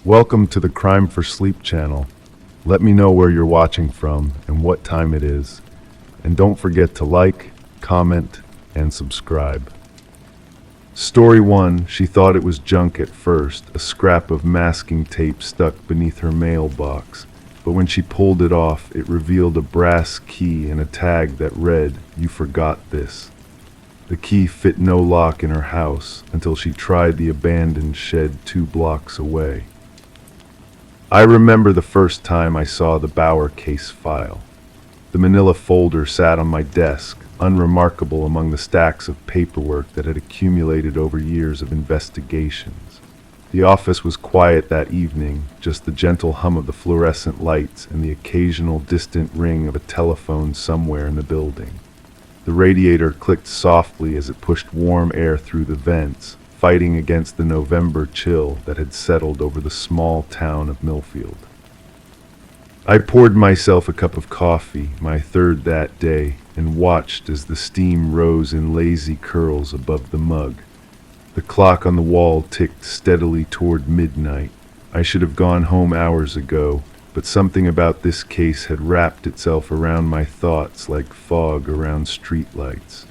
Welcome to the Crime for Sleep channel. Let me know where you're watching from and what time it is. And don't forget to like, comment, and subscribe. Story 1. She thought it was junk at first, a scrap of masking tape stuck beneath her mailbox. But when she pulled it off, it revealed a brass key and a tag that read, "You forgot this." The key fit no lock in her house until she tried the abandoned shed 2 blocks away. I remember the first time I saw the Bauer case file. The manila folder sat on my desk, unremarkable among the stacks of paperwork that had accumulated over years of investigations. The office was quiet that evening, just the gentle hum of the fluorescent lights and the occasional distant ring of a telephone somewhere in the building. The radiator clicked softly as it pushed warm air through the vents, fighting against the November chill that had settled over the small town of Millfield. I poured myself a cup of coffee, my third that day, and watched as the steam rose in lazy curls above the mug. The clock on the wall ticked steadily toward midnight. I should have gone home hours ago, but something about this case had wrapped itself around my thoughts like fog around streetlights.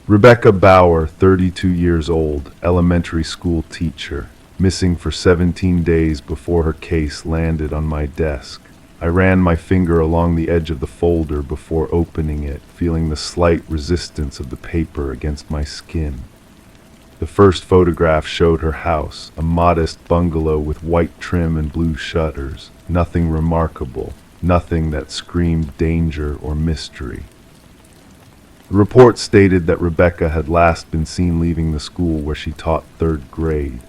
Rebecca Bauer, 32 years old, elementary school teacher, missing for 17 days before her case landed on my desk. I ran my finger along the edge of the folder before opening it, feeling the slight resistance of the paper against my skin. The first photograph showed her house, a modest bungalow with white trim and blue shutters. Nothing remarkable, nothing that screamed danger or mystery. The report stated that Rebecca had last been seen leaving the school where she taught 3rd grade.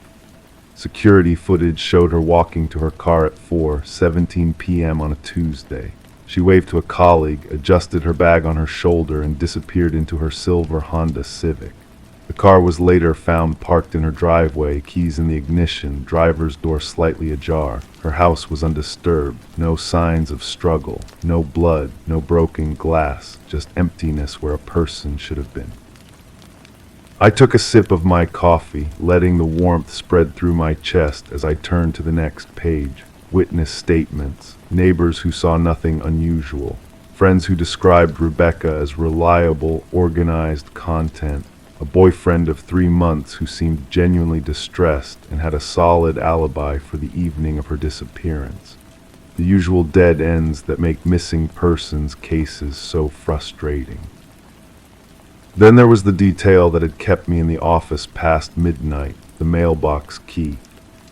Security footage showed her walking to her car at 4:17 p.m. on a Tuesday. She waved to a colleague, adjusted her bag on her shoulder, and disappeared into her silver Honda Civic. The car was later found parked in her driveway, keys in the ignition, driver's door slightly ajar. Her house was undisturbed, no signs of struggle, no blood, no broken glass, just emptiness where a person should have been. I took a sip of my coffee, letting the warmth spread through my chest as I turned to the next page. Witness statements, neighbors who saw nothing unusual, friends who described Rebecca as reliable, organized content, a boyfriend of 3 months who seemed genuinely distressed and had a solid alibi for the evening of her disappearance. The usual dead ends that make missing persons cases so frustrating. Then there was the detail that had kept me in the office past midnight, the mailbox key.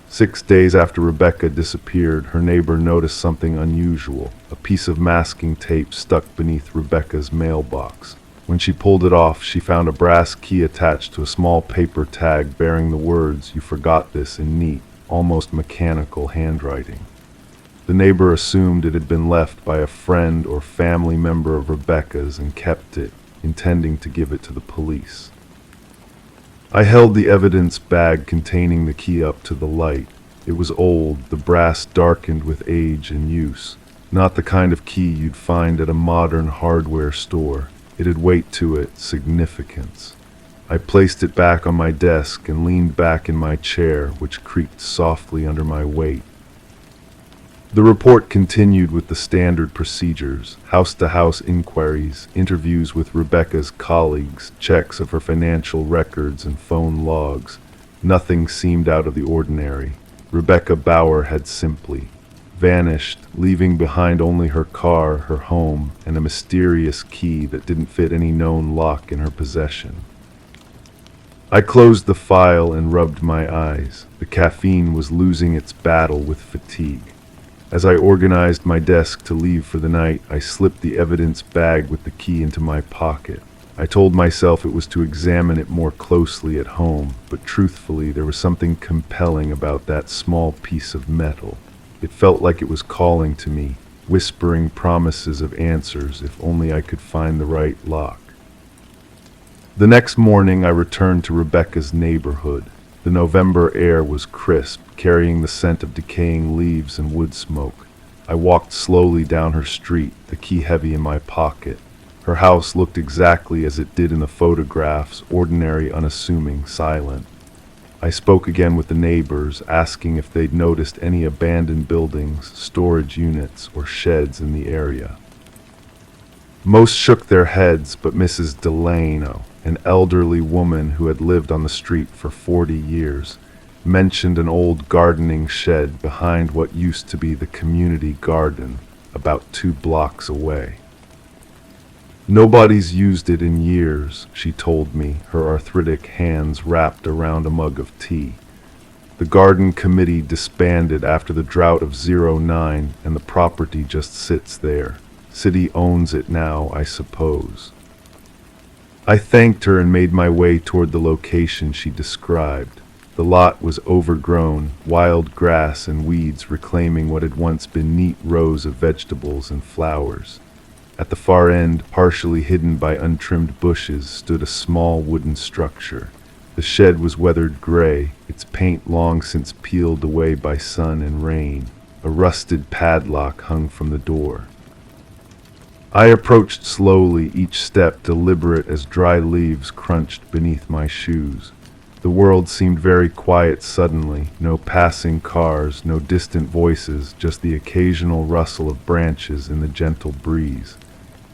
6 days after Rebecca disappeared, her neighbor noticed something unusual, a piece of masking tape stuck beneath Rebecca's mailbox. When she pulled it off, she found a brass key attached to a small paper tag bearing the words, "You forgot this," in neat, almost mechanical handwriting. The neighbor assumed it had been left by a friend or family member of Rebecca's and kept it, intending to give it to the police. I held the evidence bag containing the key up to the light. It was old, the brass darkened with age and use. Not the kind of key you'd find at a modern hardware store. It had weight to it, significance. I placed it back on my desk and leaned back in my chair, which creaked softly under my weight. The report continued with the standard procedures, house-to-house inquiries, interviews with Rebecca's colleagues, checks of her financial records and phone logs. Nothing seemed out of the ordinary. Rebecca Bauer had simply vanished, leaving behind only her car, her home, and a mysterious key that didn't fit any known lock in her possession. I closed the file and rubbed my eyes. The caffeine was losing its battle with fatigue. As I organized my desk to leave for the night, I slipped the evidence bag with the key into my pocket. I told myself it was to examine it more closely at home, but truthfully, there was something compelling about that small piece of metal. It felt like it was calling to me, whispering promises of answers if only I could find the right lock. The next morning I returned to Rebecca's neighborhood. The November air was crisp, carrying the scent of decaying leaves and wood smoke. I walked slowly down her street, the key heavy in my pocket. Her house looked exactly as it did in the photographs, ordinary, unassuming, silent. I spoke again with the neighbors, asking if they'd noticed any abandoned buildings, storage units, or sheds in the area. Most shook their heads, but Mrs. Delano, an elderly woman who had lived on the street for 40 years, mentioned an old gardening shed behind what used to be the community garden, about 2 blocks away. Nobody's used it in years, she told me, her arthritic hands wrapped around a mug of tea. The garden committee disbanded after the drought of '09, and the property just sits there. City owns it now, I suppose. I thanked her and made my way toward the location she described. The lot was overgrown, wild grass and weeds reclaiming what had once been neat rows of vegetables and flowers. At the far end, partially hidden by untrimmed bushes, stood a small wooden structure. The shed was weathered gray, its paint long since peeled away by sun and rain. A rusted padlock hung from the door. I approached slowly, each step deliberate as dry leaves crunched beneath my shoes. The world seemed very quiet suddenly, no passing cars, no distant voices, just the occasional rustle of branches in the gentle breeze.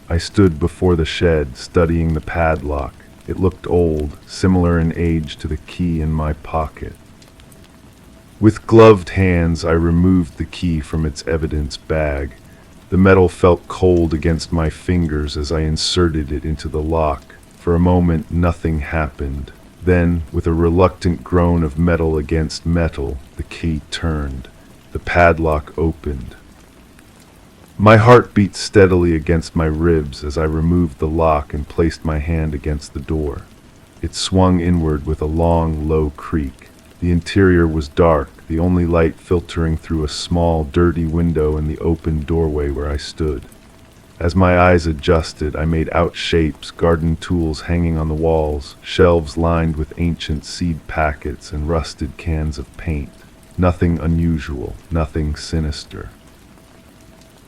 I stood before the shed, studying the padlock. It looked old, similar in age to the key in my pocket. With gloved hands, I removed the key from its evidence bag. The metal felt cold against my fingers as I inserted it into the lock. For a moment, nothing happened. Then, with a reluctant groan of metal against metal, the key turned. The padlock opened. My heart beat steadily against my ribs as I removed the lock and placed my hand against the door. It swung inward with a long, low creak. The interior was dark, the only light filtering through a small, dirty window in the open doorway where I stood. As my eyes adjusted, I made out shapes, garden tools hanging on the walls, shelves lined with ancient seed packets and rusted cans of paint. Nothing unusual, nothing sinister.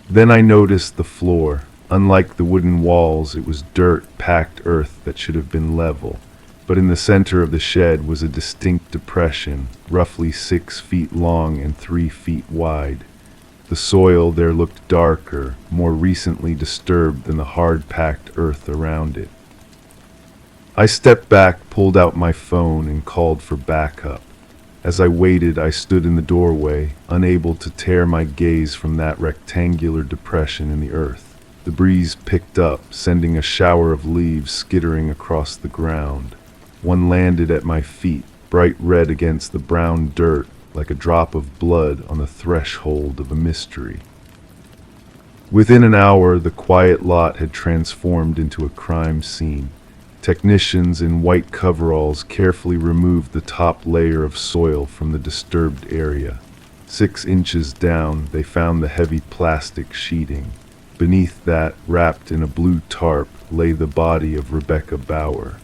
Then I noticed the floor. Unlike the wooden walls, it was dirt, packed earth that should have been level. But in the center of the shed was a distinct depression, roughly 6 feet long and 3 feet wide. The soil there looked darker, more recently disturbed than the hard-packed earth around it. I stepped back, pulled out my phone, and called for backup. As I waited, I stood in the doorway, unable to tear my gaze from that rectangular depression in the earth. The breeze picked up, sending a shower of leaves skittering across the ground. One landed at my feet, bright red against the brown dirt, like a drop of blood on the threshold of a mystery. Within an hour, the quiet lot had transformed into a crime scene. Technicians in white coveralls carefully removed the top layer of soil from the disturbed area. 6 inches down, they found the heavy plastic sheeting. Beneath that, wrapped in a blue tarp, lay the body of Rebecca Bauer.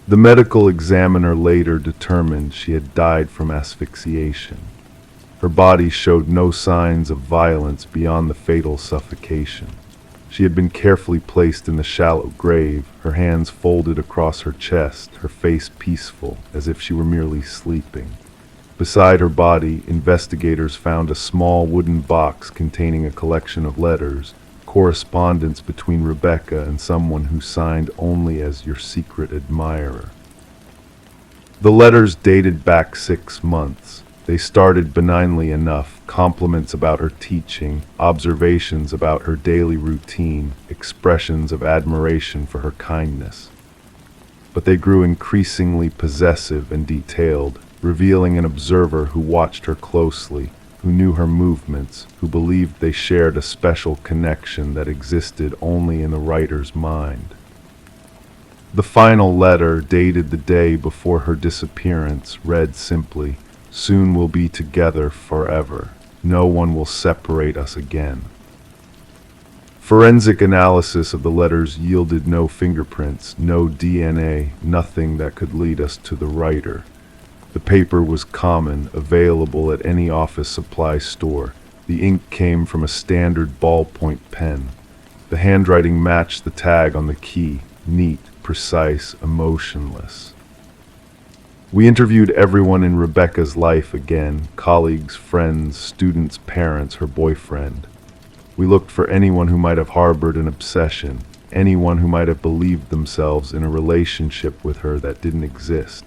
The medical examiner later determined she had died from asphyxiation. Her body showed no signs of violence beyond the fatal suffocation. She had been carefully placed in the shallow grave, her hands folded across her chest, her face peaceful, as if she were merely sleeping. Beside her body, investigators found a small wooden box containing a collection of letters, correspondence between Rebecca and someone who signed only as your secret admirer. The letters dated back 6 months. They started benignly enough, compliments about her teaching, observations about her daily routine, expressions of admiration for her kindness. But they grew increasingly possessive and detailed, revealing an observer who watched her closely, who knew her movements, who believed they shared a special connection that existed only in the writer's mind. The final letter, dated the day before her disappearance, read simply, "Soon we'll be together forever. No one will separate us again." Forensic analysis of the letters yielded no fingerprints, no DNA, nothing that could lead us to the writer. The paper was common, available at any office supply store. The ink came from a standard ballpoint pen. The handwriting matched the tag on the key, neat, precise, emotionless. We interviewed everyone in Rebecca's life again: colleagues, friends, students, parents, her boyfriend. We looked for anyone who might have harbored an obsession, anyone who might have believed themselves in a relationship with her that didn't exist.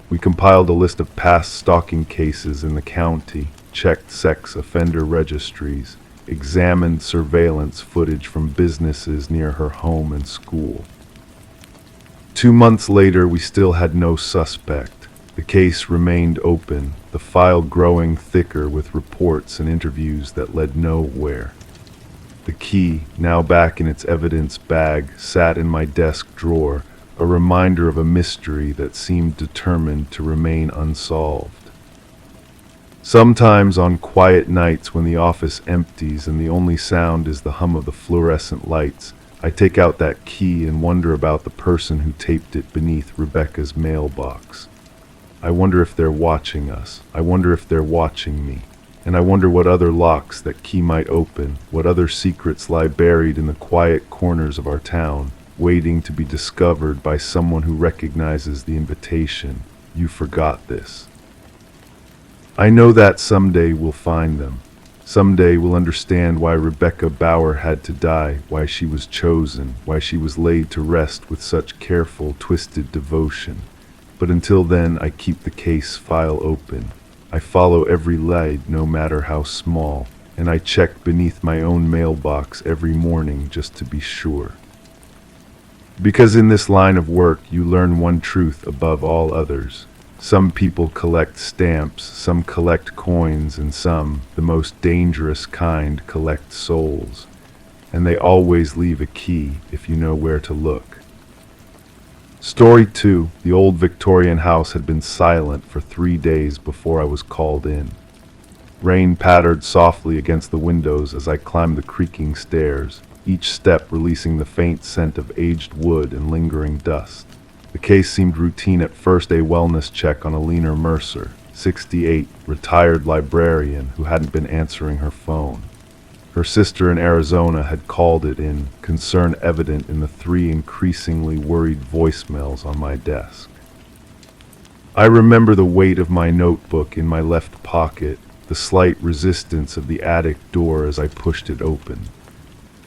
We compiled a list of past stalking cases in the county, checked sex offender registries, examined surveillance footage from businesses near her home and school. 2 months later, we still had no suspect. The case remained open, the file growing thicker with reports and interviews that led nowhere. The key, now back in its evidence bag, sat in my desk drawer, a reminder of a mystery that seemed determined to remain unsolved. Sometimes on quiet nights when the office empties and the only sound is the hum of the fluorescent lights, I take out that key and wonder about the person who taped it beneath Rebecca's mailbox. I wonder if they're watching us. I wonder if they're watching me. And I wonder what other locks that key might open, what other secrets lie buried in the quiet corners of our town, waiting to be discovered by someone who recognizes the invitation. You forgot this. I know that someday we'll find them. Someday we'll understand why Rebecca Bauer had to die, why she was chosen, why she was laid to rest with such careful, twisted devotion. But until then, I keep the case file open. I follow every lead, no matter how small, and I check beneath my own mailbox every morning just to be sure. Because in this line of work, you learn one truth above all others. Some people collect stamps, some collect coins, and some, the most dangerous kind, collect souls. And they always leave a key if you know where to look. Story 2. The old Victorian house had been silent for 3 days before I was called in. Rain pattered softly against the windows as I climbed the creaking stairs, each step releasing the faint scent of aged wood and lingering dust. The case seemed routine at first, a wellness check on Alina Mercer, 68, retired librarian who hadn't been answering her phone. Her sister in Arizona had called it in, concern evident in the 3 increasingly worried voicemails on my desk. I remember the weight of my notebook in my left pocket, the slight resistance of the attic door as I pushed it open.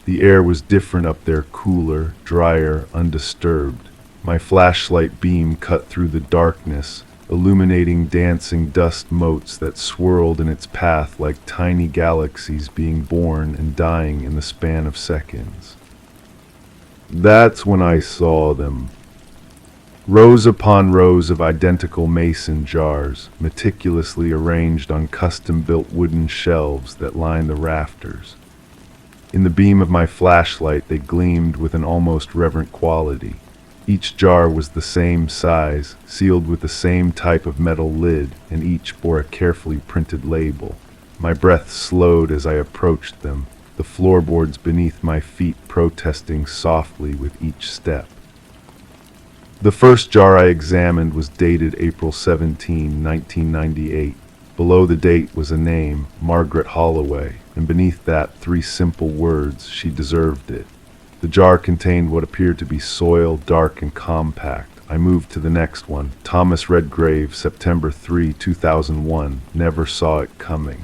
The air was different up there, cooler, drier, undisturbed. My flashlight beam cut through the darkness, illuminating dancing dust motes that swirled in its path like tiny galaxies being born and dying in the span of seconds. That's when I saw them. Rows upon rows of identical mason jars, meticulously arranged on custom-built wooden shelves that lined the rafters. In the beam of my flashlight, they gleamed with an almost reverent quality. Each jar was the same size, sealed with the same type of metal lid, and each bore a carefully printed label. My breath slowed as I approached them, the floorboards beneath my feet protesting softly with each step. The first jar I examined was dated April 17, 1998. Below the date was a name, Margaret Holloway, and beneath that 3 simple words, she deserved it. The jar contained what appeared to be soil, dark and compact. I moved to the next one, Thomas Redgrave, September 3, 2001, never saw it coming.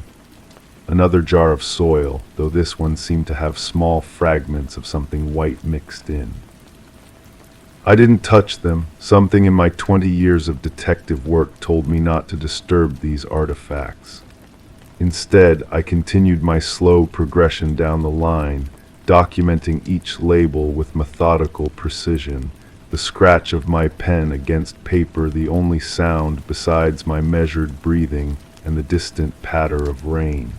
Another jar of soil, though this one seemed to have small fragments of something white mixed in. I didn't touch them. Something in my 20 years of detective work told me not to disturb these artifacts. Instead, I continued my slow progression down the line, documenting each label with methodical precision, the scratch of my pen against paper the only sound besides my measured breathing and the distant patter of rain.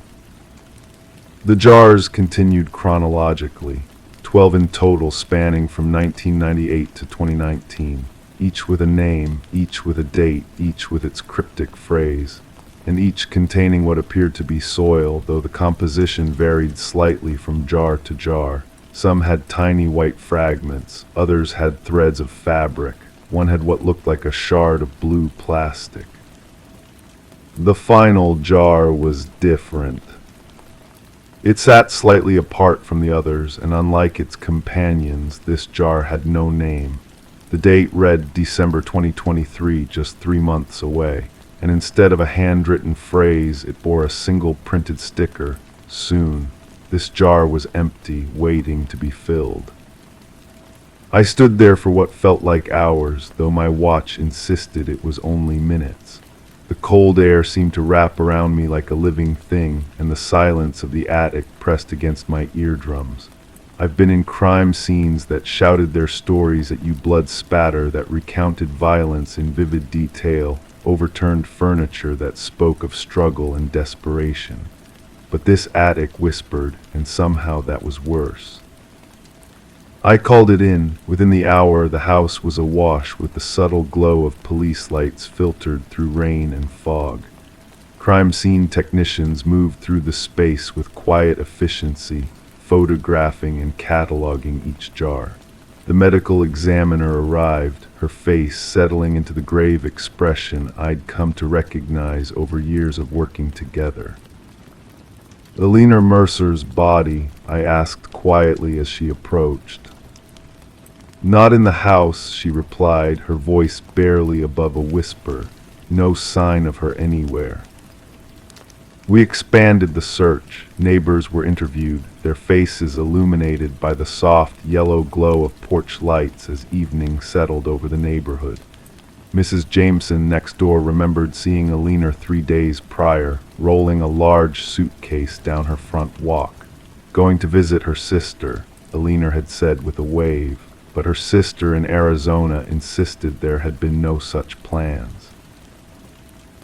The jars continued chronologically, 12 in total spanning from 1998 to 2019, each with a name, each with a date, each with its cryptic phrase, and each containing what appeared to be soil, though the composition varied slightly from jar to jar. Some had tiny white fragments, others had threads of fabric, one had what looked like a shard of blue plastic. The final jar was different. It sat slightly apart from the others, and unlike its companions, this jar had no name. The date read December 2023, just 3 months away, and instead of a handwritten phrase, it bore a single printed sticker, soon. This jar was empty, waiting to be filled. I stood there for what felt like hours, though my watch insisted it was only minutes. The cold air seemed to wrap around me like a living thing, and the silence of the attic pressed against my eardrums. I've been in crime scenes that shouted their stories at you, blood spatter that recounted violence in vivid detail, overturned furniture that spoke of struggle and desperation. But this attic whispered, and somehow that was worse. I called it in. Within the hour, the house was awash with the subtle glow of police lights filtered through rain and fog. Crime scene technicians moved through the space with quiet efficiency, photographing and cataloging each jar. The medical examiner arrived, her face settling into the grave expression I'd come to recognize over years of working together. "Alina Mercer's body?" I asked quietly as she approached. "Not in the house," she replied, her voice barely above a whisper. "No sign of her anywhere." We expanded the search. Neighbors were interviewed, their faces illuminated by the soft yellow glow of porch lights as evening settled over the neighborhood. Mrs. Jameson next door remembered seeing Alina 3 days prior, rolling a large suitcase down her front walk. Going to visit her sister, Alina had said with a wave, but her sister in Arizona insisted there had been no such plans.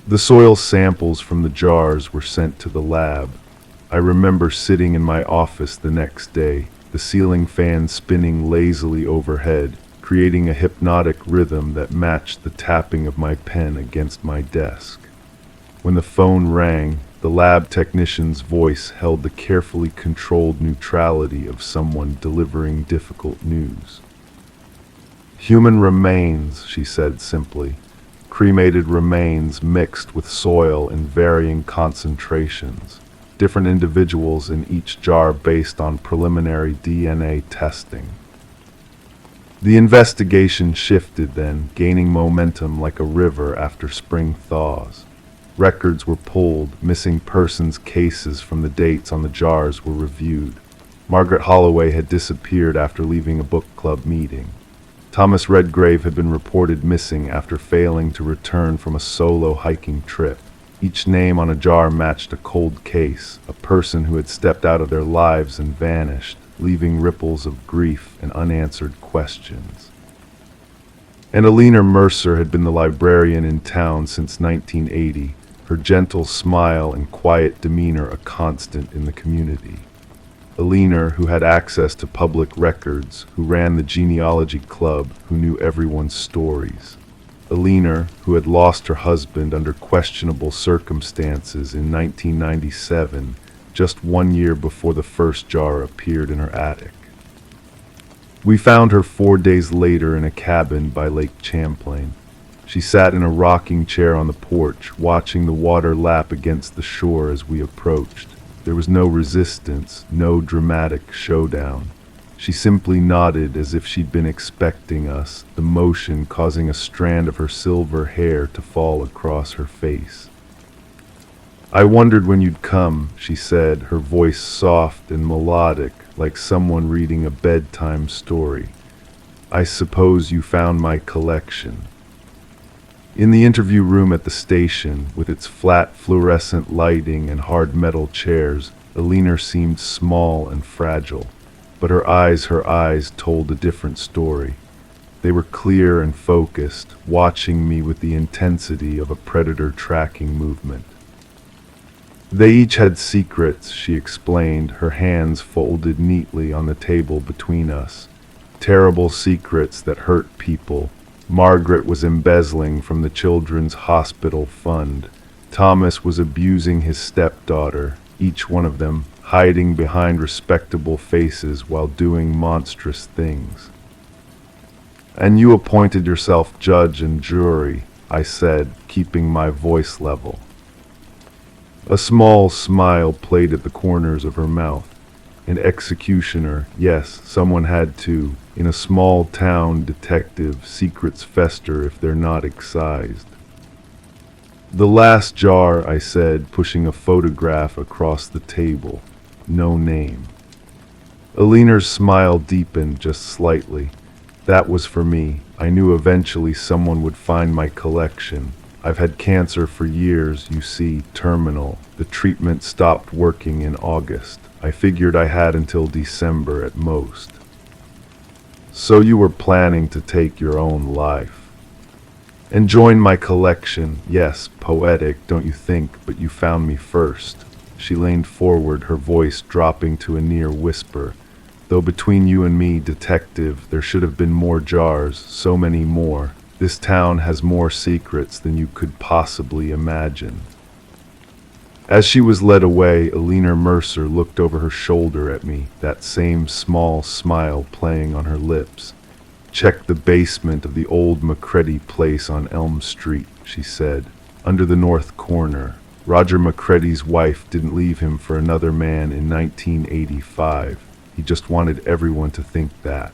The soil samples from the jars were sent to the lab. I remember sitting in my office the next day, the ceiling fan spinning lazily overhead, creating a hypnotic rhythm that matched the tapping of my pen against my desk. When the phone rang, the lab technician's voice held the carefully controlled neutrality of someone delivering difficult news. "Human remains," she said simply. "Cremated remains mixed with soil in varying concentrations. Different individuals in each jar based on preliminary DNA testing." The investigation shifted then, gaining momentum like a river after spring thaws. Records were pulled, missing persons cases from the dates on the jars were reviewed. Margaret Holloway had disappeared after leaving a book club meeting. Thomas Redgrave had been reported missing after failing to return from a solo hiking trip. Each name on a jar matched a cold case, a person who had stepped out of their lives and vanished, leaving ripples of grief and unanswered questions. And Alina Mercer had been the librarian in town since 1980, her gentle smile and quiet demeanor a constant in the community. Alina, who had access to public records, who ran the genealogy club, who knew everyone's stories. Alina, who had lost her husband under questionable circumstances in 1997, just 1 year before the first jar appeared in her attic. We found her 4 days later in a cabin by Lake Champlain. She sat in a rocking chair on the porch, watching the water lap against the shore as we approached. There was no resistance, no dramatic showdown. She simply nodded as if she'd been expecting us, the motion causing a strand of her silver hair to fall across her face. "I wondered when you'd come," she said, her voice soft and melodic, like someone reading a bedtime story. "I suppose you found my collection." In the interview room at the station, with its flat fluorescent lighting and hard metal chairs, Alina seemed small and fragile. But her eyes told a different story. They were clear and focused, watching me with the intensity of a predator tracking movement. "They each had secrets," she explained, her hands folded neatly on the table between us. "Terrible secrets that hurt people. Margaret was embezzling from the Children's Hospital Fund. Thomas was abusing his stepdaughter, each one of them hiding behind respectable faces while doing monstrous things. And you appointed yourself judge and jury," I said, keeping my voice level. A small smile played at the corners of her mouth. An executioner, yes, someone had to. In a small town, detective, secrets fester if they're not excised. The last jar, I said, pushing a photograph across the table. No name. Alina's smile deepened just slightly. That was for me. I knew eventually someone would find my collection. I've had cancer for years, you see, terminal. The treatment stopped working in August. I figured I had until December at most. So you were planning to take your own life. And join my collection. Yes, poetic, don't you think, but you found me first. She leaned forward, her voice dropping to a near whisper. Though between you and me, detective, there should have been more jars, so many more. This town has more secrets than you could possibly imagine. As she was led away, Alina Mercer looked over her shoulder at me, that same small smile playing on her lips. Check the basement of the old Macready place on Elm Street, she said, under the north corner. Roger Macready's wife didn't leave him for another man in 1985. He just wanted everyone to think that.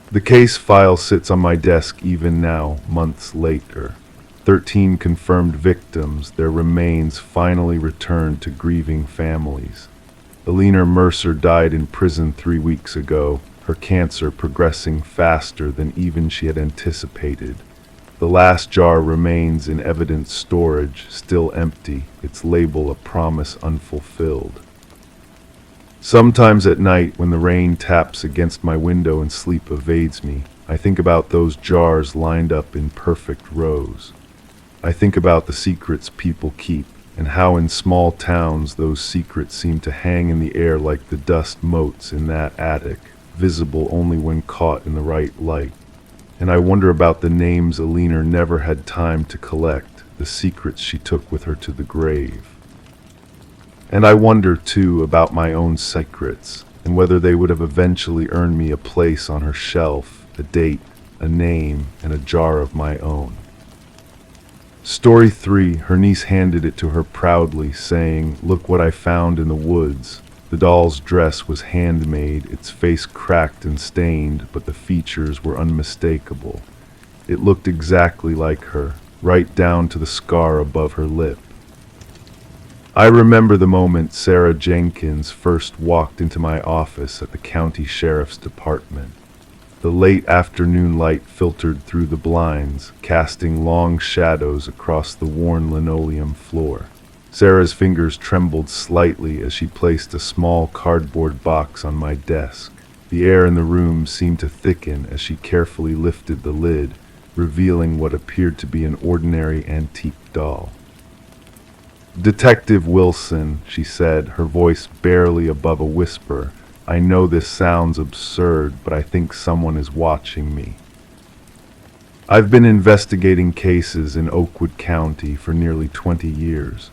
The case file sits on my desk even now, months later. 13 confirmed victims, their remains finally returned to grieving families. Alina Mercer died in prison 3 weeks ago, her cancer progressing faster than even she had anticipated. The last jar remains in evidence storage, still empty, its label a promise unfulfilled. Sometimes at night, when the rain taps against my window and sleep evades me, I think about those jars lined up in perfect rows. I think about the secrets people keep, and how in small towns those secrets seem to hang in the air like the dust motes in that attic, visible only when caught in the right light. And I wonder about the names Alina never had time to collect, the secrets she took with her to the grave. And I wonder, too, about my own secrets, and whether they would have eventually earned me a place on her shelf, a date, a name, and a jar of my own. Story 3, her niece handed it to her proudly, saying, "Look what I found in the woods." The doll's dress was handmade, its face cracked and stained, but the features were unmistakable. It looked exactly like her, right down to the scar above her lip. I remember the moment Sarah Jenkins first walked into my office at the county sheriff's department. The late afternoon light filtered through the blinds, casting long shadows across the worn linoleum floor. Sarah's fingers trembled slightly as she placed a small cardboard box on my desk. The air in the room seemed to thicken as she carefully lifted the lid, revealing what appeared to be an ordinary antique doll. "Detective Wilson," she said, her voice barely above a whisper, "I know this sounds absurd, but I think someone is watching me. I've been investigating cases in Oakwood County for nearly 20 years.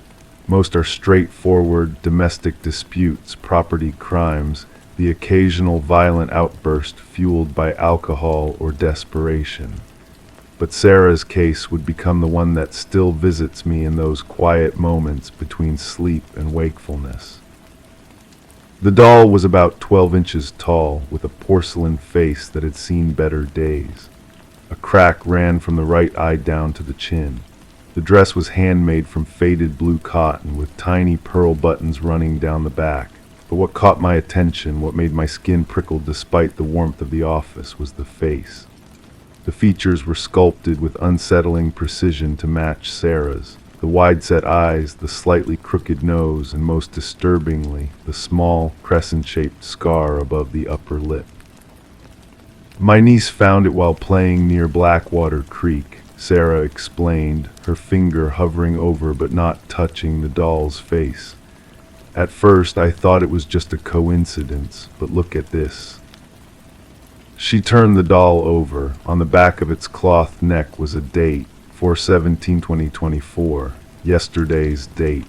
Most are straightforward domestic disputes, property crimes, the occasional violent outburst fueled by alcohol or desperation. But Sarah's case would become the one that still visits me in those quiet moments between sleep and wakefulness." The doll was about 12 inches tall, with a porcelain face that had seen better days. A crack ran from the right eye down to the chin. The dress was handmade from faded blue cotton, with tiny pearl buttons running down the back. But what caught my attention, what made my skin prickle despite the warmth of the office, was the face. The features were sculpted with unsettling precision to match Sarah's. The wide-set eyes, the slightly crooked nose, and most disturbingly, the small, crescent-shaped scar above the upper lip. "My niece found it while playing near Blackwater Creek," Sarah explained, her finger hovering over but not touching the doll's face. "At first, I thought it was just a coincidence, but look at this." She turned the doll over. On the back of its cloth neck was a date, 4/17/2024, yesterday's date.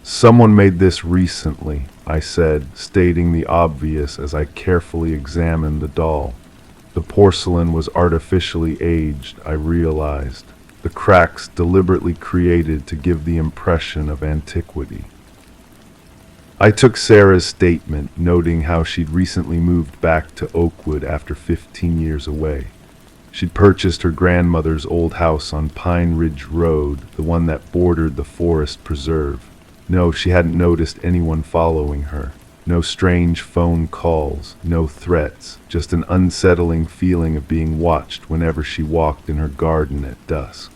"Someone made this recently," I said, stating the obvious as I carefully examined the doll. The porcelain was artificially aged, I realized, the cracks deliberately created to give the impression of antiquity. I took Sarah's statement, noting how she'd recently moved back to Oakwood after 15 years away. She'd purchased her grandmother's old house on Pine Ridge Road, the one that bordered the forest preserve. No, she hadn't noticed anyone following her. No strange phone calls, no threats, just an unsettling feeling of being watched whenever she walked in her garden at dusk.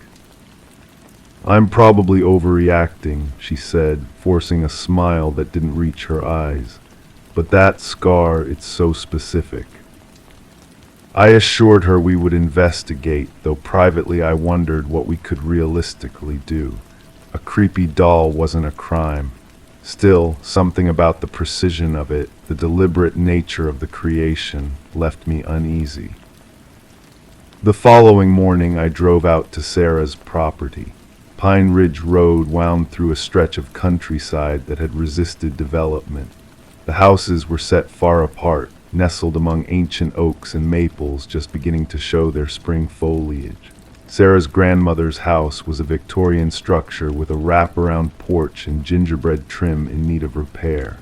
"I'm probably overreacting," she said, forcing a smile that didn't reach her eyes. "But that scar, it's so specific." I assured her we would investigate, though privately I wondered what we could realistically do. A creepy doll wasn't a crime. Still, something about the precision of it, the deliberate nature of the creation, left me uneasy. The following morning I drove out to Sarah's property. Pine Ridge Road wound through a stretch of countryside that had resisted development. The houses were set far apart, nestled among ancient oaks and maples just beginning to show their spring foliage. Sarah's grandmother's house was a Victorian structure with a wraparound porch and gingerbread trim in need of repair.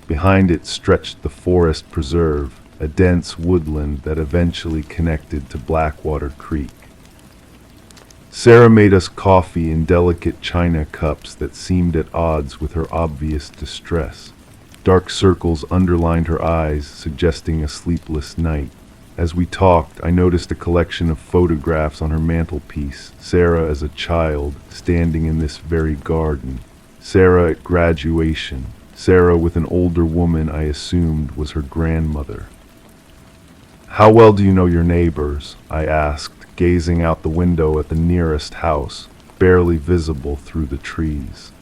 Behind it stretched the forest preserve, a dense woodland that eventually connected to Blackwater Creek. Sarah made us coffee in delicate china cups that seemed at odds with her obvious distress. Dark circles underlined her eyes, suggesting a sleepless night. As we talked, I noticed a collection of photographs on her mantelpiece, Sarah as a child, standing in this very garden. Sarah at graduation, Sarah with an older woman I assumed was her grandmother. "How well do you know your neighbors?" I asked, gazing out the window at the nearest house, barely visible through the trees.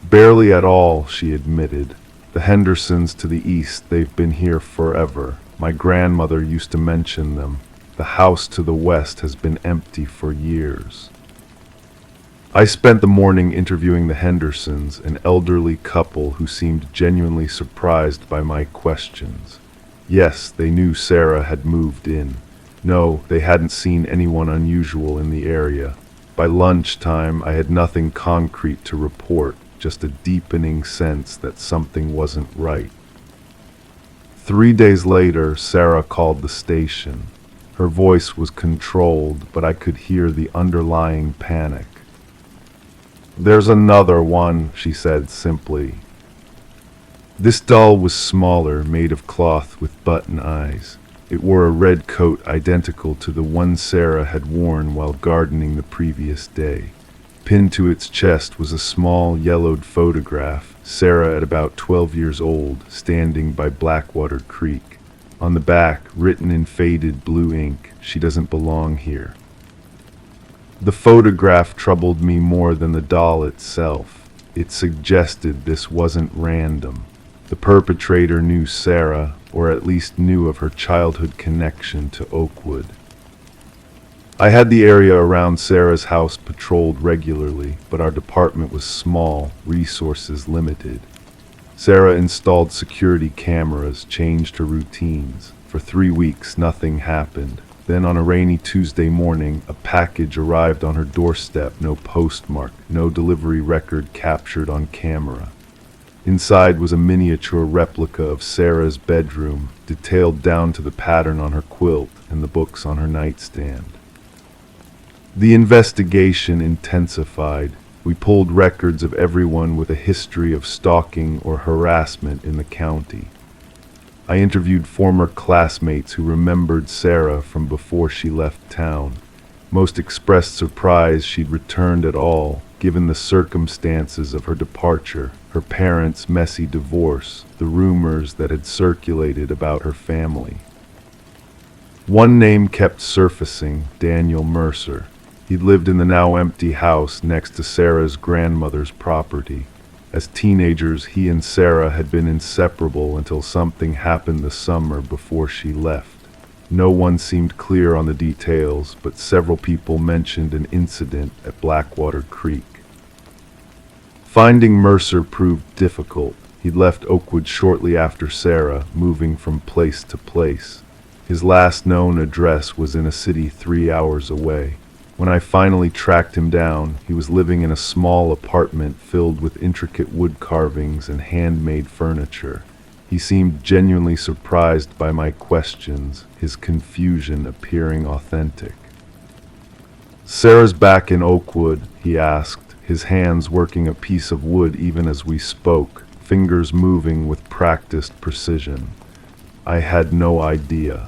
"Barely at all," she admitted. "The Hendersons to the east, they've been here forever. My grandmother used to mention them. The house to the west has been empty for years." I spent the morning interviewing the Hendersons, an elderly couple who seemed genuinely surprised by my questions. Yes, they knew Sarah had moved in. No, they hadn't seen anyone unusual in the area. By lunchtime, I had nothing concrete to report, just a deepening sense that something wasn't right. 3 days later, Sarah called the station. Her voice was controlled, but I could hear the underlying panic. "There's another one," she said simply. This doll was smaller, made of cloth with button eyes. It wore a red coat identical to the one Sarah had worn while gardening the previous day. Pinned to its chest was a small, yellowed photograph, Sarah at about 12 years old, standing by Blackwater Creek. On the back, written in faded blue ink, "She doesn't belong here." The photograph troubled me more than the doll itself. It suggested this wasn't random. The perpetrator knew Sarah, or at least knew of her childhood connection to Oakwood. I had the area around Sarah's house patrolled regularly, but our department was small, resources limited. Sarah installed security cameras, changed her routines. For 3 weeks, nothing happened. Then on a rainy Tuesday morning, a package arrived on her doorstep, no postmark, no delivery record captured on camera. Inside was a miniature replica of Sarah's bedroom, detailed down to the pattern on her quilt and the books on her nightstand. The investigation intensified. We pulled records of everyone with a history of stalking or harassment in the county. I interviewed former classmates who remembered Sarah from before she left town. Most expressed surprise she'd returned at all, given the circumstances of her departure, her parents' messy divorce, the rumors that had circulated about her family. One name kept surfacing, Daniel Mercer. He'd lived in the now empty house next to Sarah's grandmother's property. As teenagers, he and Sarah had been inseparable until something happened the summer before she left. No one seemed clear on the details, but several people mentioned an incident at Blackwater Creek. Finding Mercer proved difficult. He'd left Oakwood shortly after Sarah, moving from place to place. His last known address was in a city 3 hours away. When I finally tracked him down, he was living in a small apartment filled with intricate wood carvings and handmade furniture. He seemed genuinely surprised by my questions, his confusion appearing authentic. "Sarah's back in Oakwood?" he asked, his hands working a piece of wood even as we spoke, fingers moving with practiced precision. I had no idea.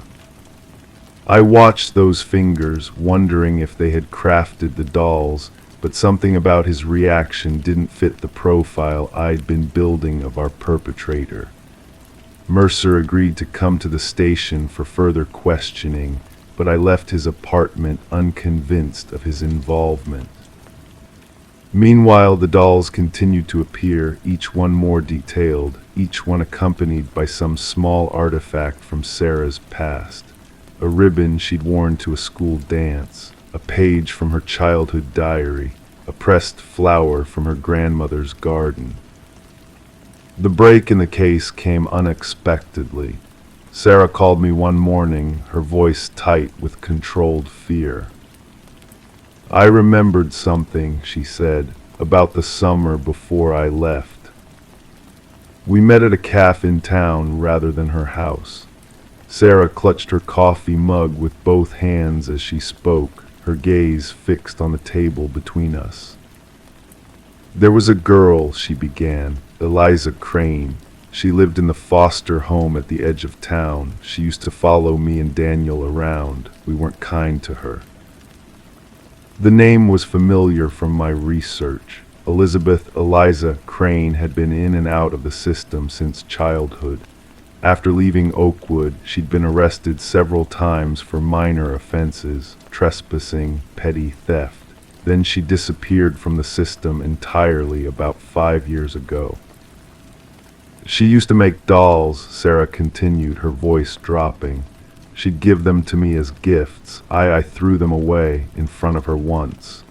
I watched those fingers, wondering if they had crafted the dolls, but something about his reaction didn't fit the profile I'd been building of our perpetrator. Mercer agreed to come to the station for further questioning, but I left his apartment unconvinced of his involvement. Meanwhile, the dolls continued to appear, each one more detailed, each one accompanied by some small artifact from Sarah's past. A ribbon she'd worn to a school dance, a page from her childhood diary, a pressed flower from her grandmother's garden. The break in the case came unexpectedly. Sarah called me one morning, her voice tight with controlled fear. "I remembered something," she said, "about the summer before I left. We met at a cafe in town rather than her house." Sarah clutched her coffee mug with both hands as she spoke, her gaze fixed on the table between us. "There was a girl," she began, "Eliza Crane. She lived in the foster home at the edge of town. She used to follow me and Daniel around. We weren't kind to her." The name was familiar from my research. Elizabeth Eliza Crane had been in and out of the system since childhood. After leaving Oakwood, she'd been arrested several times for minor offenses, trespassing, petty theft. Then she disappeared from the system entirely about 5 years ago. "She used to make dolls," Sarah continued, her voice dropping. "She'd give them to me as gifts. I threw them away in front of her once."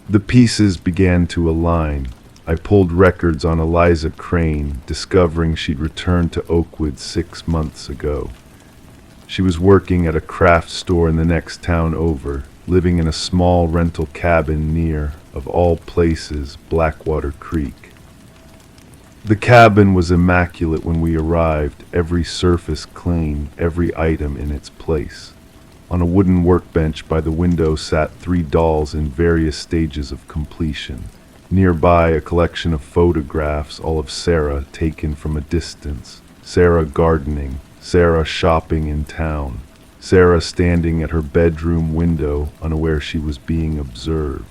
The pieces began to align. I pulled records on Eliza Crane, discovering she'd returned to Oakwood 6 months ago. She was working at a craft store in the next town over, living in a small rental cabin near, of all places, Blackwater Creek. The cabin was immaculate when we arrived, every surface clean, every item in its place. On a wooden workbench by the window sat 3 dolls in various stages of completion. Nearby, a collection of photographs, all of Sarah taken from a distance. Sarah gardening, Sarah shopping in town, Sarah standing at her bedroom window, unaware she was being observed.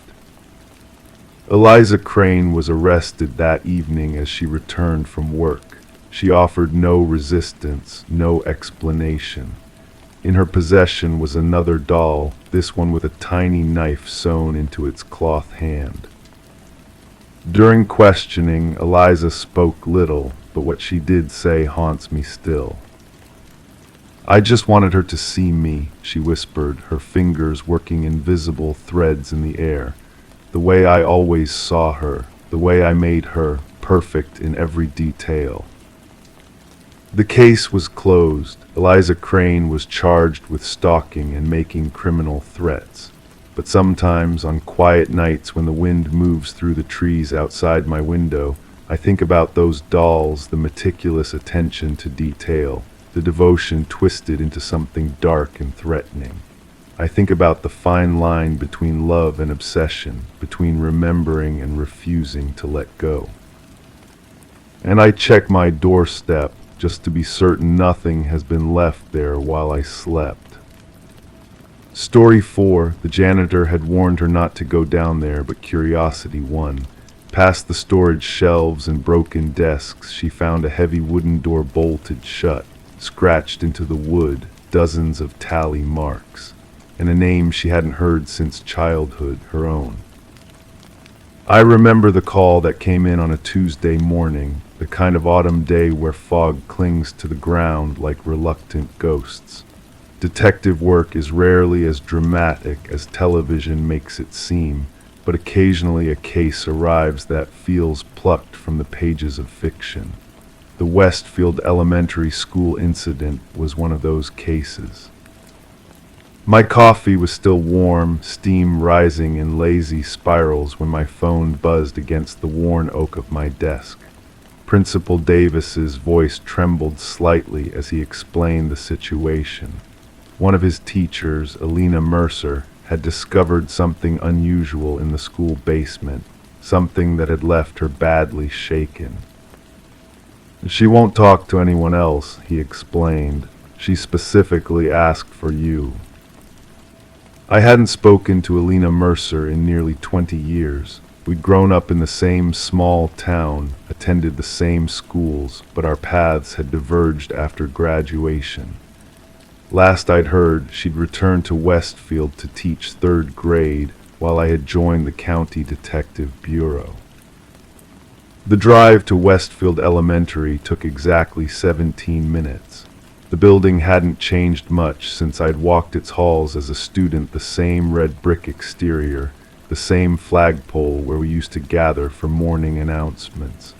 Eliza Crane was arrested that evening as she returned from work. She offered no resistance, no explanation. In her possession was another doll, this one with a tiny knife sewn into its cloth hand. During questioning, Eliza spoke little, but what she did say haunts me still. "I just wanted her to see me," she whispered, her fingers working invisible threads in the air. "The way I always saw her, the way I made her, perfect in every detail." The case was closed. Eliza Crane was charged with stalking and making criminal threats. But sometimes, on quiet nights when the wind moves through the trees outside my window, I think about those dolls, the meticulous attention to detail, the devotion twisted into something dark and threatening. I think about the fine line between love and obsession, between remembering and refusing to let go. And I check my doorstep, just to be certain nothing has been left there while I slept. Story 4. The janitor had warned her not to go down there, but curiosity won. Past the storage shelves and broken desks, she found a heavy wooden door bolted shut, scratched into the wood, dozens of tally marks, and a name she hadn't heard since childhood, her own. I remember the call that came in on a Tuesday morning, the kind of autumn day where fog clings to the ground like reluctant ghosts. Detective work is rarely as dramatic as television makes it seem, but occasionally a case arrives that feels plucked from the pages of fiction. The Westfield Elementary School incident was one of those cases. My coffee was still warm, steam rising in lazy spirals when my phone buzzed against the worn oak of my desk. Principal Davis's voice trembled slightly as he explained the situation. One of his teachers, Alina Mercer, had discovered something unusual in the school basement, something that had left her badly shaken. "She won't talk to anyone else," he explained. "She specifically asked for you." I hadn't spoken to Alina Mercer in nearly 20 years. We'd grown up in the same small town, attended the same schools, but our paths had diverged after graduation. Last I'd heard, she'd returned to Westfield to teach 3rd grade, while I had joined the County Detective Bureau. The drive to Westfield Elementary took exactly 17 minutes. The building hadn't changed much since I'd walked its halls as a student, the same red brick exterior, the same flagpole where we used to gather for morning announcements.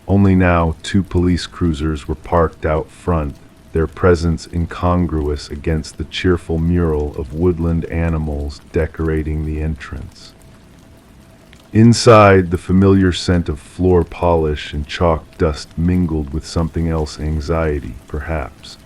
Only now 2 police cruisers were parked out front, their presence incongruous against the cheerful mural of woodland animals decorating the entrance. Inside, the familiar scent of floor polish and chalk dust mingled with something else, anxiety, perhaps.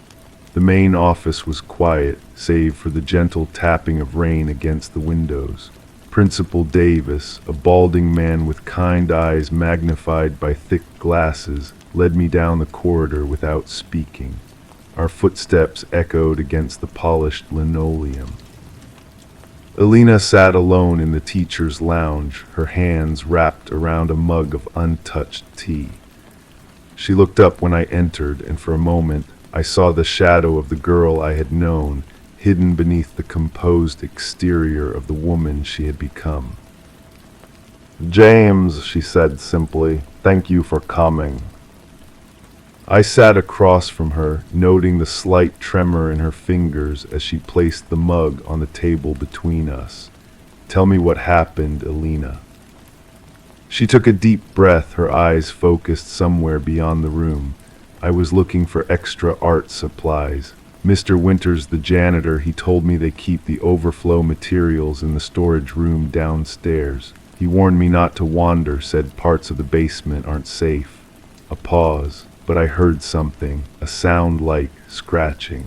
The main office was quiet, save for the gentle tapping of rain against the windows. Principal Davis, a balding man with kind eyes magnified by thick glasses, led me down the corridor without speaking. Our footsteps echoed against the polished linoleum. Alina sat alone in the teacher's lounge, her hands wrapped around a mug of untouched tea. She looked up when I entered, and for a moment I saw the shadow of the girl I had known, hidden beneath the composed exterior of the woman she had become. "James," she said simply, "thank you for coming." I sat across from her, noting the slight tremor in her fingers as she placed the mug on the table between us. "Tell me what happened, Alina." She took a deep breath, her eyes focused somewhere beyond the room. I was looking for extra art supplies. Mr. Winters, the janitor, he told me they keep the overflow materials in the storage room downstairs. He warned me not to wander, said parts of the basement aren't safe. A pause. But I heard something, a sound like scratching.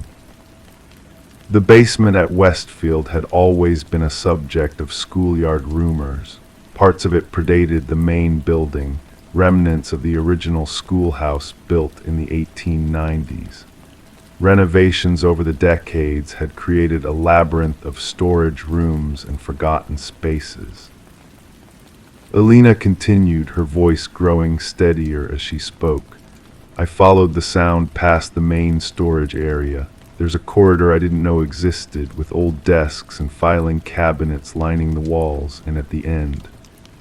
The basement at Westfield had always been a subject of schoolyard rumors. Parts of it predated the main building, remnants of the original schoolhouse built in the 1890s. Renovations over the decades had created a labyrinth of storage rooms and forgotten spaces. Alina continued, her voice growing steadier as she spoke. I followed the sound past the main storage area. There's a corridor I didn't know existed, with old desks and filing cabinets lining the walls, and at the end,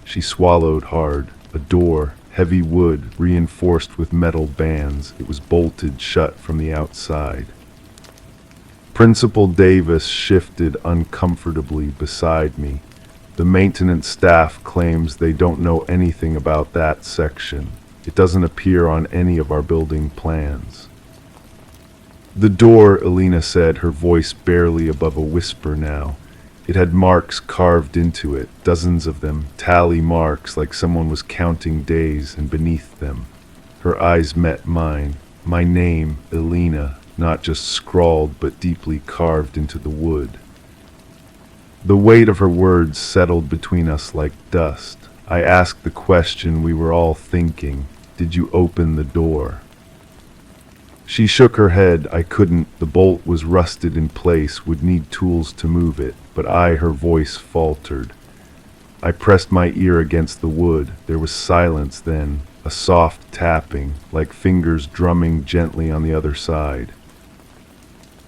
she swallowed hard, a door, heavy wood, reinforced with metal bands. It was bolted shut from the outside. Principal Davis shifted uncomfortably beside me. The maintenance staff claims they don't know anything about that section. It doesn't appear on any of our building plans. The door, Alina said, her voice barely above a whisper now. It had marks carved into it, dozens of them, tally marks like someone was counting days, and beneath them, her eyes met mine. My name, Alina, not just scrawled but deeply carved into the wood. The weight of her words settled between us like dust. I asked the question we were all thinking. Did you open the door? She shook her head. I couldn't. The bolt was rusted in place, would need tools to move it, but her voice faltered. I pressed my ear against the wood. There was silence then, a soft tapping, like fingers drumming gently on the other side.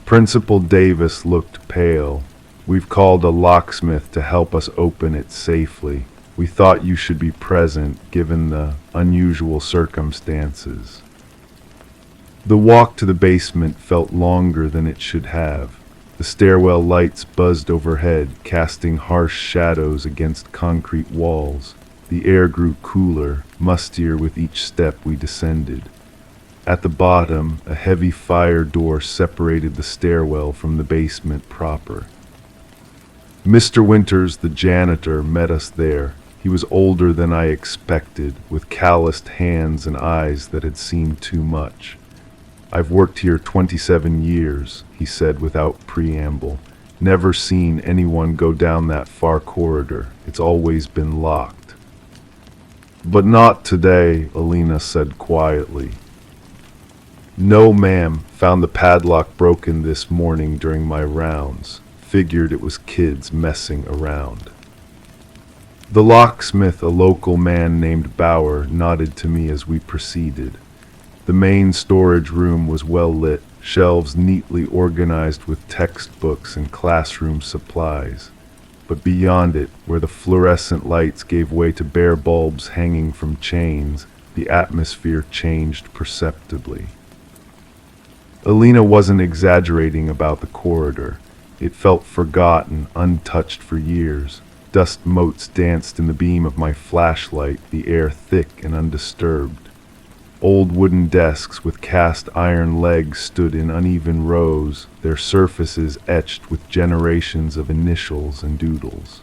Principal Davis looked pale. "We've called a locksmith to help us open it safely. We thought you should be present, given the unusual circumstances." The walk to the basement felt longer than it should have. The stairwell lights buzzed overhead, casting harsh shadows against concrete walls. The air grew cooler, mustier with each step we descended. At the bottom, a heavy fire door separated the stairwell from the basement proper. Mr. Winters, the janitor, met us there. He was older than I expected, with calloused hands and eyes that had seen too much. "I've worked here 27 years, he said without preamble. "Never seen anyone go down that far corridor. It's always been locked." "But not today," Alina said quietly. "No, ma'am. Found the padlock broken this morning during my rounds. Figured it was kids messing around." The locksmith, a local man named Bauer, nodded to me as we proceeded. The main storage room was well lit, shelves neatly organized with textbooks and classroom supplies. But beyond it, where the fluorescent lights gave way to bare bulbs hanging from chains, the atmosphere changed perceptibly. Alina wasn't exaggerating about the corridor. It felt forgotten, untouched for years. Dust motes danced in the beam of my flashlight, the air thick and undisturbed. Old wooden desks with cast iron legs stood in uneven rows, their surfaces etched with generations of initials and doodles.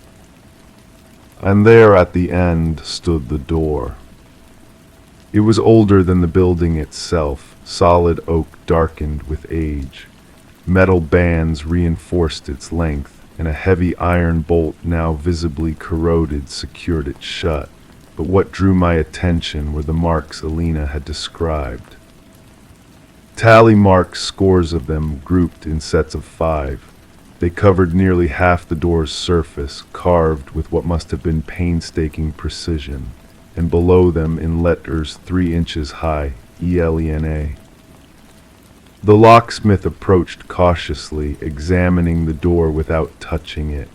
And there at the end stood the door. It was older than the building itself, solid oak darkened with age. Metal bands reinforced its length, and a heavy iron bolt, now visibly corroded, secured it shut. But what drew my attention were the marks Alina had described. Tally marks, scores of them, grouped in sets of 5. They covered nearly half the door's surface, carved with what must have been painstaking precision, and below them in letters 3 inches high, ELENA. The locksmith approached cautiously, examining the door without touching it.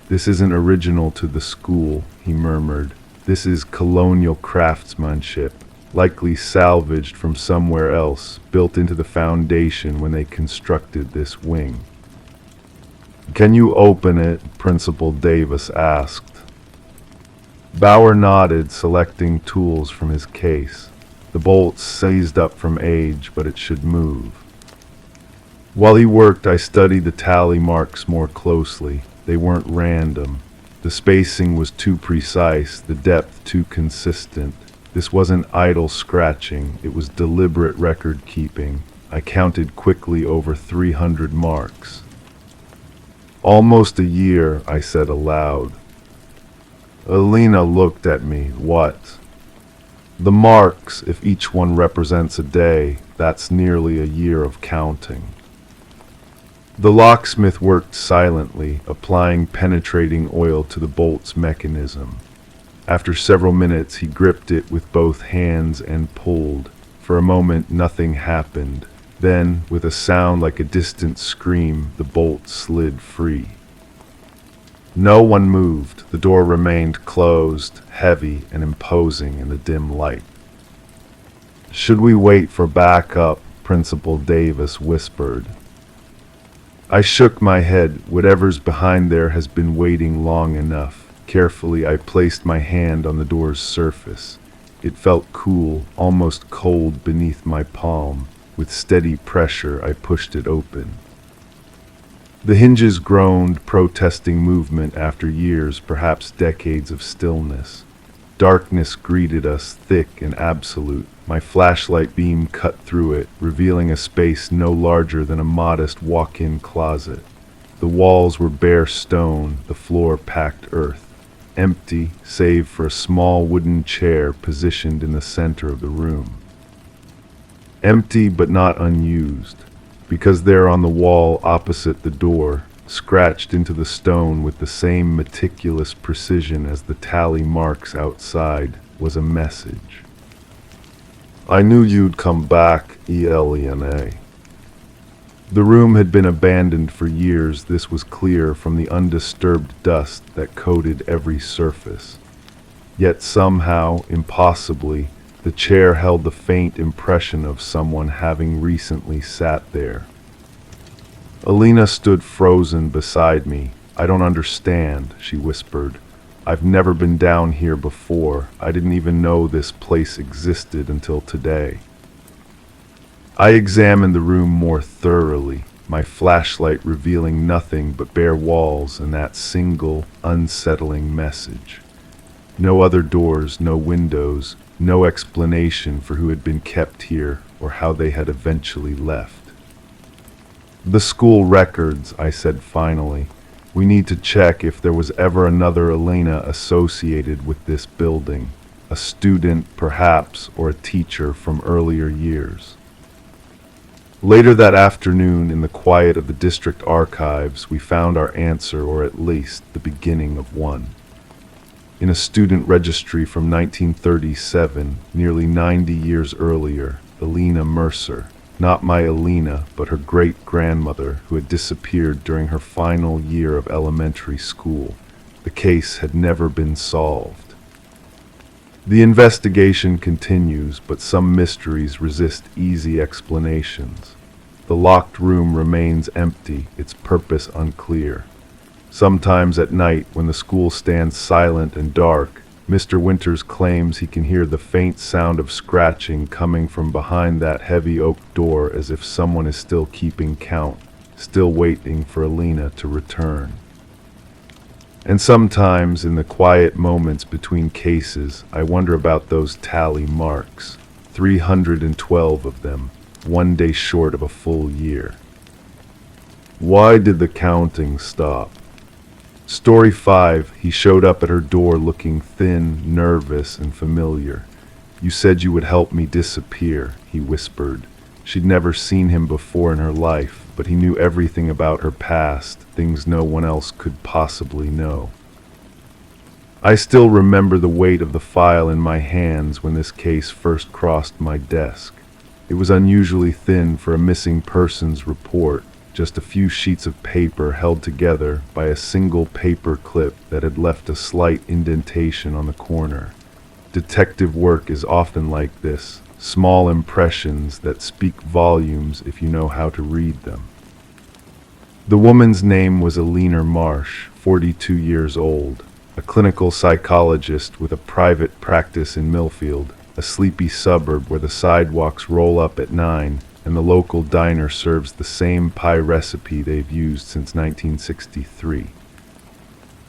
"This isn't original to the school," he murmured. "This is colonial craftsmanship, likely salvaged from somewhere else, built into the foundation when they constructed this wing." "Can you open it?" Principal Davis asked. Bauer nodded, selecting tools from his case. The bolts seized up from age, but it should move. While he worked, I studied the tally marks more closely. They weren't random. The spacing was too precise, the depth too consistent. This wasn't idle scratching, it was deliberate record keeping. I counted quickly over 300 marks. "Almost a year," I said aloud. Alina looked at me. "What?" "The marks, if each one represents a day, that's nearly a year of counting." The locksmith worked silently, applying penetrating oil to the bolt's mechanism. After several minutes, he gripped it with both hands and pulled. For a moment, nothing happened. Then, with a sound like a distant scream, the bolt slid free. No one moved. The door remained closed, heavy and imposing in the dim light. "Should we wait for backup?" Principal Davis whispered. I shook my head. "Whatever's behind there has been waiting long enough." Carefully, I placed my hand on the door's surface. It felt cool, almost cold beneath my palm. With steady pressure, I pushed it open. The hinges groaned, protesting movement after years, perhaps decades of stillness. Darkness greeted us, thick and absolute. My flashlight beam cut through it, revealing a space no larger than a modest walk-in closet. The walls were bare stone, the floor packed earth. Empty, save for a small wooden chair positioned in the center of the room. Empty but not unused, because there on the wall opposite the door, scratched into the stone with the same meticulous precision as the tally marks outside, was a message. "I knew you'd come back, ELENA." The room had been abandoned for years, this was clear from the undisturbed dust that coated every surface. Yet somehow, impossibly, the chair held the faint impression of someone having recently sat there. Alina stood frozen beside me. "I don't understand," she whispered. "I've never been down here before. I didn't even know this place existed until today." I examined the room more thoroughly, my flashlight revealing nothing but bare walls and that single, unsettling message. No other doors, no windows, no explanation for who had been kept here or how they had eventually left. The school records, I said finally. We need to check if there was ever another Elena associated with this building, a student perhaps, or a teacher from earlier years. Later that afternoon, in the quiet of the district archives, we found our answer, or at least the beginning of one. In a student registry from 1937, nearly 90 years earlier, Elena Mercer, not my Elena, but her great-grandmother who had disappeared during her final year of elementary school. The case had never been solved. The investigation continues, but some mysteries resist easy explanations. The locked room remains empty, its purpose unclear. Sometimes at night, when the school stands silent and dark, Mr. Winters claims he can hear the faint sound of scratching coming from behind that heavy oak door, as if someone is still keeping count, still waiting for Elena to return. And sometimes, in the quiet moments between cases, I wonder about those tally marks, 312 of them, one day short of a full year. Why did the counting stop? Story 5, he showed up at her door looking thin, nervous, and familiar. You said you would help me disappear, he whispered. She'd never seen him before in her life, but he knew everything about her past, things no one else could possibly know. I still remember the weight of the file in my hands when this case first crossed my desk. It was unusually thin for a missing persons report, just a few sheets of paper held together by a single paper clip that had left a slight indentation on the corner. Detective work is often like this, small impressions that speak volumes if you know how to read them. The woman's name was Elena Marsh, 42 years old, a clinical psychologist with a private practice in Millfield, a sleepy suburb where the sidewalks roll up at 9 and the local diner serves the same pie recipe they've used since 1963.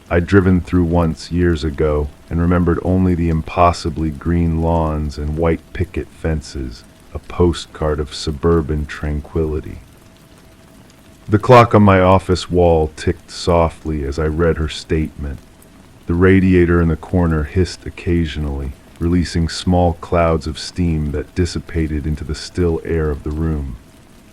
I'd driven through once years ago and remembered only the impossibly green lawns and white picket fences, a postcard of suburban tranquility. The clock on my office wall ticked softly as I read her statement. The radiator in the corner hissed occasionally, releasing small clouds of steam that dissipated into the still air of the room.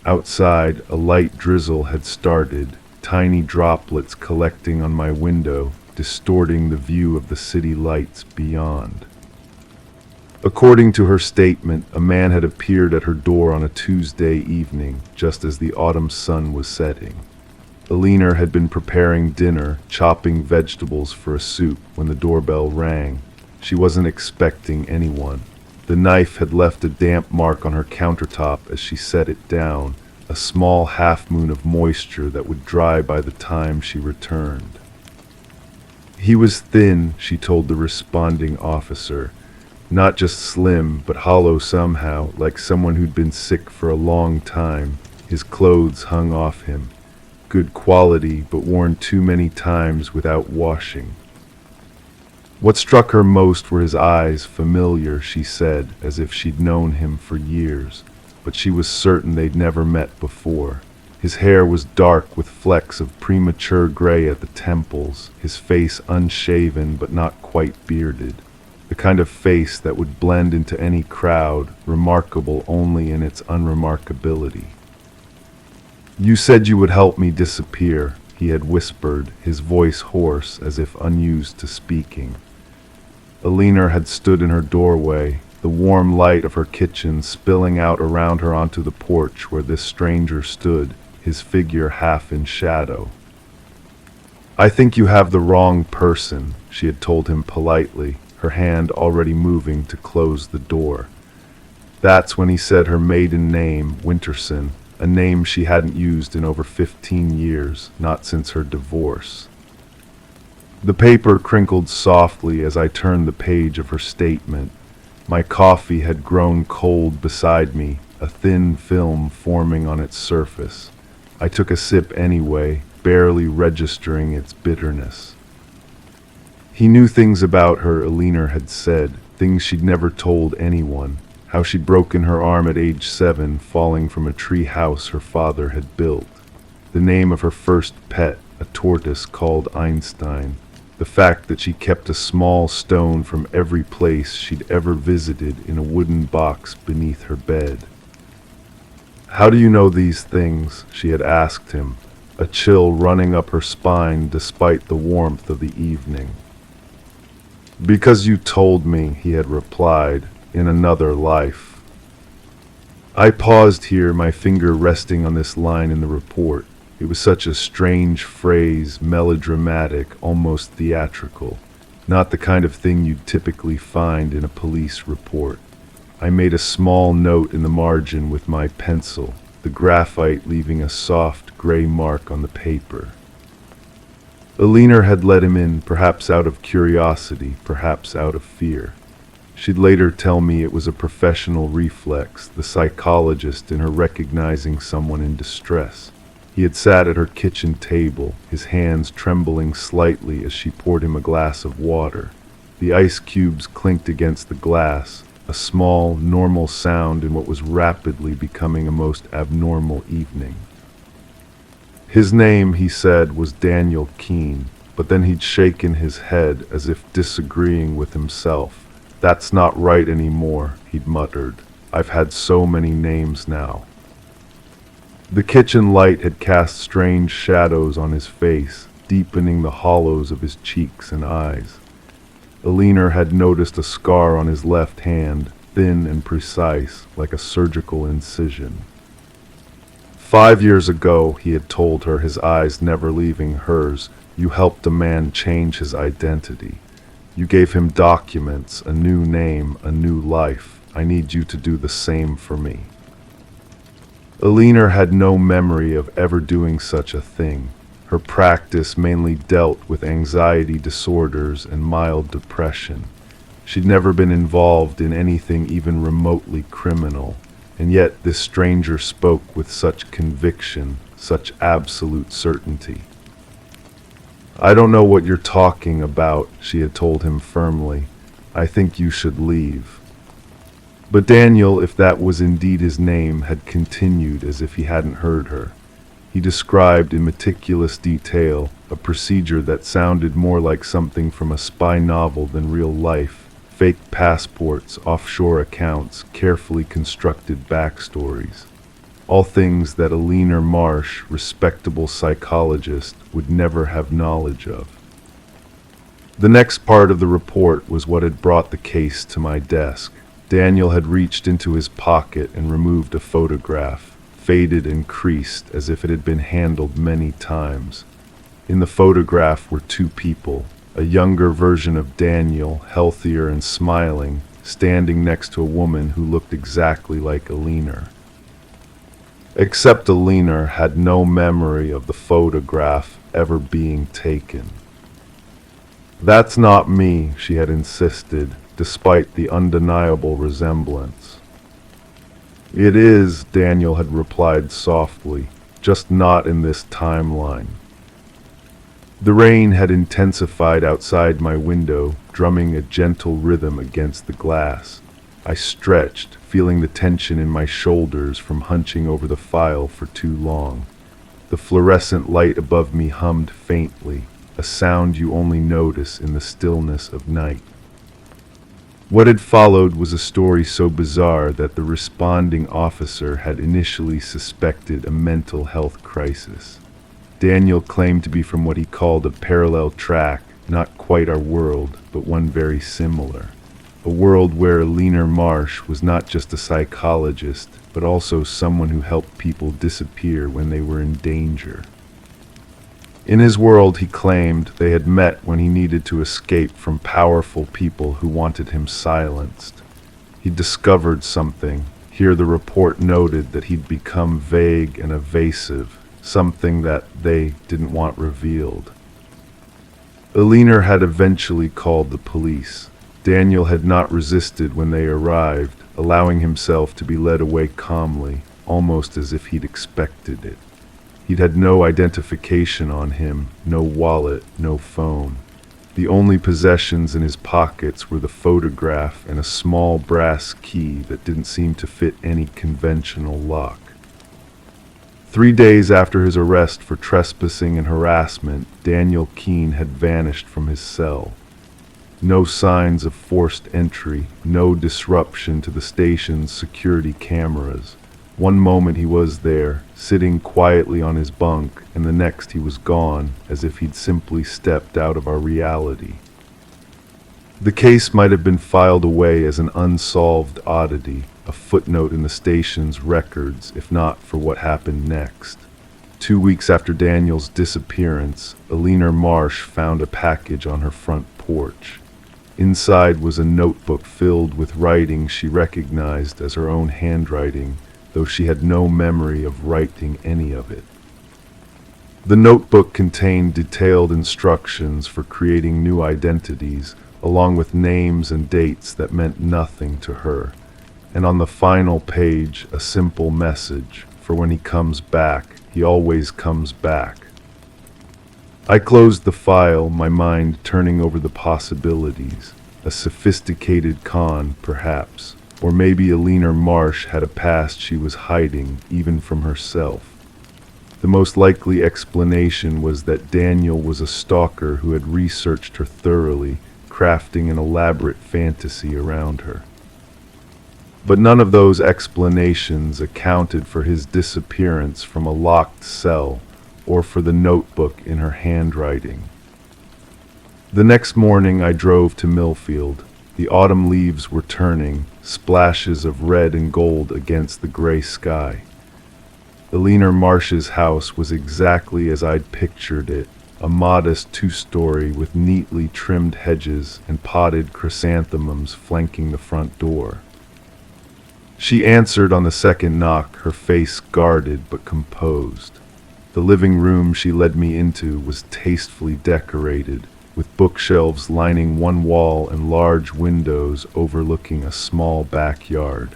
Outside, a light drizzle had started, tiny droplets collecting on my window, distorting the view of the city lights beyond. According to her statement, a man had appeared at her door on a Tuesday evening, just as the autumn sun was setting. Elena had been preparing dinner, chopping vegetables for a soup, when the doorbell rang. She wasn't expecting anyone. The knife had left a damp mark on her countertop as she set it down, a small half-moon of moisture that would dry by the time she returned. He was thin, she told the responding officer. Not just slim, but hollow somehow, like someone who'd been sick for a long time. His clothes hung off him. Good quality, but worn too many times without washing. What struck her most were his eyes, familiar, she said, as if she'd known him for years, but she was certain they'd never met before. His hair was dark with flecks of premature gray at the temples, his face unshaven but not quite bearded, the kind of face that would blend into any crowd, remarkable only in its unremarkability. You said you would help me disappear, he had whispered, his voice hoarse as if unused to speaking. Elena had stood in her doorway, the warm light of her kitchen spilling out around her onto the porch where this stranger stood, his figure half in shadow. I think you have the wrong person, she had told him politely, her hand already moving to close the door. That's when he said her maiden name, Winterson, a name she hadn't used in over 15 years, not since her divorce. The paper crinkled softly as I turned the page of her statement. My coffee had grown cold beside me, a thin film forming on its surface. I took a sip anyway, barely registering its bitterness. He knew things about her, Alina had said, things she'd never told anyone. How she'd broken her arm at age 7, falling from a tree house her father had built. The name of her first pet, a tortoise called Einstein. The fact that she kept a small stone from every place she'd ever visited in a wooden box beneath her bed. "How do you know these things?" she had asked him, a chill running up her spine despite the warmth of the evening. "Because you told me," he had replied, "in another life." I paused here, my finger resting on this line in the report. It was such a strange phrase, melodramatic, almost theatrical. Not the kind of thing you'd typically find in a police report. I made a small note in the margin with my pencil, the graphite leaving a soft gray mark on the paper. Alina had let him in, perhaps out of curiosity, perhaps out of fear. She'd later tell me it was a professional reflex, the psychologist in her recognizing someone in distress. He had sat at her kitchen table, his hands trembling slightly as she poured him a glass of water. The ice cubes clinked against the glass, a small, normal sound in what was rapidly becoming a most abnormal evening. His name, he said, was Daniel Keene, but then he'd shaken his head as if disagreeing with himself. "That's not right anymore," he'd muttered. "I've had so many names now." The kitchen light had cast strange shadows on his face, deepening the hollows of his cheeks and eyes. Alina had noticed a scar on his left hand, thin and precise, like a surgical incision. 5 years ago, he had told her, his eyes never leaving hers, you helped a man change his identity. You gave him documents, a new name, a new life. I need you to do the same for me. Alina had no memory of ever doing such a thing. Her practice mainly dealt with anxiety disorders and mild depression. She'd never been involved in anything even remotely criminal, and yet this stranger spoke with such conviction, such absolute certainty. "I don't know what you're talking about," she had told him firmly. "I think you should leave." But Daniel, if that was indeed his name, had continued as if he hadn't heard her. He described in meticulous detail a procedure that sounded more like something from a spy novel than real life. Fake passports, offshore accounts, carefully constructed backstories. All things that Alina Marsh, respectable psychologist, would never have knowledge of. The next part of the report was what had brought the case to my desk. Daniel had reached into his pocket and removed a photograph, faded and creased as if it had been handled many times. In the photograph were two people, a younger version of Daniel, healthier and smiling, standing next to a woman who looked exactly like Alina. Except Alina had no memory of the photograph ever being taken. "That's not me," she had insisted, despite the undeniable resemblance. "It is," Daniel had replied softly, "just not in this timeline." The rain had intensified outside my window, drumming a gentle rhythm against the glass. I stretched, feeling the tension in my shoulders from hunching over the file for too long. The fluorescent light above me hummed faintly, a sound you only notice in the stillness of night. What had followed was a story so bizarre that the responding officer had initially suspected a mental health crisis. Daniel claimed to be from what he called a parallel track, not quite our world, but one very similar. A world where Alina Marsh was not just a psychologist, but also someone who helped people disappear when they were in danger. In his world, he claimed, they had met when he needed to escape from powerful people who wanted him silenced. He discovered something. Here the report noted that he'd become vague and evasive, something that they didn't want revealed. Alina had eventually called the police. Daniel had not resisted when they arrived, allowing himself to be led away calmly, almost as if he'd expected it. He'd had no identification on him, no wallet, no phone. The only possessions in his pockets were the photograph and a small brass key that didn't seem to fit any conventional lock. 3 days after his arrest for trespassing and harassment, Daniel Keene had vanished from his cell. No signs of forced entry, no disruption to the station's security cameras. One moment he was there, sitting quietly on his bunk, and the next he was gone, as if he'd simply stepped out of our reality. The case might have been filed away as an unsolved oddity, a footnote in the station's records, if not for what happened next. 2 weeks after Daniel's disappearance, Alina Marsh found a package on her front porch. Inside was a notebook filled with writing she recognized as her own handwriting, though she had no memory of writing any of it. The notebook contained detailed instructions for creating new identities, along with names and dates that meant nothing to her, and on the final page a simple message: for when he comes back, he always comes back. I closed the file, my mind turning over the possibilities. A sophisticated con, perhaps, or maybe Alina Marsh had a past she was hiding, even from herself. The most likely explanation was that Daniel was a stalker who had researched her thoroughly, crafting an elaborate fantasy around her. But none of those explanations accounted for his disappearance from a locked cell, or for the notebook in her handwriting. The next morning I drove to Millfield. The autumn leaves were turning, splashes of red and gold against the gray sky. Alina Marsh's house was exactly as I'd pictured it, a modest 2-story with neatly trimmed hedges and potted chrysanthemums flanking the front door. She answered on the second knock, her face guarded but composed. The living room she led me into was tastefully decorated, with bookshelves lining one wall and large windows overlooking a small backyard.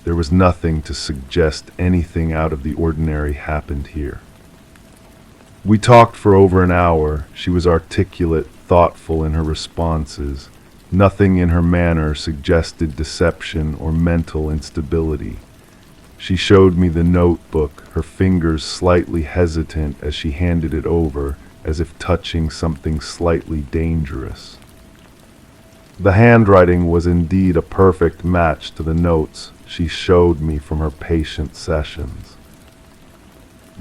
There was nothing to suggest anything out of the ordinary happened here. We talked for over an hour. She was articulate, thoughtful in her responses. Nothing in her manner suggested deception or mental instability. She showed me the notebook, her fingers slightly hesitant as she handed it over, as if touching something slightly dangerous. The handwriting was indeed a perfect match to the notes she showed me from her patient sessions.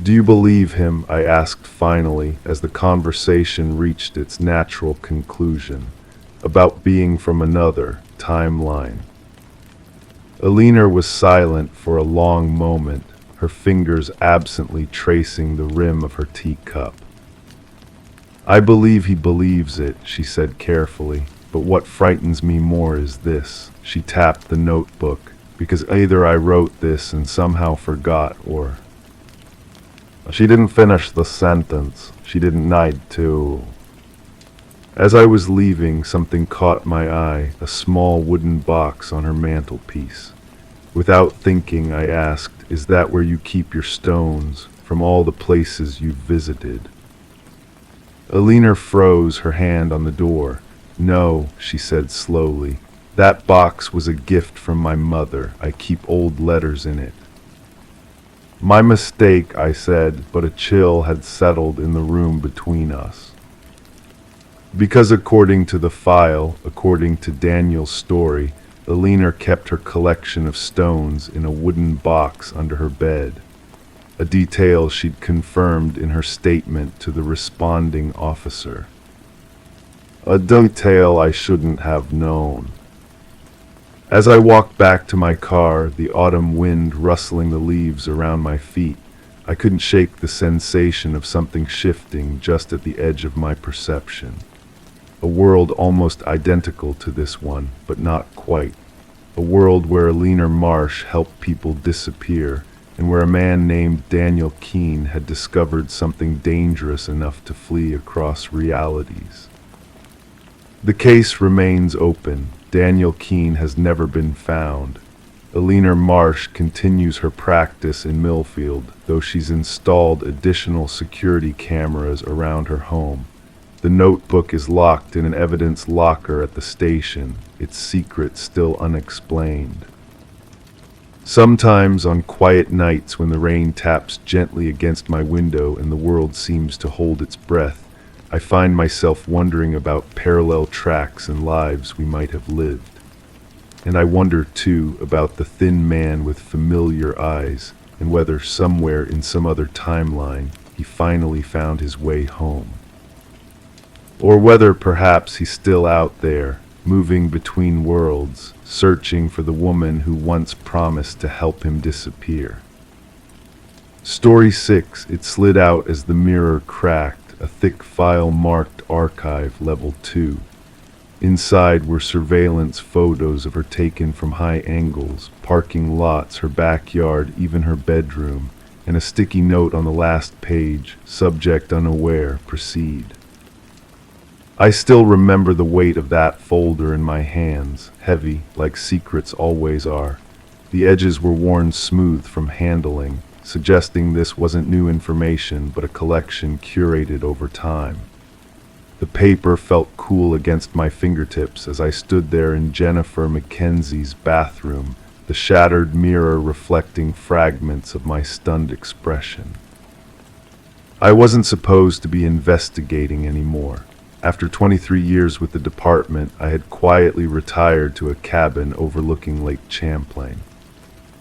"Do you believe him?" I asked finally, as the conversation reached its natural conclusion, about being from another timeline. Alina was silent for a long moment, her fingers absently tracing the rim of her teacup. "I believe he believes it," she said carefully, "but what frightens me more is this." She tapped the notebook, "because either I wrote this and somehow forgot, or—" She didn't finish the sentence. She didn't need to. As I was leaving, something caught my eye, a small wooden box on her mantelpiece. Without thinking, I asked, "Is that where you keep your stones, from all the places you've visited?" Alina froze, her hand on the door. "No," she said slowly. "That box was a gift from my mother. I keep old letters in it." "My mistake," I said, but a chill had settled in the room between us. Because according to the file, according to Daniel's story, Alina kept her collection of stones in a wooden box under her bed, a detail she'd confirmed in her statement to the responding officer. A detail I shouldn't have known. As I walked back to my car, the autumn wind rustling the leaves around my feet, I couldn't shake the sensation of something shifting just at the edge of my perception. A world almost identical to this one, but not quite. A world where Alina Marsh helped people disappear, and where a man named Daniel Keene had discovered something dangerous enough to flee across realities. The case remains open. Daniel Keene has never been found. Eleanor Marsh continues her practice in Millfield, though she's installed additional security cameras around her home. The notebook is locked in an evidence locker at the station, its secret still unexplained. Sometimes on quiet nights when the rain taps gently against my window and the world seems to hold its breath, I find myself wondering about parallel tracks and lives we might have lived. And I wonder, too, about the thin man with familiar eyes and whether somewhere in some other timeline he finally found his way home. Or whether perhaps he's still out there, moving between worlds, searching for the woman who once promised to help him disappear. Story 6, it slid out as the mirror cracked, a thick file marked Archive Level 2. Inside were surveillance photos of her taken from high angles, parking lots, her backyard, even her bedroom, and a sticky note on the last page, subject unaware, proceed. I still remember the weight of that folder in my hands, heavy, like secrets always are. The edges were worn smooth from handling, suggesting this wasn't new information but a collection curated over time. The paper felt cool against my fingertips as I stood there in Jennifer Mackenzie's bathroom, the shattered mirror reflecting fragments of my stunned expression. I wasn't supposed to be investigating anymore. After 23 years with the department, I had quietly retired to a cabin overlooking Lake Champlain.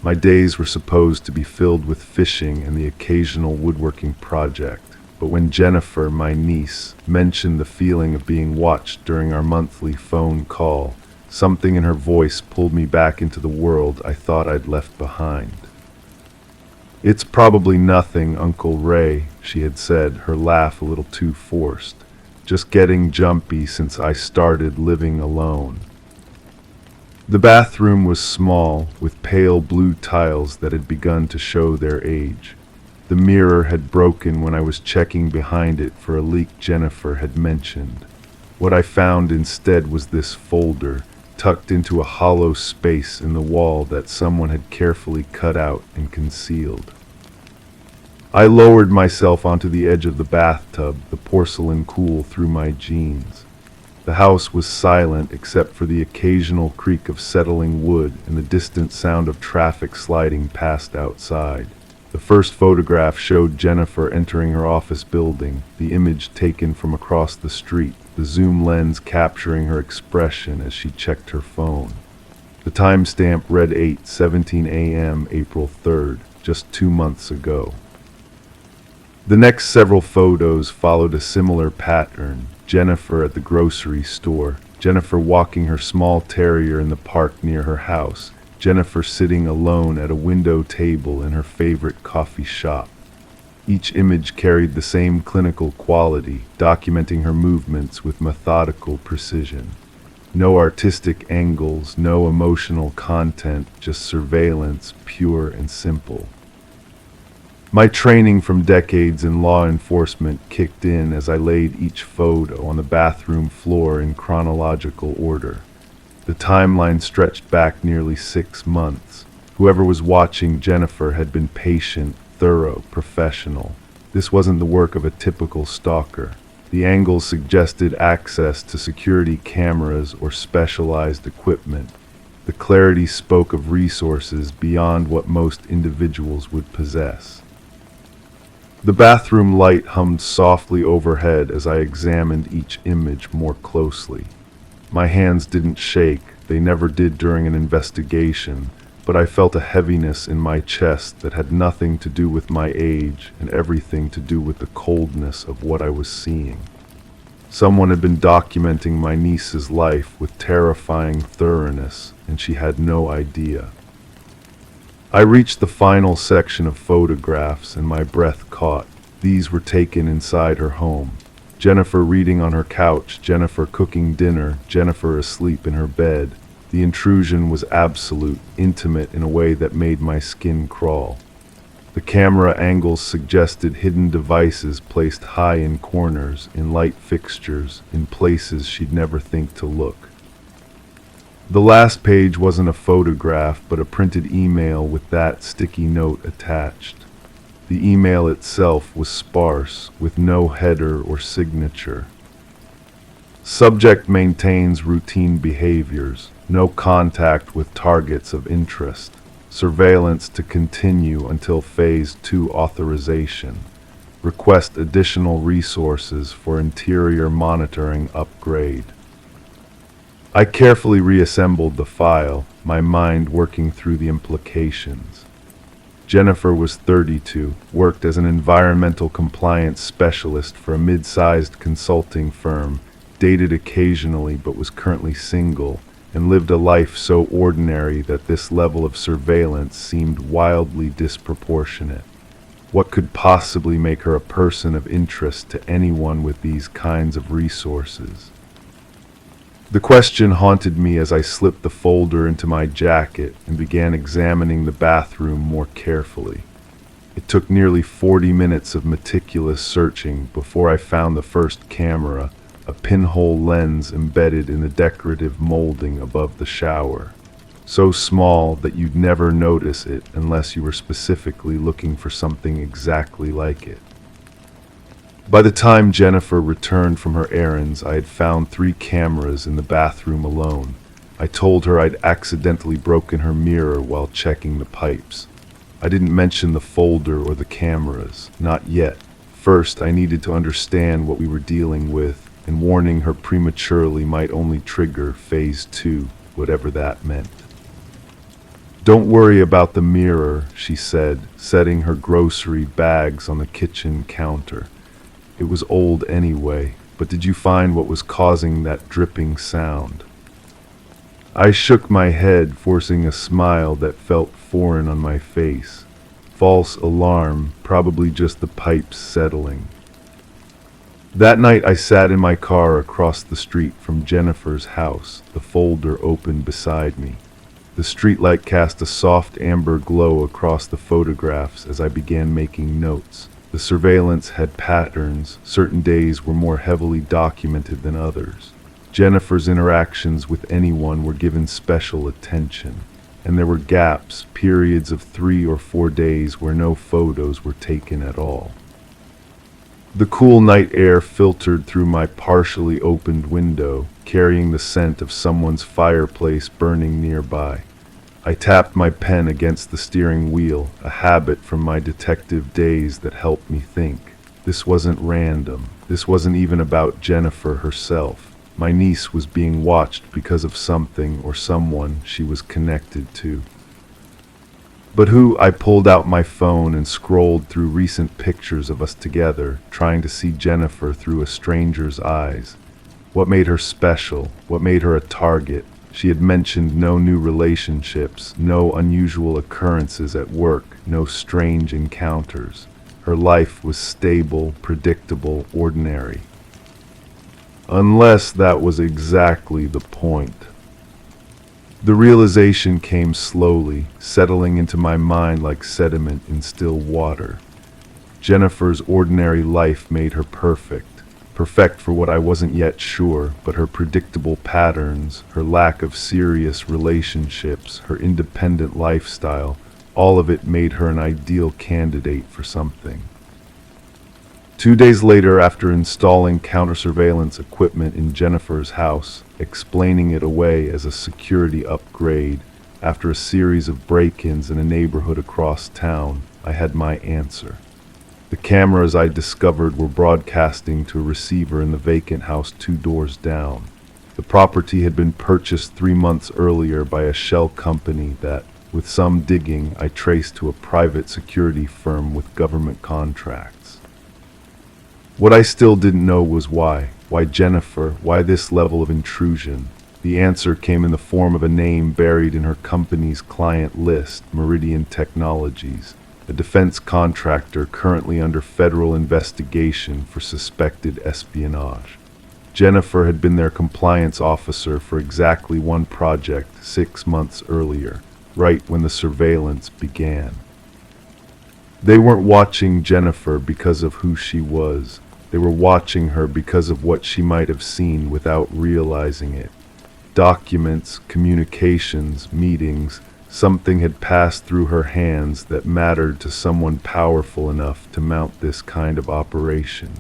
My days were supposed to be filled with fishing and the occasional woodworking project, but when Jennifer, my niece, mentioned the feeling of being watched during our monthly phone call, something in her voice pulled me back into the world I thought I'd left behind. "It's probably nothing, Uncle Ray," she had said, her laugh a little too forced. "Just getting jumpy since I started living alone." The bathroom was small, with pale blue tiles that had begun to show their age. The mirror had broken when I was checking behind it for a leak Jennifer had mentioned. What I found instead was this folder, tucked into a hollow space in the wall that someone had carefully cut out and concealed. I lowered myself onto the edge of the bathtub, the porcelain cool through my jeans. The house was silent except for the occasional creak of settling wood and the distant sound of traffic sliding past outside. The first photograph showed Jennifer entering her office building, the image taken from across the street, the zoom lens capturing her expression as she checked her phone. The timestamp read 8:17 a.m. April 3rd, just 2 months ago. The next several photos followed a similar pattern. Jennifer at the grocery store, Jennifer walking her small terrier in the park near her house, Jennifer sitting alone at a window table in her favorite coffee shop. Each image carried the same clinical quality, documenting her movements with methodical precision. No artistic angles, no emotional content, just surveillance, pure and simple. My training from decades in law enforcement kicked in as I laid each photo on the bathroom floor in chronological order. The timeline stretched back nearly 6 months. Whoever was watching Jennifer had been patient, thorough, professional. This wasn't the work of a typical stalker. The angles suggested access to security cameras or specialized equipment. The clarity spoke of resources beyond what most individuals would possess. The bathroom light hummed softly overhead as I examined each image more closely. My hands didn't shake, they never did during an investigation, but I felt a heaviness in my chest that had nothing to do with my age and everything to do with the coldness of what I was seeing. Someone had been documenting my niece's life with terrifying thoroughness, and she had no idea. I reached the final section of photographs and my breath caught. These were taken inside her home. Jennifer reading on her couch, Jennifer cooking dinner, Jennifer asleep in her bed. The intrusion was absolute, intimate in a way that made my skin crawl. The camera angles suggested hidden devices placed high in corners, in light fixtures, in places she'd never think to look. The last page wasn't a photograph, but a printed email with that sticky note attached. The email itself was sparse, with no header or signature. Subject: maintains routine behaviors, no contact with targets of interest. Surveillance to continue until Phase 2 authorization. Request additional resources for interior monitoring upgrade. I carefully reassembled the file, my mind working through the implications. Jennifer was 32, worked as an environmental compliance specialist for a mid-sized consulting firm, dated occasionally but was currently single, and lived a life so ordinary that this level of surveillance seemed wildly disproportionate. What could possibly make her a person of interest to anyone with these kinds of resources? The question haunted me as I slipped the folder into my jacket and began examining the bathroom more carefully. It took nearly 40 minutes of meticulous searching before I found the first camera, a pinhole lens embedded in the decorative molding above the shower. So small that you'd never notice it unless you were specifically looking for something exactly like it. By the time Jennifer returned from her errands, I had found 3 cameras in the bathroom alone. I told her I'd accidentally broken her mirror while checking the pipes. I didn't mention the folder or the cameras, not yet. First, I needed to understand what we were dealing with, and warning her prematurely might only trigger Phase 2, whatever that meant. "Don't worry about the mirror," she said, setting her grocery bags on the kitchen counter. It was old anyway, but did you find what was causing that dripping sound? I shook my head, forcing a smile that felt foreign on my face. False alarm, probably just the pipes settling. That night I sat in my car across the street from Jennifer's house, the folder open beside me. The streetlight cast a soft amber glow across the photographs as I began making notes. The surveillance had patterns. Certain days were more heavily documented than others. Jennifer's interactions with anyone were given special attention, and there were gaps, periods of 3 or 4 days where no photos were taken at all. The cool night air filtered through my partially opened window, carrying the scent of someone's fireplace burning nearby. I tapped my pen against the steering wheel, a habit from my detective days that helped me think. This wasn't random. This wasn't even about Jennifer herself. My niece was being watched because of something or someone she was connected to. But who? I pulled out my phone and scrolled through recent pictures of us together, trying to see Jennifer through a stranger's eyes. What made her special? What made her a target? She had mentioned no new relationships, no unusual occurrences at work, no strange encounters. Her life was stable, predictable, ordinary. Unless that was exactly the point. The realization came slowly, settling into my mind like sediment in still water. Jennifer's ordinary life made her perfect for what I wasn't yet sure, but her predictable patterns, her lack of serious relationships, her independent lifestyle, all of it made her an ideal candidate for something. 2 days later, after installing counter-surveillance equipment in Jennifer's house, explaining it away as a security upgrade, after a series of break-ins in a neighborhood across town, I had my answer. The cameras I discovered were broadcasting to a receiver in the vacant house 2 doors down. The property had been purchased 3 months earlier by a shell company that, with some digging, I traced to a private security firm with government contracts. What I still didn't know was why. Why Jennifer? Why this level of intrusion? The answer came in the form of a name buried in her company's client list, Meridian Technologies, a defense contractor currently under federal investigation for suspected espionage. Jennifer had been their compliance officer for exactly 1 project 6 months earlier, right when the surveillance began. They weren't watching Jennifer because of who she was. They were watching her because of what she might have seen without realizing it. Documents, communications, meetings, something had passed through her hands that mattered to someone powerful enough to mount this kind of operation.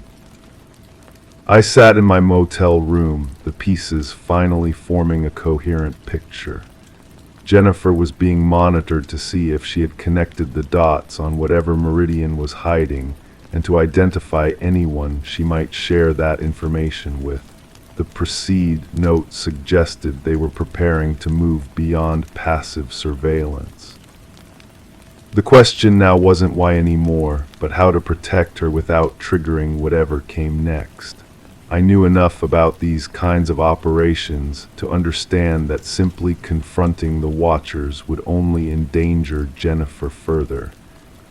I sat in my motel room, the pieces finally forming a coherent picture. Jennifer was being monitored to see if she had connected the dots on whatever Meridian was hiding and to identify anyone she might share that information with. The proceed note suggested they were preparing to move beyond passive surveillance. The question now wasn't why anymore, but how to protect her without triggering whatever came next. I knew enough about these kinds of operations to understand that simply confronting the Watchers would only endanger Jennifer further.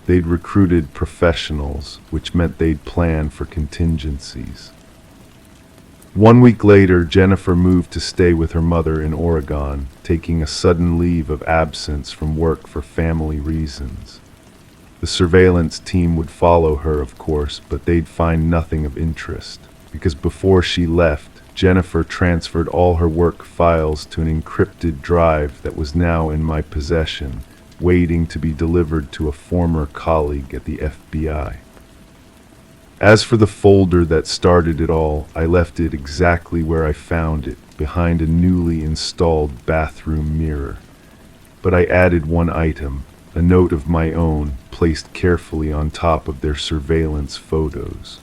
They'd recruited professionals, which meant they'd plan for contingencies. 1 week later, Jennifer moved to stay with her mother in Oregon, taking a sudden leave of absence from work for family reasons. The surveillance team would follow her, of course, but they'd find nothing of interest. Because before she left, Jennifer transferred all her work files to an encrypted drive that was now in my possession, waiting to be delivered to a former colleague at the FBI. As for the folder that started it all, I left it exactly where I found it, behind a newly installed bathroom mirror. But I added one item, a note of my own, placed carefully on top of their surveillance photos.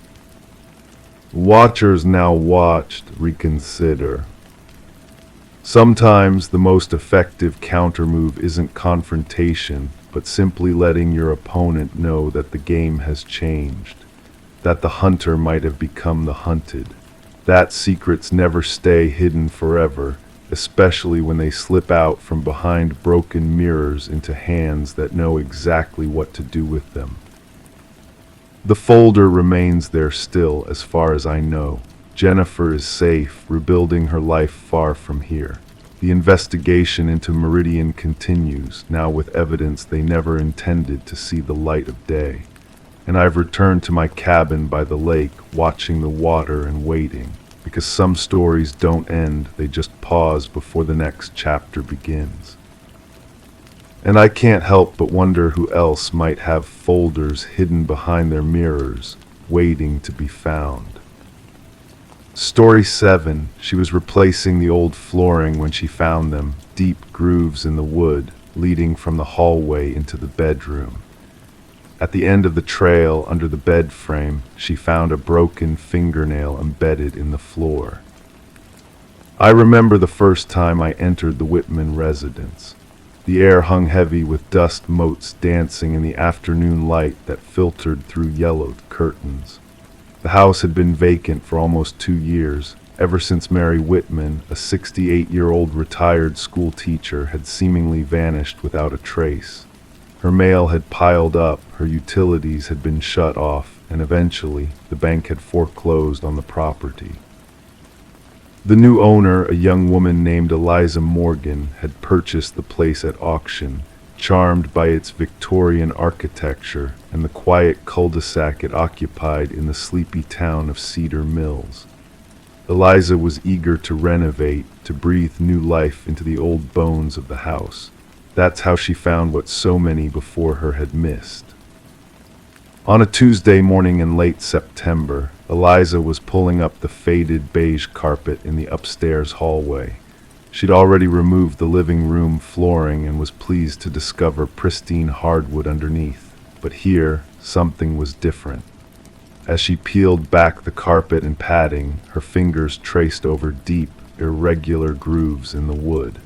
Watchers now watched, reconsider. Sometimes the most effective countermove isn't confrontation, but simply letting your opponent know that the game has changed, that the hunter might have become the hunted, that secrets never stay hidden forever, especially when they slip out from behind broken mirrors into hands that know exactly what to do with them. The folder remains there still, as far as I know. Jennifer is safe, rebuilding her life far from here. The investigation into Meridian continues, now with evidence they never intended to see the light of day. And I've returned to my cabin by the lake, watching the water and waiting, because some stories don't end, they just pause before the next chapter begins. And I can't help but wonder who else might have folders hidden behind their mirrors, waiting to be found. Story 7. She was replacing the old flooring when she found them, deep grooves in the wood, leading from the hallway into the bedroom. At the end of the trail, under the bed frame, she found a broken fingernail embedded in the floor. I remember the first time I entered the Whitman residence. The air hung heavy with dust motes dancing in the afternoon light that filtered through yellowed curtains. The house had been vacant for almost 2 years, ever since Mary Whitman, a 68-year-old retired school teacher, had seemingly vanished without a trace. Her mail had piled up, her utilities had been shut off, and eventually the bank had foreclosed on the property. The new owner, a young woman named Eliza Morgan, had purchased the place at auction, charmed by its Victorian architecture and the quiet cul-de-sac it occupied in the sleepy town of Cedar Mills. Eliza was eager to renovate, to breathe new life into the old bones of the house. That's how she found what so many before her had missed. On a Tuesday morning in late September, Eliza was pulling up the faded beige carpet in the upstairs hallway. She'd already removed the living room flooring and was pleased to discover pristine hardwood underneath. But here, something was different. As she peeled back the carpet and padding, her fingers traced over deep, irregular grooves in the wood.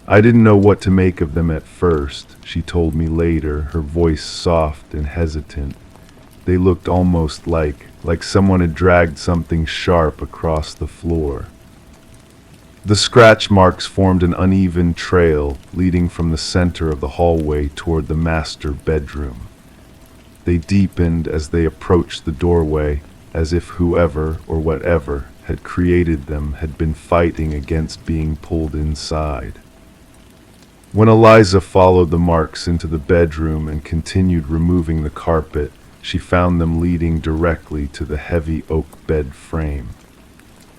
I didn't know what to make of them at first, she told me later, her voice soft and hesitant. They looked almost like someone had dragged something sharp across the floor. The scratch marks formed an uneven trail leading from the center of the hallway toward the master bedroom. They deepened as they approached the doorway, as if whoever or whatever had created them had been fighting against being pulled inside. When Eliza followed the marks into the bedroom and continued removing the carpet, she found them leading directly to the heavy oak bed frame.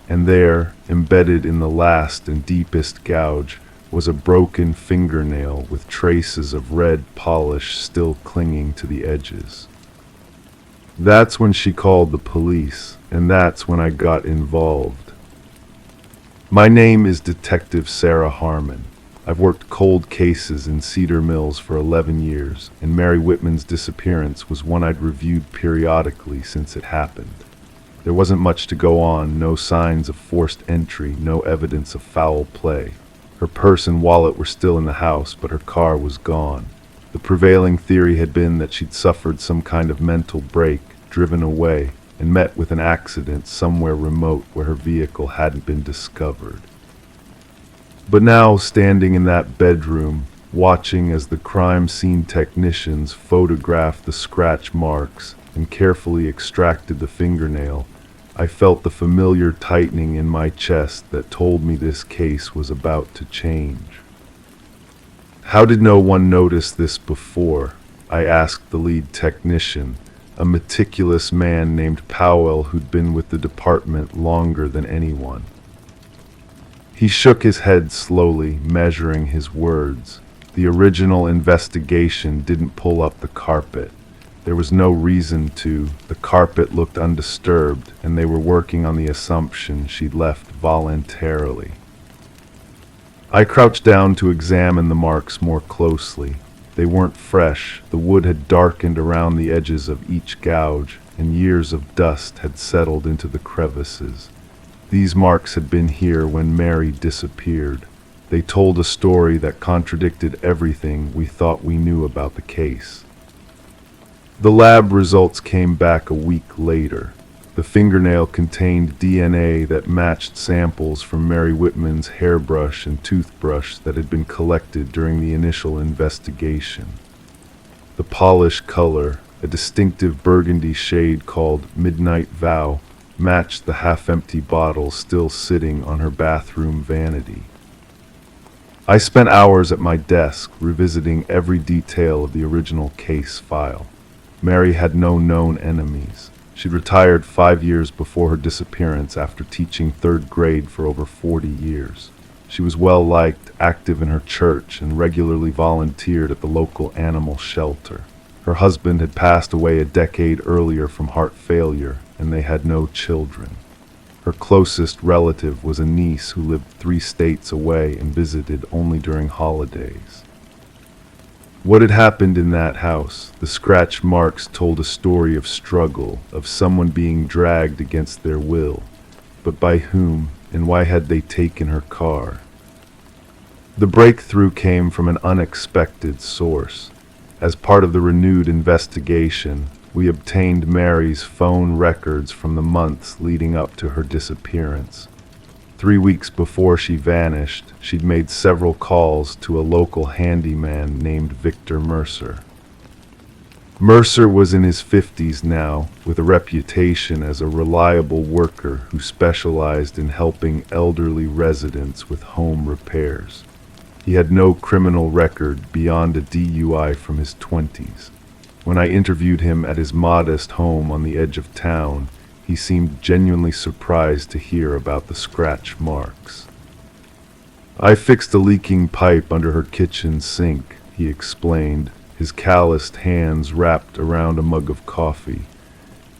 And there, embedded in the last and deepest gouge, was a broken fingernail with traces of red polish still clinging to the edges. That's when she called the police, and that's when I got involved. My name is Detective Sarah Harmon. I've worked cold cases in Cedar Mills for 11 years, and Mary Whitman's disappearance was one I'd reviewed periodically since it happened. There wasn't much to go on, no signs of forced entry, no evidence of foul play. Her purse and wallet were still in the house, but her car was gone. The prevailing theory had been that she'd suffered some kind of mental break, driven away, and met with an accident somewhere remote where her vehicle hadn't been discovered. But now, standing in that bedroom, watching as the crime scene technicians photographed the scratch marks and carefully extracted the fingernail, I felt the familiar tightening in my chest that told me this case was about to change. How did no one notice this before? I asked the lead technician, a meticulous man named Powell who'd been with the department longer than anyone. He shook his head slowly, measuring his words. The original investigation didn't pull up the carpet. There was no reason to. The carpet looked undisturbed, and they were working on the assumption she'd left voluntarily. I crouched down to examine the marks more closely. They weren't fresh. The wood had darkened around the edges of each gouge, and years of dust had settled into the crevices. These marks had been here when Mary disappeared. They told a story that contradicted everything we thought we knew about the case. The lab results came back a week later. The fingernail contained DNA that matched samples from Mary Whitman's hairbrush and toothbrush that had been collected during the initial investigation. The polish color, a distinctive burgundy shade called Midnight Vow, matched the half-empty bottle still sitting on her bathroom vanity. I spent hours at my desk revisiting every detail of the original case file. Mary had no known enemies. She'd retired 5 years before her disappearance after teaching third grade for over 40 years. She was well-liked, active in her church, and regularly volunteered at the local animal shelter. Her husband had passed away a decade earlier from heart failure, and they had no children. Her closest relative was a niece who lived 3 states away and visited only during holidays. What had happened in that house? The scratch marks told a story of struggle, of someone being dragged against their will. But by whom, and why had they taken her car? The breakthrough came from an unexpected source. As part of the renewed investigation, we obtained Mary's phone records from the months leading up to her disappearance. 3 weeks before she vanished, she'd made several calls to a local handyman named Victor Mercer. Mercer was in his 50s now, with a reputation as a reliable worker who specialized in helping elderly residents with home repairs. He had no criminal record beyond a DUI from his 20s. When I interviewed him at his modest home on the edge of town, he seemed genuinely surprised to hear about the scratch marks. "I fixed a leaking pipe under her kitchen sink," he explained, his calloused hands wrapped around a mug of coffee.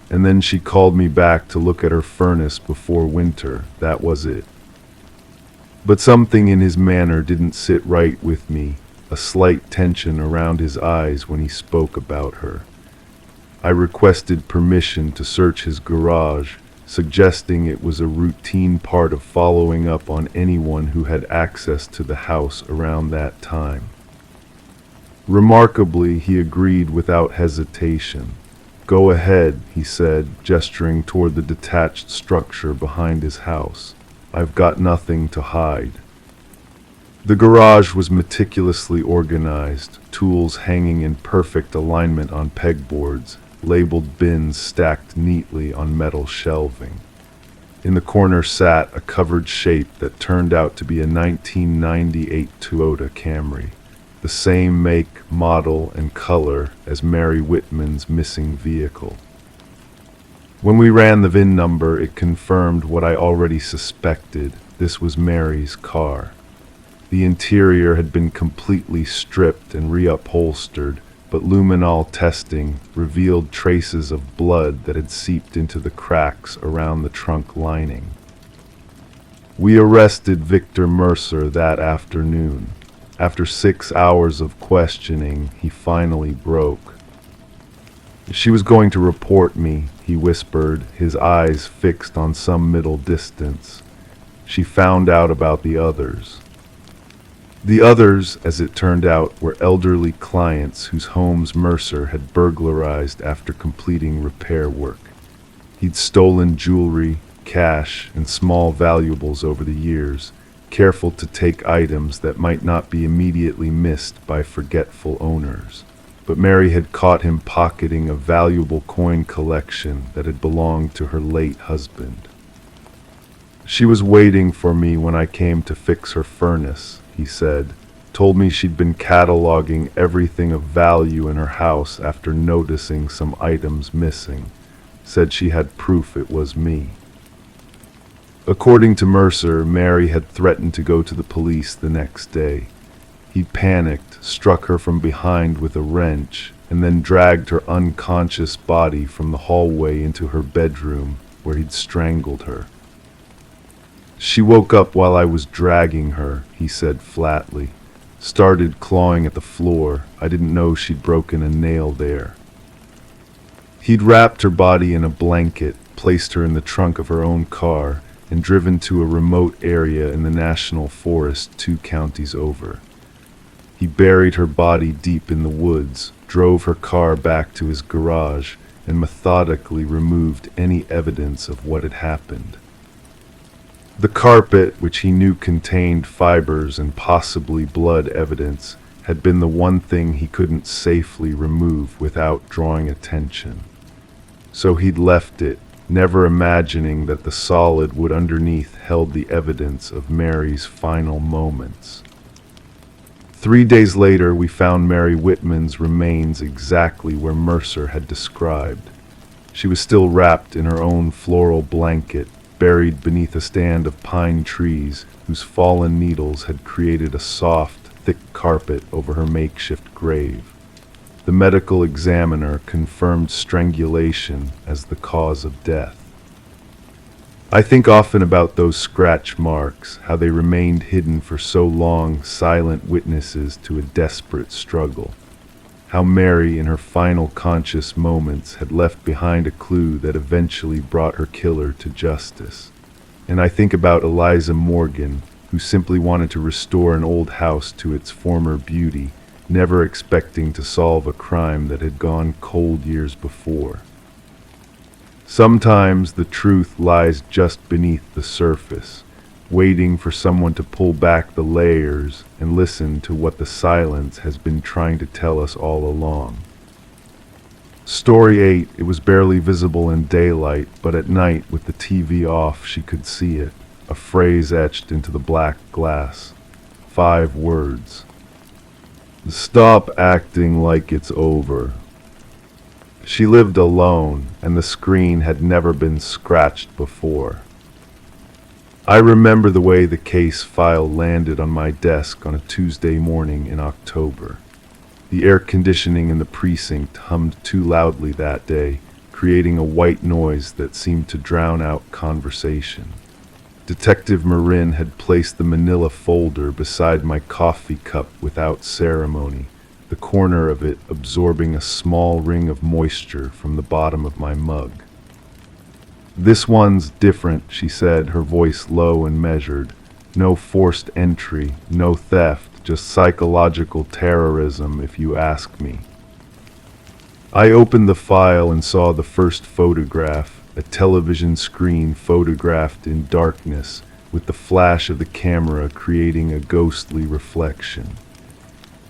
"And then she called me back to look at her furnace before winter. That was it." But something in his manner didn't sit right with me, a slight tension around his eyes when he spoke about her. I requested permission to search his garage, suggesting it was a routine part of following up on anyone who had access to the house around that time. Remarkably, he agreed without hesitation. "Go ahead," he said, gesturing toward the detached structure behind his house. "I've got nothing to hide." The garage was meticulously organized, tools hanging in perfect alignment on pegboards, labeled bins stacked neatly on metal shelving. In the corner sat a covered shape that turned out to be a 1998 Toyota Camry, the same make, model, and color as Mary Whitman's missing vehicle. When we ran the VIN number, it confirmed what I already suspected. This was Mary's car. The interior had been completely stripped and reupholstered, but luminol testing revealed traces of blood that had seeped into the cracks around the trunk lining. We arrested Victor Mercer that afternoon. After 6 hours of questioning, he finally broke. "She was going to report me," he whispered, his eyes fixed on some middle distance. "She found out about the others." The others, as it turned out, were elderly clients whose homes Mercer had burglarized after completing repair work. He'd stolen jewelry, cash, and small valuables over the years, careful to take items that might not be immediately missed by forgetful owners. But Mary had caught him pocketing a valuable coin collection that had belonged to her late husband. "She was waiting for me when I came to fix her furnace," he said. "Told me she'd been cataloging everything of value in her house after noticing some items missing. Said she had proof it was me." According to Mercer, Mary had threatened to go to the police the next day. He panicked, struck her from behind with a wrench, and then dragged her unconscious body from the hallway into her bedroom, where he'd strangled her. "She woke up while I was dragging her," he said flatly. "Started clawing at the floor. I didn't know she'd broken a nail there." He'd wrapped her body in a blanket, placed her in the trunk of her own car, and driven to a remote area in the national forest 2 counties over. He buried her body deep in the woods, drove her car back to his garage, and methodically removed any evidence of what had happened. The carpet, which he knew contained fibers and possibly blood evidence, had been the one thing he couldn't safely remove without drawing attention. So he'd left it, never imagining that the solid wood underneath held the evidence of Mary's final moments. 3 days later, we found Mary Whitman's remains exactly where Mercer had described. She was still wrapped in her own floral blanket, buried beneath a stand of pine trees whose fallen needles had created a soft, thick carpet over her makeshift grave. The medical examiner confirmed strangulation as the cause of death. I think often about those scratch marks, how they remained hidden for so long, silent witnesses to a desperate struggle. How Mary, in her final conscious moments, had left behind a clue that eventually brought her killer to justice. And I think about Eliza Morgan, who simply wanted to restore an old house to its former beauty, never expecting to solve a crime that had gone cold years before. Sometimes the truth lies just beneath the surface, waiting for someone to pull back the layers and listen to what the silence has been trying to tell us all along. Story 8, it was barely visible in daylight, but at night with the TV off she could see it, a phrase etched into the black glass. 5 words. "Stop acting like it's over." She lived alone, and the screen had never been scratched before. I remember the way the case file landed on my desk on a Tuesday morning in October. The air conditioning in the precinct hummed too loudly that day, creating a white noise that seemed to drown out conversation. Detective Marin had placed the manila folder beside my coffee cup without ceremony, the corner of it absorbing a small ring of moisture from the bottom of my mug. "This one's different," she said, her voice low and measured. "No forced entry, no theft, just psychological terrorism, if you ask me." I opened the file and saw the first photograph, a television screen photographed in darkness, with the flash of the camera creating a ghostly reflection.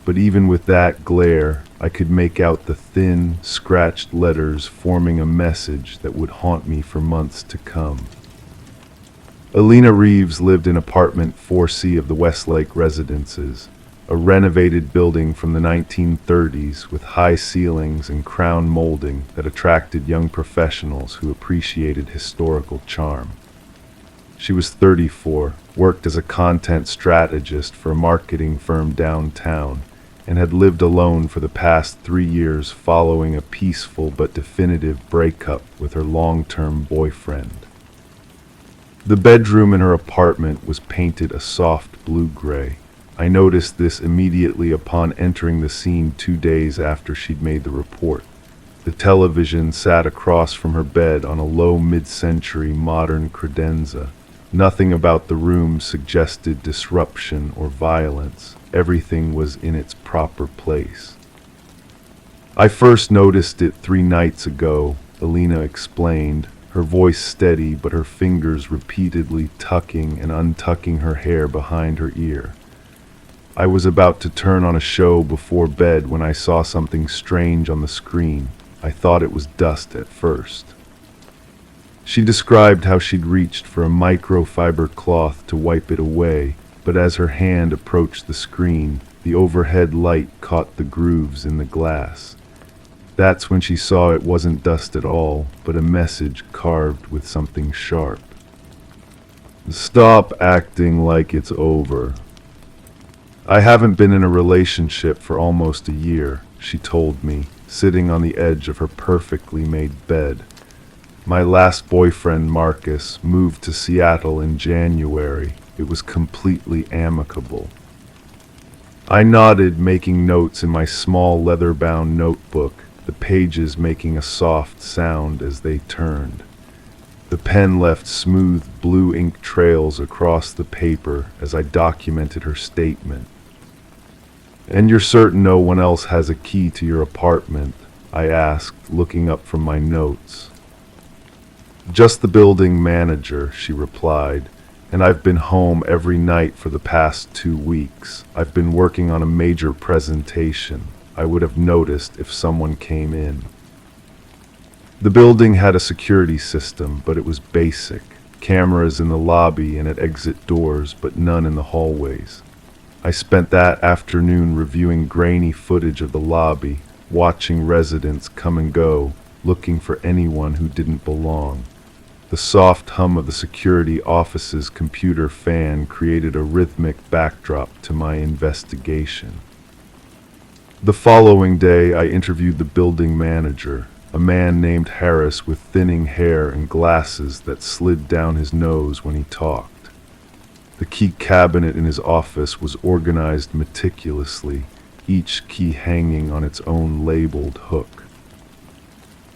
But even with that glare, I could make out the thin, scratched letters forming a message that would haunt me for months to come. Alina Reeves lived in apartment 4C of the Westlake residences. a renovated building from the 1930s with high ceilings and crown molding that attracted young professionals who appreciated historical charm. She was 34, worked as a content strategist for a marketing firm downtown, and had lived alone for the past 3 years following a peaceful but definitive breakup with her long-term boyfriend. The bedroom in her apartment was painted a soft blue-gray. I noticed this immediately upon entering the scene 2 days after she'd made the report. The television sat across from her bed on a low mid-century modern credenza. Nothing about the room suggested disruption or violence. Everything was in its proper place. "I first noticed it 3 nights ago," Alina explained, her voice steady but her fingers repeatedly tucking and untucking her hair behind her ear. "I was about to turn on a show before bed when I saw something strange on the screen. I thought it was dust at first." She described how she'd reached for a microfiber cloth to wipe it away, but as her hand approached the screen, the overhead light caught the grooves in the glass. That's when she saw it wasn't dust at all, but a message carved with something sharp. "Stop acting like it's over." "I haven't been in a relationship for almost a year," she told me, sitting on the edge of her perfectly made bed. "My last boyfriend, Marcus, moved to Seattle in January. It was completely amicable." I nodded, making notes in my small leather-bound notebook, the pages making a soft sound as they turned. The pen left smooth blue ink trails across the paper as I documented her statement. "And you're certain no one else has a key to your apartment?" I asked, looking up from my notes. "Just the building manager," she replied, "and I've been home every night for the past 2 weeks. I've been working on a major presentation. I would have noticed if someone came in." The building had a security system, but it was basic. Cameras in the lobby and at exit doors, but none in the hallways. I spent that afternoon reviewing grainy footage of the lobby, watching residents come and go, looking for anyone who didn't belong. The soft hum of the security office's computer fan created a rhythmic backdrop to my investigation. The following day, I interviewed the building manager, a man named Harris with thinning hair and glasses that slid down his nose when he talked. The key cabinet in his office was organized meticulously, each key hanging on its own labeled hook.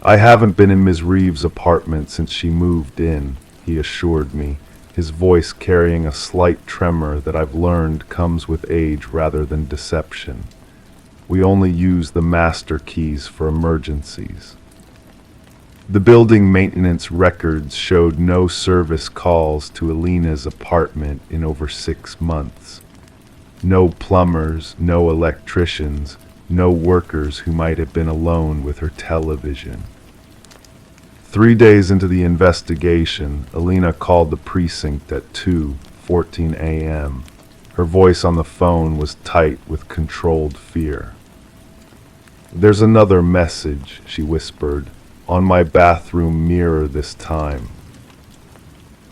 "I haven't been in Ms. Reeves' apartment since she moved in," he assured me, his voice carrying a slight tremor that I've learned comes with age rather than deception. "We only use the master keys for emergencies." The building maintenance records showed no service calls to Alina's apartment in over 6 months. No plumbers, no electricians, no workers who might have been alone with her television. 3 days into the investigation, Alina called the precinct at 2:14 a.m. Her voice on the phone was tight with controlled fear. "There's another message," she whispered, "on my bathroom mirror this time."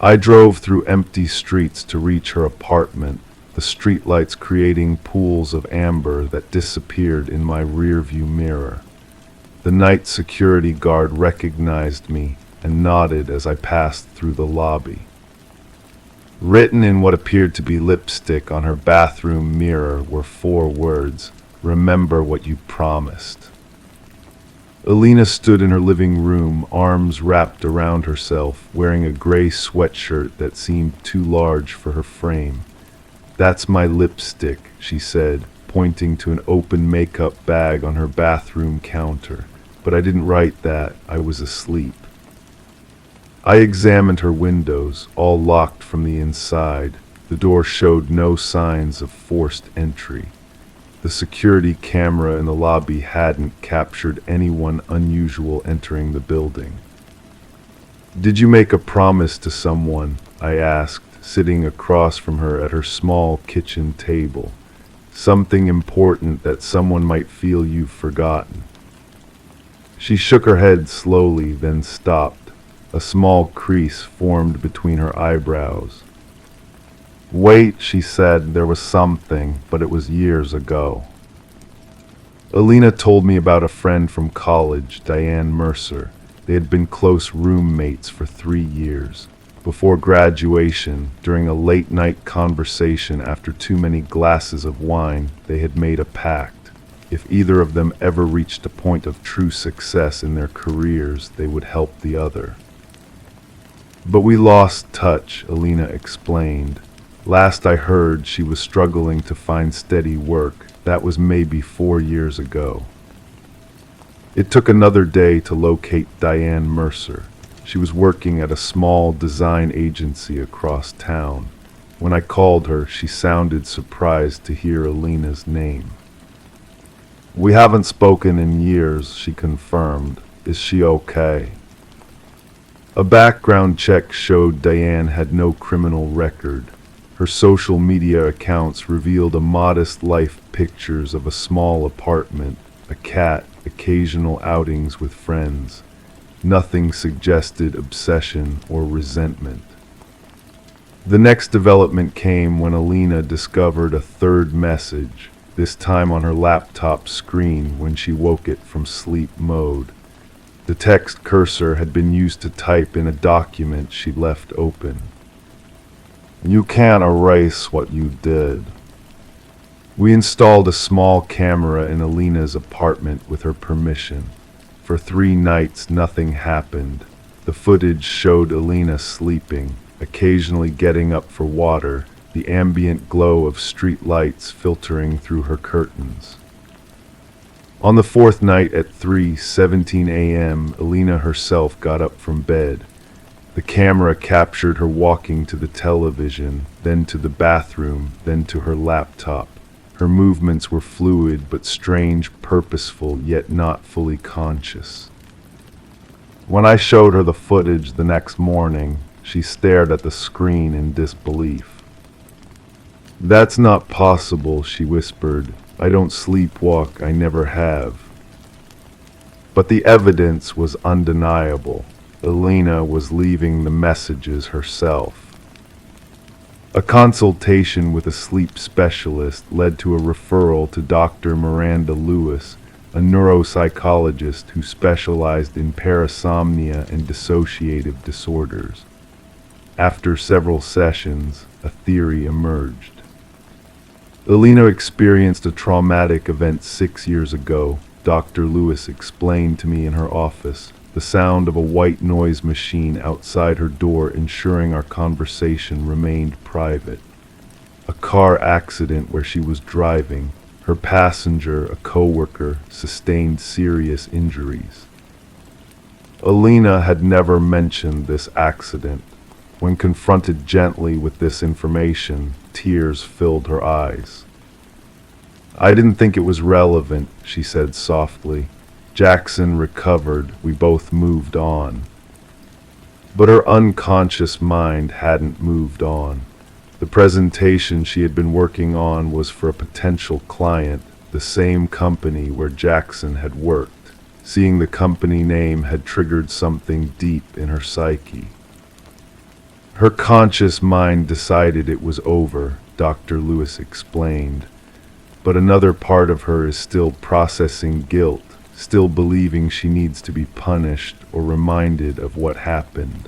I drove through empty streets to reach her apartment, the streetlights creating pools of amber that disappeared in my rearview mirror. The night security guard recognized me and nodded as I passed through the lobby. Written in what appeared to be lipstick on her bathroom mirror were 4 words, "Remember what you promised." Alina stood in her living room, arms wrapped around herself, wearing a gray sweatshirt that seemed too large for her frame. "That's my lipstick," she said, pointing to an open makeup bag on her bathroom counter. "But I didn't write that. I was asleep." I examined her windows, all locked from the inside. The door showed no signs of forced entry. The security camera in the lobby hadn't captured anyone unusual entering the building. "Did you make a promise to someone?" I asked, sitting across from her at her small kitchen table. something important that someone might feel you've forgotten. She shook her head slowly, then stopped. A small crease formed between her eyebrows. Wait, she said, there was something, but it was years ago. Alina told me about a friend from college, Diane Mercer. They had been close roommates for 3 years. Before graduation, during a late-night conversation after too many glasses of wine, they had made a pact. If either of them ever reached a point of true success in their careers, they would help the other. But we lost touch, Alina explained. Last I heard, she was struggling to find steady work. That was maybe 4 years ago. It took another day to locate Diane Mercer. She was working at a small design agency across town. When I called her, she sounded surprised to hear Alina's name. We haven't spoken in years, she confirmed. Is she okay? A background check showed Diane had no criminal record. Her social media accounts revealed a modest life, pictures of a small apartment, a cat, occasional outings with friends. Nothing suggested obsession or resentment. The next development came when Alina discovered a third message, this time on her laptop screen when she woke it from sleep mode. The text cursor had been used to type in a document she'd left open. You can't erase what you did. We installed a small camera in Alina's apartment with her permission. For 3 nights, nothing happened. The footage showed Alina sleeping, occasionally getting up for water, the ambient glow of street lights filtering through her curtains. On the 4th night at 3:17 a.m., Alina herself got up from bed. The camera captured her walking to the television, then to the bathroom, then to her laptop. Her movements were fluid but strange, purposeful, yet not fully conscious. When I showed her the footage the next morning, she stared at the screen in disbelief. That's not possible, she whispered. I don't sleepwalk, I never have. But the evidence was undeniable. Alina was leaving the messages herself. A consultation with a sleep specialist led to a referral to Dr. Miranda Lewis, a neuropsychologist who specialized in parasomnia and dissociative disorders. After several sessions, a theory emerged. Alina experienced a traumatic event 6 years ago, Dr. Lewis explained to me in her office, the sound of a white noise machine outside her door ensuring our conversation remained private. A car accident where she was driving. Her passenger, a coworker, sustained serious injuries. Alina had never mentioned this accident. When confronted gently with this information, tears filled her eyes. I didn't think it was relevant, she said softly. Jackson recovered, we both moved on. But her unconscious mind hadn't moved on. The presentation she had been working on was for a potential client, the same company where Jackson had worked. Seeing the company name had triggered something deep in her psyche. Her conscious mind decided it was over, Dr. Lewis explained. But another part of her is still processing guilt, still believing she needs to be punished or reminded of what happened.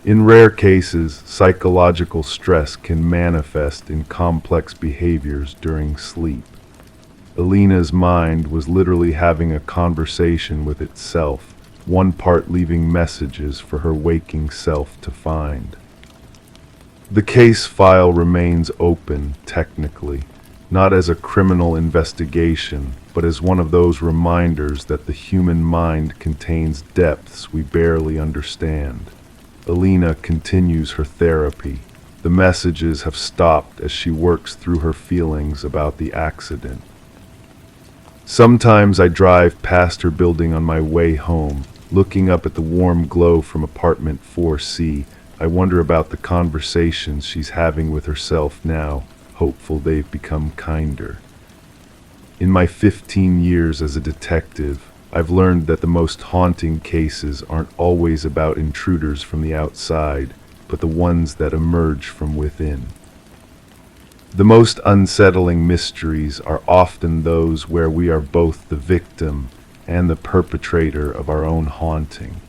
In rare cases, psychological stress can manifest in complex behaviors during sleep. Alina's mind was literally having a conversation with itself, one part leaving messages for her waking self to find. The case file remains open, technically, not as a criminal investigation, but as one of those reminders that the human mind contains depths we barely understand. Alina continues her therapy. The messages have stopped as she works through her feelings about the accident. Sometimes I drive past her building on my way home, looking up at the warm glow from apartment 4C. I wonder about the conversations she's having with herself now, hopeful they've become kinder. In my 15 years as a detective, I've learned that the most haunting cases aren't always about intruders from the outside, but the ones that emerge from within. The most unsettling mysteries are often those where we are both the victim and the perpetrator of our own haunting.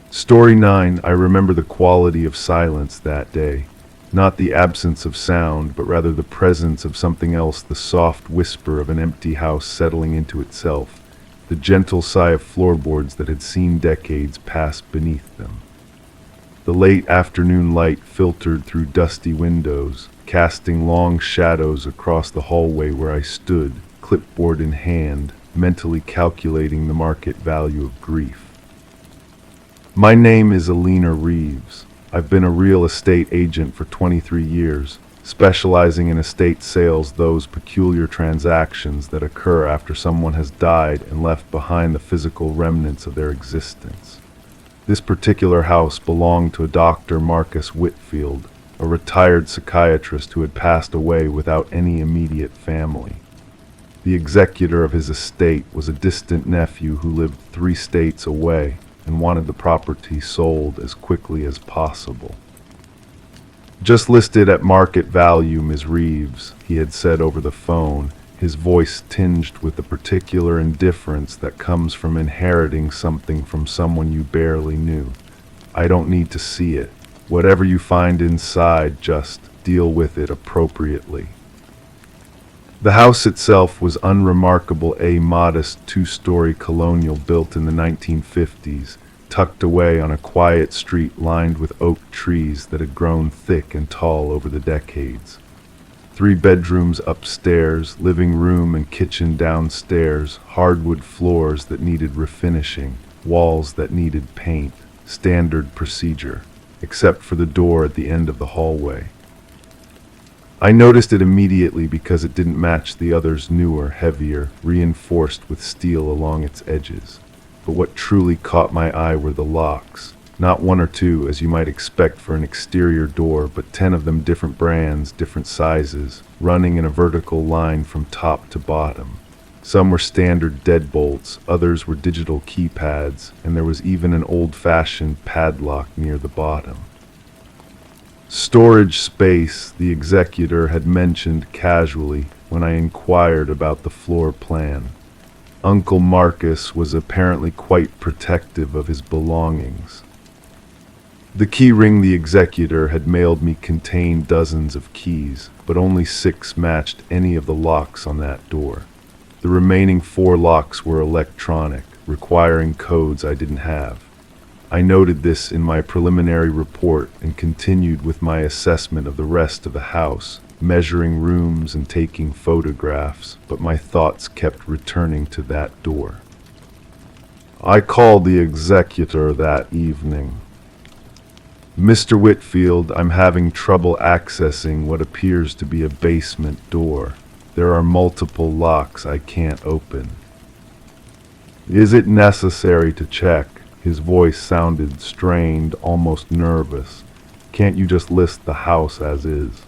Story 9. I remember the quality of silence that day. Not the absence of sound, but rather the presence of something else, the soft whisper of an empty house settling into itself, the gentle sigh of floorboards that had seen decades pass beneath them. The late afternoon light filtered through dusty windows, casting long shadows across the hallway where I stood, clipboard in hand, mentally calculating the market value of grief. My name is Alina Reeves. I've been a real estate agent for 23 years, specializing in estate sales, those peculiar transactions that occur after someone has died and left behind the physical remnants of their existence. This particular house belonged to a Dr. Marcus Whitfield, a retired psychiatrist who had passed away without any immediate family. The executor of his estate was a distant nephew who lived 3 states away and wanted the property sold as quickly as possible. "Just listed at market value, Ms. Reeves," he had said over the phone, his voice tinged with the particular indifference that comes from inheriting something from someone you barely knew. "I don't need to see it. Whatever you find inside, just deal with it appropriately." The house itself was unremarkable, a modest 2-story colonial built in the 1950s, tucked away on a quiet street lined with oak trees that had grown thick and tall over the decades. 3 bedrooms upstairs, living room and kitchen downstairs, hardwood floors that needed refinishing, walls that needed paint, standard procedure, except for the door at the end of the hallway. I noticed it immediately because it didn't match the others, newer, heavier, reinforced with steel along its edges. But what truly caught my eye were the locks. Not 1 or 2, as you might expect for an exterior door, but 10 of them, different brands, different sizes, running in a vertical line from top to bottom. Some were standard deadbolts, others were digital keypads, and there was even an old-fashioned padlock near the bottom. Storage space, the executor had mentioned casually when I inquired about the floor plan. Uncle Marcus was apparently quite protective of his belongings. The key ring the executor had mailed me contained dozens of keys, but only 6 matched any of the locks on that door. The remaining 4 locks were electronic, requiring codes I didn't have. I noted this in my preliminary report and continued with my assessment of the rest of the house, measuring rooms and taking photographs, but my thoughts kept returning to that door. I called the executor that evening. "Mr. Whitfield, I'm having trouble accessing what appears to be a basement door. There are multiple locks I can't open." "Is it necessary to check?" His voice sounded strained, almost nervous. "Can't you just list the house as is?"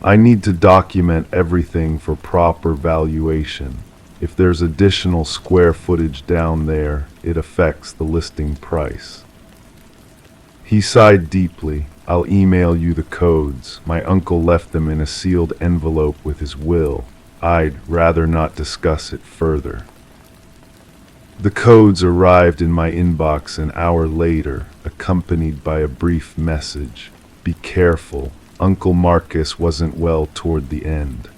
"I need to document everything for proper valuation. If there's additional square footage down there, it affects the listing price." He sighed deeply. "I'll email you the codes. My uncle left them in a sealed envelope with his will. I'd rather not discuss it further." The codes arrived in my inbox an hour later, accompanied by a brief message. "Be careful. Uncle Marcus wasn't well toward the end."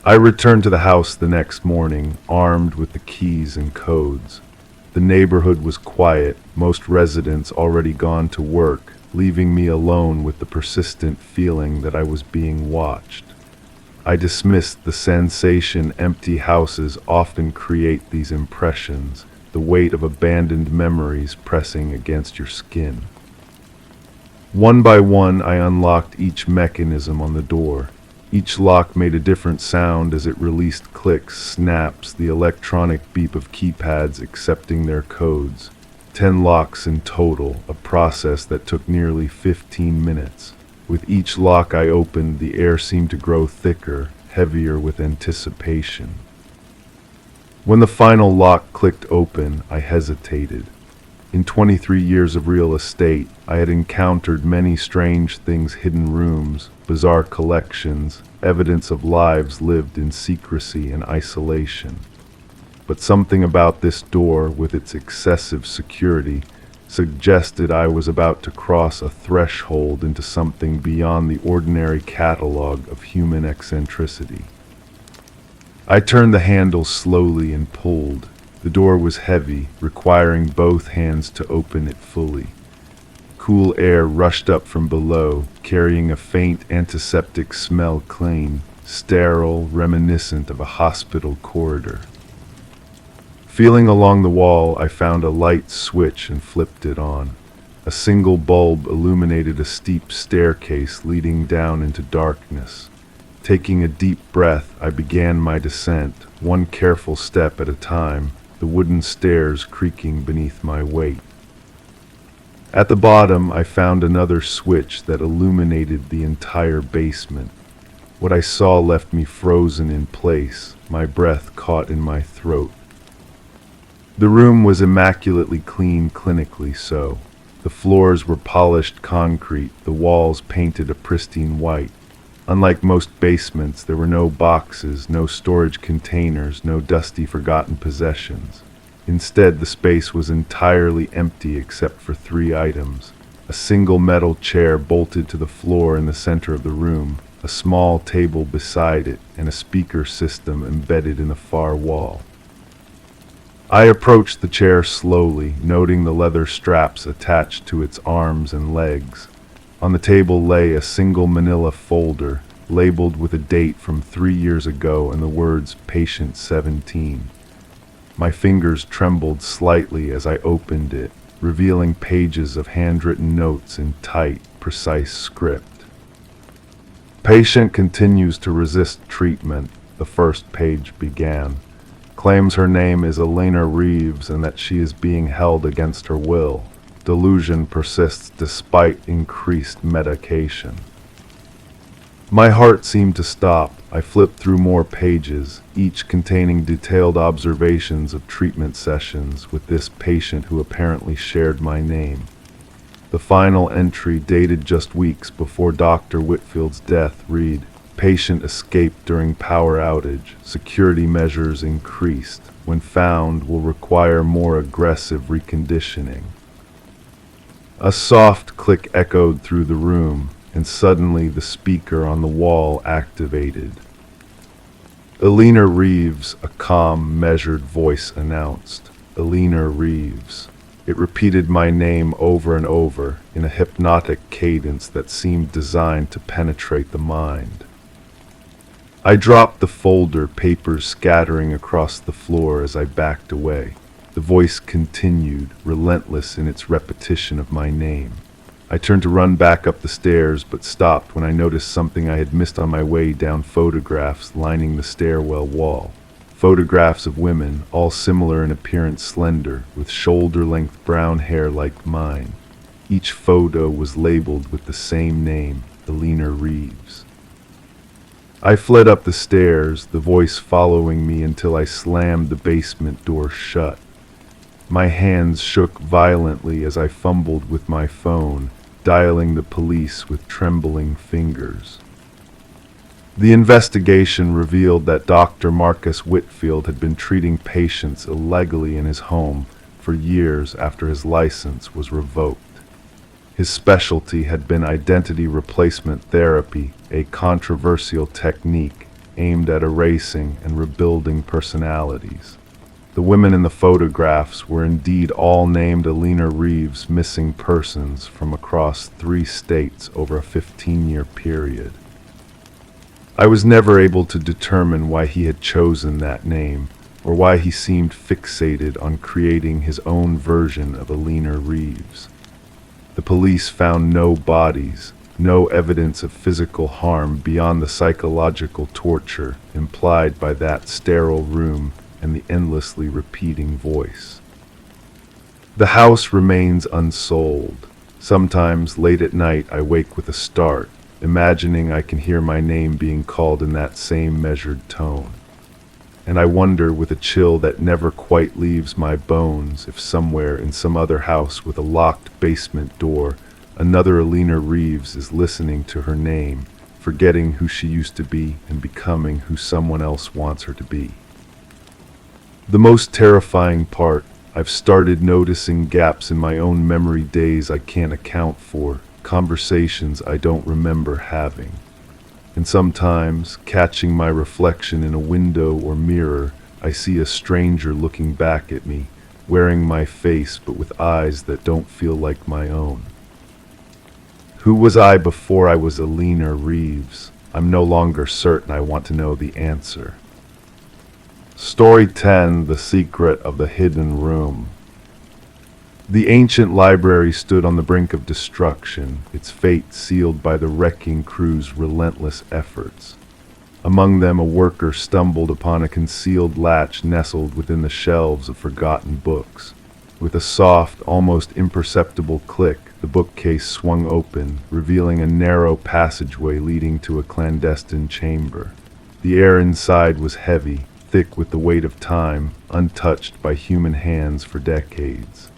I returned to the house the next morning, armed with the keys and codes. The neighborhood was quiet, most residents already gone to work, leaving me alone with the persistent feeling that I was being watched. I dismissed the sensation empty houses often create these impressions, the weight of abandoned memories pressing against your skin. One by one, I unlocked each mechanism on the door. Each lock made a different sound as it released clicks, snaps, the electronic beep of keypads accepting their codes. 10 locks in total, a process that took nearly 15 minutes. With each lock I opened, the air seemed to grow thicker, heavier with anticipation. When the final lock clicked open, I hesitated. In 23 years of real estate, I had encountered many strange things: hidden rooms, bizarre collections, evidence of lives lived in secrecy and isolation. But something about this door, with its excessive security, suggested I was about to cross a threshold into something beyond the ordinary catalog of human eccentricity. I turned the handle slowly and pulled. The door was heavy, requiring both hands to open it fully. Cool air rushed up from below, carrying a faint antiseptic smell, clean, sterile, reminiscent of a hospital corridor. Feeling along the wall, I found a light switch and flipped it on. A single bulb illuminated a steep staircase leading down into darkness. Taking a deep breath, I began my descent, one careful step at a time, the wooden stairs creaking beneath my weight. At the bottom, I found another switch that illuminated the entire basement. What I saw left me frozen in place, my breath caught in my throat. The room was immaculately clean, clinically so. The floors were polished concrete, the walls painted a pristine white. Unlike most basements, there were no boxes, no storage containers, no dusty forgotten possessions. Instead, the space was entirely empty except for 3 items: a single metal chair bolted to the floor in the center of the room, a small table beside it, and a speaker system embedded in the far wall. I approached the chair slowly, noting the leather straps attached to its arms and legs. On the table lay a single manila folder, labeled with a date from 3 years ago and the words "Patient 17." My fingers trembled slightly as I opened it, revealing pages of handwritten notes in tight, precise script. "Patient continues to resist treatment," the first page began. "Claims her name is Elena Reeves and that she is being held against her will. Delusion persists despite increased medication." My heart seemed to stop. I flipped through more pages, each containing detailed observations of treatment sessions with this patient who apparently shared my name. The final entry, dated just weeks before Dr. Whitfield's death, read, "Patient escaped during power outage. Security measures increased. When found, will require more aggressive reconditioning." A soft click echoed through the room, and suddenly the speaker on the wall activated. "Elena Reeves," a calm, measured voice announced. "Elena Reeves." It repeated my name over and over, in a hypnotic cadence that seemed designed to penetrate the mind. I dropped the folder, papers scattering across the floor as I backed away. The voice continued, relentless in its repetition of my name. I turned to run back up the stairs, but stopped when I noticed something I had missed on my way down: photographs lining the stairwell wall. Photographs of women, all similar in appearance, slender, with shoulder-length brown hair like mine. Each photo was labeled with the same name, Elena Reeves. I fled up the stairs, the voice following me until I slammed the basement door shut. My hands shook violently as I fumbled with my phone, dialing the police with trembling fingers. The investigation revealed that Dr. Marcus Whitfield had been treating patients illegally in his home for years after his license was revoked. His specialty had been identity replacement therapy, a controversial technique aimed at erasing and rebuilding personalities. The women in the photographs were indeed all named Elena Reeves missing persons from across 3 states over a 15-year period. I was never able to determine why he had chosen that name, or why he seemed fixated on creating his own version of Elena Reeves. The police found no bodies, no evidence of physical harm beyond the psychological torture implied by that sterile room and the endlessly repeating voice. The house remains unsold. Sometimes late at night I wake with a start, imagining I can hear my name being called in that same measured tone. And I wonder, with a chill that never quite leaves my bones, if somewhere in some other house with a locked basement door, another Alina Reeves is listening to her name, forgetting who she used to be and becoming who someone else wants her to be. The most terrifying part, I've started noticing gaps in my own memory, days I can't account for, conversations I don't remember having. And sometimes, catching my reflection in a window or mirror, I see a stranger looking back at me, wearing my face but with eyes that don't feel like my own. Who was I before I was Alina Reeves? I'm no longer certain. I want to know the answer. Story 10: The Secret of the Hidden Room. The ancient library stood on the brink of destruction, its fate sealed by the wrecking crew's relentless efforts. Among them, a worker stumbled upon a concealed latch nestled within the shelves of forgotten books. With a soft, almost imperceptible click, the bookcase swung open, revealing a narrow passageway leading to a clandestine chamber. The air inside was heavy, thick with the weight of time, untouched by human hands for decades.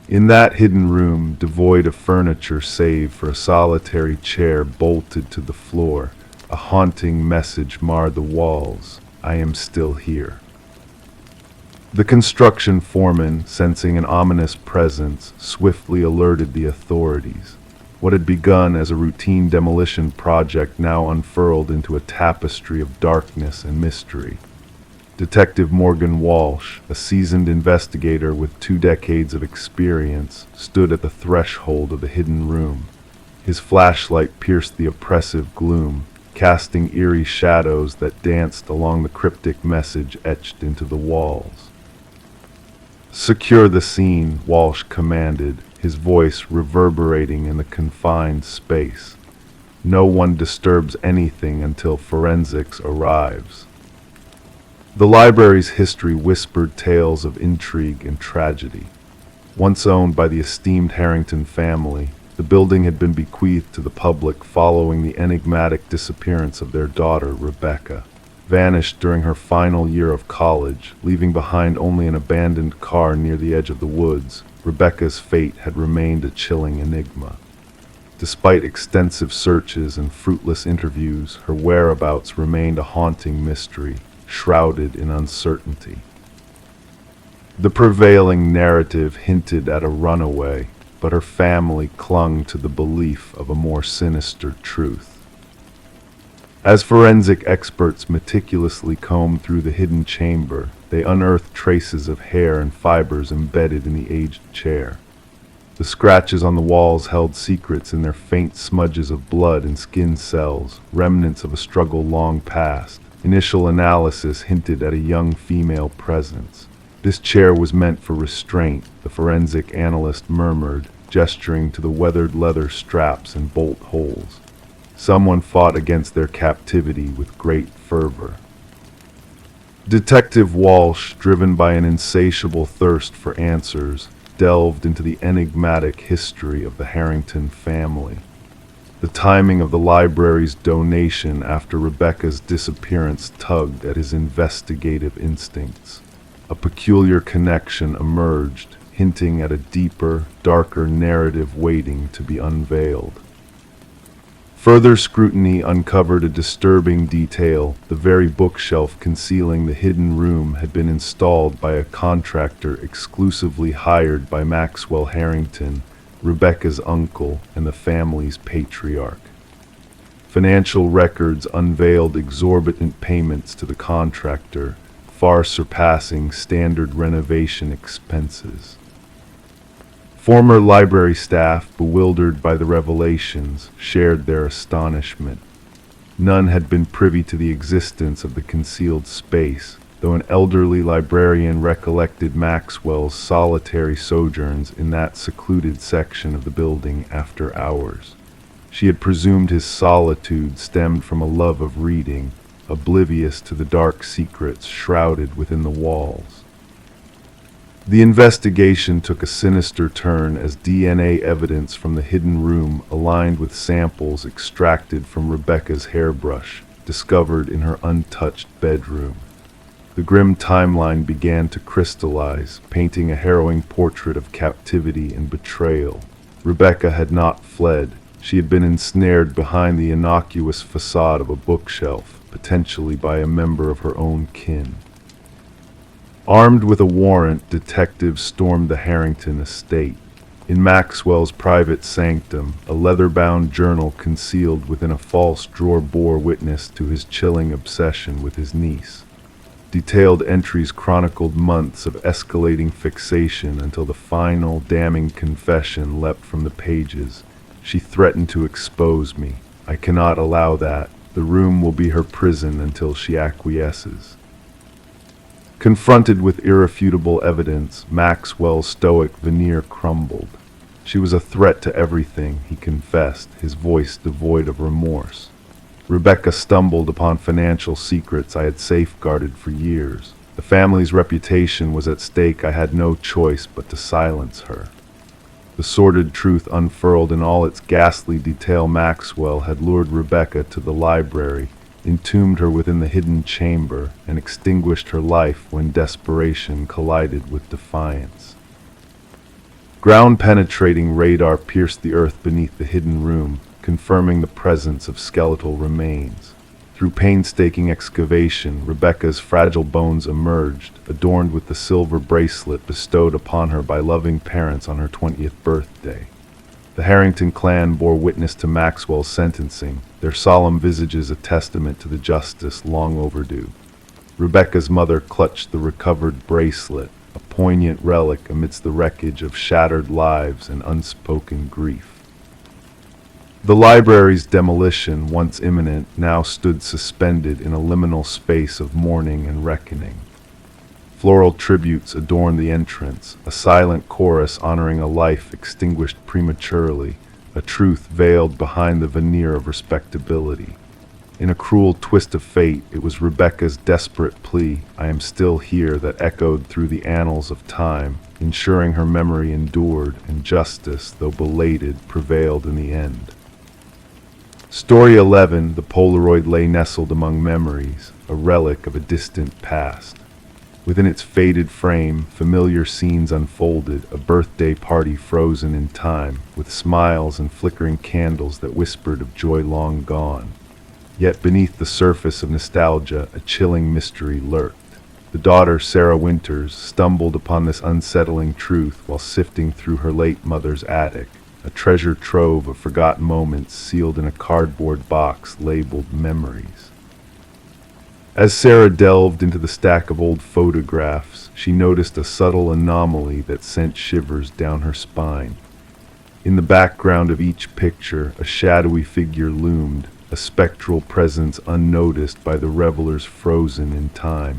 In that hidden room, devoid of furniture save for a solitary chair bolted to the floor, a haunting message marred the walls: I am still here. The construction foreman, sensing an ominous presence, swiftly alerted the authorities. What had begun as a routine demolition project now unfurled into a tapestry of darkness and mystery. Detective Morgan Walsh, a seasoned investigator with 2 decades of experience, stood at the threshold of the hidden room. His flashlight pierced the oppressive gloom, casting eerie shadows that danced along the cryptic message etched into the walls. "Secure the scene," Walsh commanded, his voice reverberating in the confined space. "No one disturbs anything until forensics arrives." The library's history whispered tales of intrigue and tragedy. Once owned by the esteemed Harrington family, the building had been bequeathed to the public following the enigmatic disappearance of their daughter, Rebecca. Vanished during her final year of college, leaving behind only an abandoned car near the edge of the woods, Rebecca's fate had remained a chilling enigma. Despite extensive searches and fruitless interviews, her whereabouts remained a haunting mystery, shrouded in uncertainty. The prevailing narrative hinted at a runaway, but her family clung to the belief of a more sinister truth. As forensic experts meticulously combed through the hidden chamber, they unearthed traces of hair and fibers embedded in the aged chair. The scratches on the walls held secrets in their faint smudges of blood and skin cells, remnants of a struggle long past. Initial analysis hinted at a young female presence. "This chair was meant for restraint," the forensic analyst murmured, gesturing to the weathered leather straps and bolt holes. Someone fought against their captivity with great fervor. Detective Walsh, driven by an insatiable thirst for answers, delved into the enigmatic history of the Harrington family. The timing of the library's donation after Rebecca's disappearance tugged at his investigative instincts. A peculiar connection emerged, hinting at a deeper, darker narrative waiting to be unveiled. Further scrutiny uncovered a disturbing detail. The very bookshelf concealing the hidden room had been installed by a contractor exclusively hired by Maxwell Harrington, Rebecca's uncle and the family's patriarch. Financial records unveiled exorbitant payments to the contractor, far surpassing standard renovation expenses. Former library staff, bewildered by the revelations, shared their astonishment. None had been privy to the existence of the concealed space, though an elderly librarian recollected Maxwell's solitary sojourns in that secluded section of the building after hours. She had presumed his solitude stemmed from a love of reading, oblivious to the dark secrets shrouded within the walls. The investigation took a sinister turn as DNA evidence from the hidden room aligned with samples extracted from Rebecca's hairbrush, discovered in her untouched bedroom. The grim timeline began to crystallize, painting a harrowing portrait of captivity and betrayal. Rebecca had not fled. She had been ensnared behind the innocuous facade of a bookshelf, potentially by a member of her own kin. Armed with a warrant, detectives stormed the Harrington estate. In Maxwell's private sanctum, a leather-bound journal concealed within a false drawer bore witness to his chilling obsession with his niece. Detailed entries chronicled months of escalating fixation until the final, damning confession leapt from the pages. She threatened to expose me. I cannot allow that. The room will be her prison until she acquiesces. Confronted with irrefutable evidence, Maxwell's stoic veneer crumbled. She was a threat to everything, he confessed, his voice devoid of remorse. Rebecca stumbled upon financial secrets I had safeguarded for years. The family's reputation was at stake. I had no choice but to silence her. The sordid truth unfurled in all its ghastly detail. Maxwell had lured Rebecca to the library, entombed her within the hidden chamber, and extinguished her life when desperation collided with defiance. Ground-penetrating radar pierced the earth beneath the hidden room, confirming the presence of skeletal remains. Through painstaking excavation, Rebecca's fragile bones emerged, adorned with the silver bracelet bestowed upon her by loving parents on her 20th birthday. The Harrington clan bore witness to Maxwell's sentencing, their solemn visages a testament to the justice long overdue. Rebecca's mother clutched the recovered bracelet, a poignant relic amidst the wreckage of shattered lives and unspoken grief. The library's demolition, once imminent, now stood suspended in a liminal space of mourning and reckoning. Floral tributes adorned the entrance, a silent chorus honoring a life extinguished prematurely, a truth veiled behind the veneer of respectability. In a cruel twist of fate, it was Rebecca's desperate plea, "I am still here," that echoed through the annals of time, ensuring her memory endured, and justice, though belated, prevailed in the end. Story 11, the Polaroid lay nestled among memories, a relic of a distant past. Within its faded frame, familiar scenes unfolded, a birthday party frozen in time, with smiles and flickering candles that whispered of joy long gone. Yet beneath the surface of nostalgia, a chilling mystery lurked. The daughter, Sarah Winters, stumbled upon this unsettling truth while sifting through her late mother's attic, a treasure trove of forgotten moments sealed in a cardboard box labeled memories. As Sarah delved into the stack of old photographs, she noticed a subtle anomaly that sent shivers down her spine. In the background of each picture, a shadowy figure loomed, a spectral presence unnoticed by the revelers frozen in time.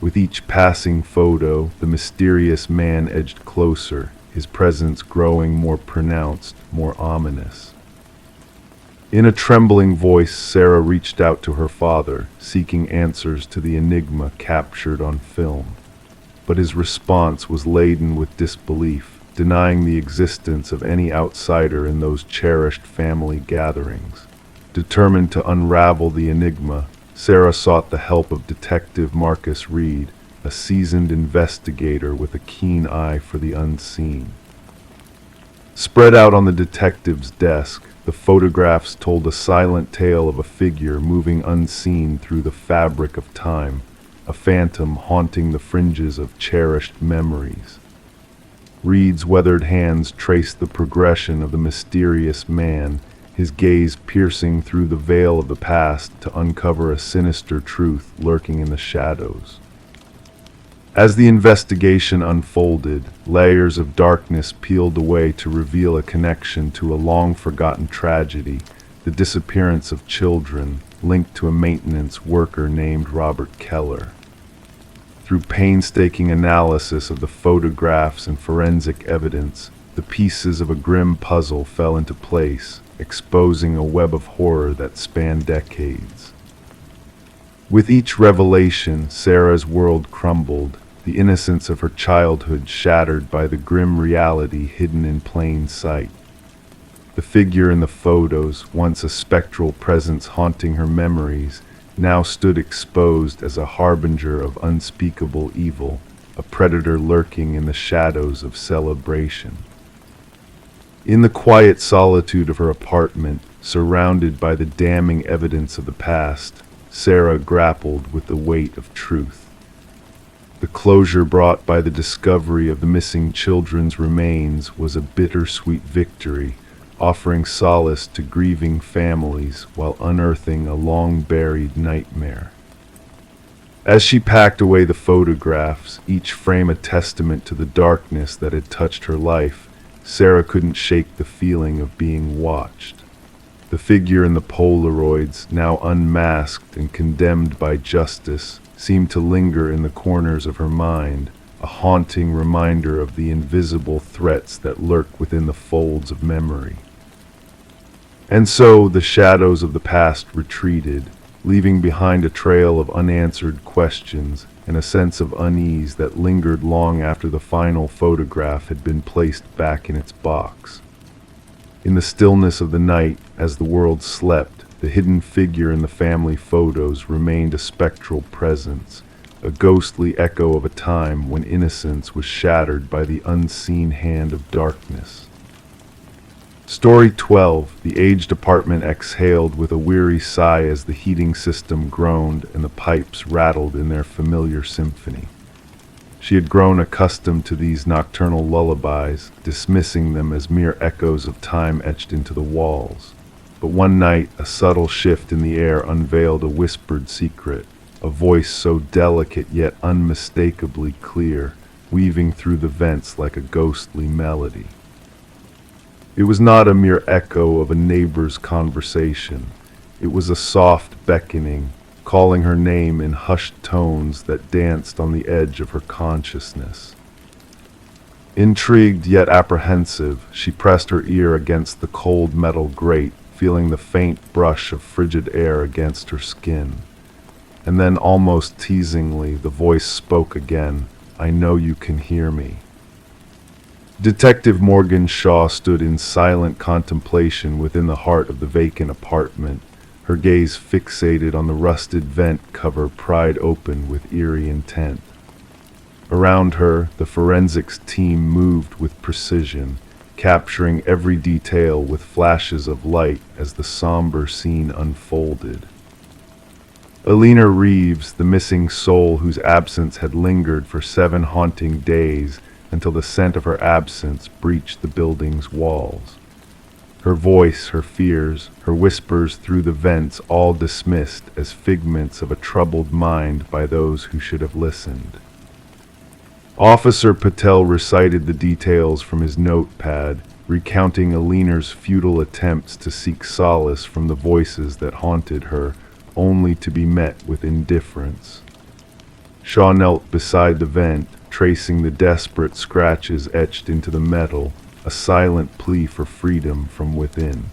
With each passing photo, the mysterious man edged closer, his presence growing more pronounced, more ominous. In a trembling voice, Sarah reached out to her father, seeking answers to the enigma captured on film. But his response was laden with disbelief, denying the existence of any outsider in those cherished family gatherings. Determined to unravel the enigma, Sarah sought the help of Detective Marcus Reed, a seasoned investigator with a keen eye for the unseen. Spread out on the detective's desk, the photographs told a silent tale of a figure moving unseen through the fabric of time, a phantom haunting the fringes of cherished memories. Reed's weathered hands traced the progression of the mysterious man, his gaze piercing through the veil of the past to uncover a sinister truth lurking in the shadows. As the investigation unfolded, layers of darkness peeled away to reveal a connection to a long-forgotten tragedy, the disappearance of children linked to a maintenance worker named Robert Keller. Through painstaking analysis of the photographs and forensic evidence, the pieces of a grim puzzle fell into place, exposing a web of horror that spanned decades. With each revelation, Sarah's world crumbled, the innocence of her childhood shattered by the grim reality hidden in plain sight. The figure in the photos, once a spectral presence haunting her memories, now stood exposed as a harbinger of unspeakable evil, a predator lurking in the shadows of celebration. In the quiet solitude of her apartment, surrounded by the damning evidence of the past, Sarah grappled with the weight of truth. The closure brought by the discovery of the missing children's remains was a bittersweet victory, offering solace to grieving families while unearthing a long-buried nightmare. As she packed away the photographs, each frame a testament to the darkness that had touched her life, Sarah couldn't shake the feeling of being watched. The figure in the Polaroids, now unmasked and condemned by justice, seemed to linger in the corners of her mind, a haunting reminder of the invisible threats that lurk within the folds of memory. And so the shadows of the past retreated, leaving behind a trail of unanswered questions and a sense of unease that lingered long after the final photograph had been placed back in its box. In the stillness of the night, as the world slept, the hidden figure in the family photos remained a spectral presence, a ghostly echo of a time when innocence was shattered by the unseen hand of darkness. Story 12. The aged apartment exhaled with a weary sigh as the heating system groaned and the pipes rattled in their familiar symphony. She had grown accustomed to these nocturnal lullabies, dismissing them as mere echoes of time etched into the walls. But one night, a subtle shift in the air unveiled a whispered secret, a voice so delicate yet unmistakably clear, weaving through the vents like a ghostly melody. It was not a mere echo of a neighbor's conversation. It was a soft beckoning, calling her name in hushed tones that danced on the edge of her consciousness. Intrigued yet apprehensive, she pressed her ear against the cold metal grate, feeling the faint brush of frigid air against her skin. And then, almost teasingly, the voice spoke again, "I know you can hear me." Detective Morgan Shaw stood in silent contemplation within the heart of the vacant apartment, her gaze fixated on the rusted vent cover pried open with eerie intent. Around her, the forensics team moved with precision, capturing every detail with flashes of light as the somber scene unfolded. Alina Reeves, the missing soul whose absence had lingered for 7 haunting days, until the scent of her absence breached the building's walls. Her voice, her fears, her whispers through the vents all dismissed as figments of a troubled mind by those who should have listened. Officer Patel recited the details from his notepad, recounting Alina's futile attempts to seek solace from the voices that haunted her, only to be met with indifference. Shaw knelt beside the vent, tracing the desperate scratches etched into the metal, a silent plea for freedom from within.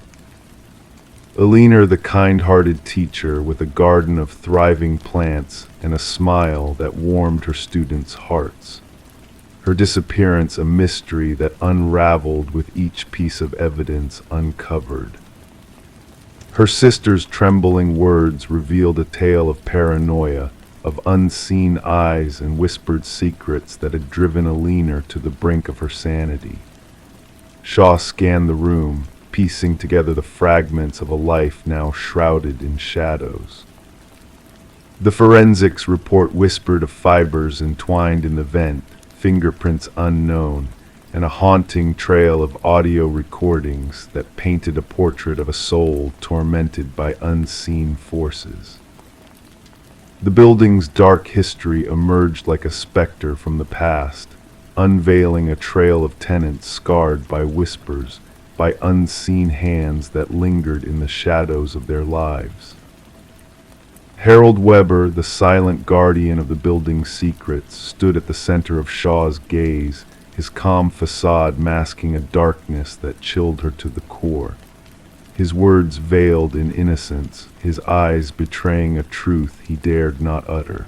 Alina, the kind-hearted teacher with a garden of thriving plants and a smile that warmed her students' hearts. Her disappearance a mystery that unraveled with each piece of evidence uncovered. Her sister's trembling words revealed a tale of paranoia, of unseen eyes and whispered secrets that had driven Alina to the brink of her sanity. Shaw scanned the room, piecing together the fragments of a life now shrouded in shadows. The forensics report whispered of fibers entwined in the vent, fingerprints unknown, and a haunting trail of audio recordings that painted a portrait of a soul tormented by unseen forces. The building's dark history emerged like a specter from the past, unveiling a trail of tenants scarred by whispers, by unseen hands that lingered in the shadows of their lives. Harold Weber, the silent guardian of the building's secrets, stood at the center of Shaw's gaze, his calm facade masking a darkness that chilled her to the core. His words veiled in innocence, his eyes betraying a truth he dared not utter.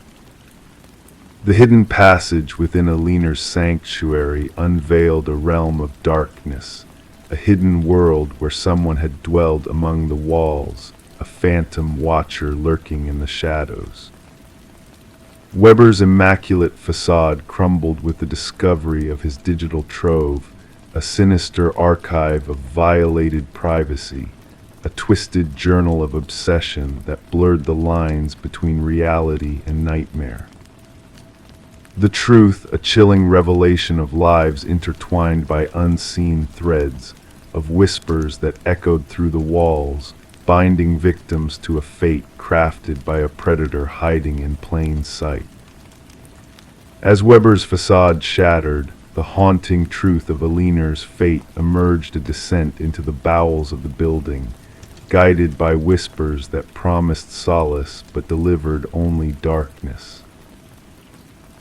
The hidden passage within Aliner's sanctuary unveiled a realm of darkness, a hidden world where someone had dwelled among the walls, a phantom watcher lurking in the shadows. Weber's immaculate facade crumbled with the discovery of his digital trove, a sinister archive of violated privacy, a twisted journal of obsession that blurred the lines between reality and nightmare. The truth, a chilling revelation of lives intertwined by unseen threads, of whispers that echoed through the walls, binding victims to a fate crafted by a predator hiding in plain sight. As Weber's facade shattered, the haunting truth of Aliner's fate emerged a descent into the bowels of the building, guided by whispers that promised solace but delivered only darkness.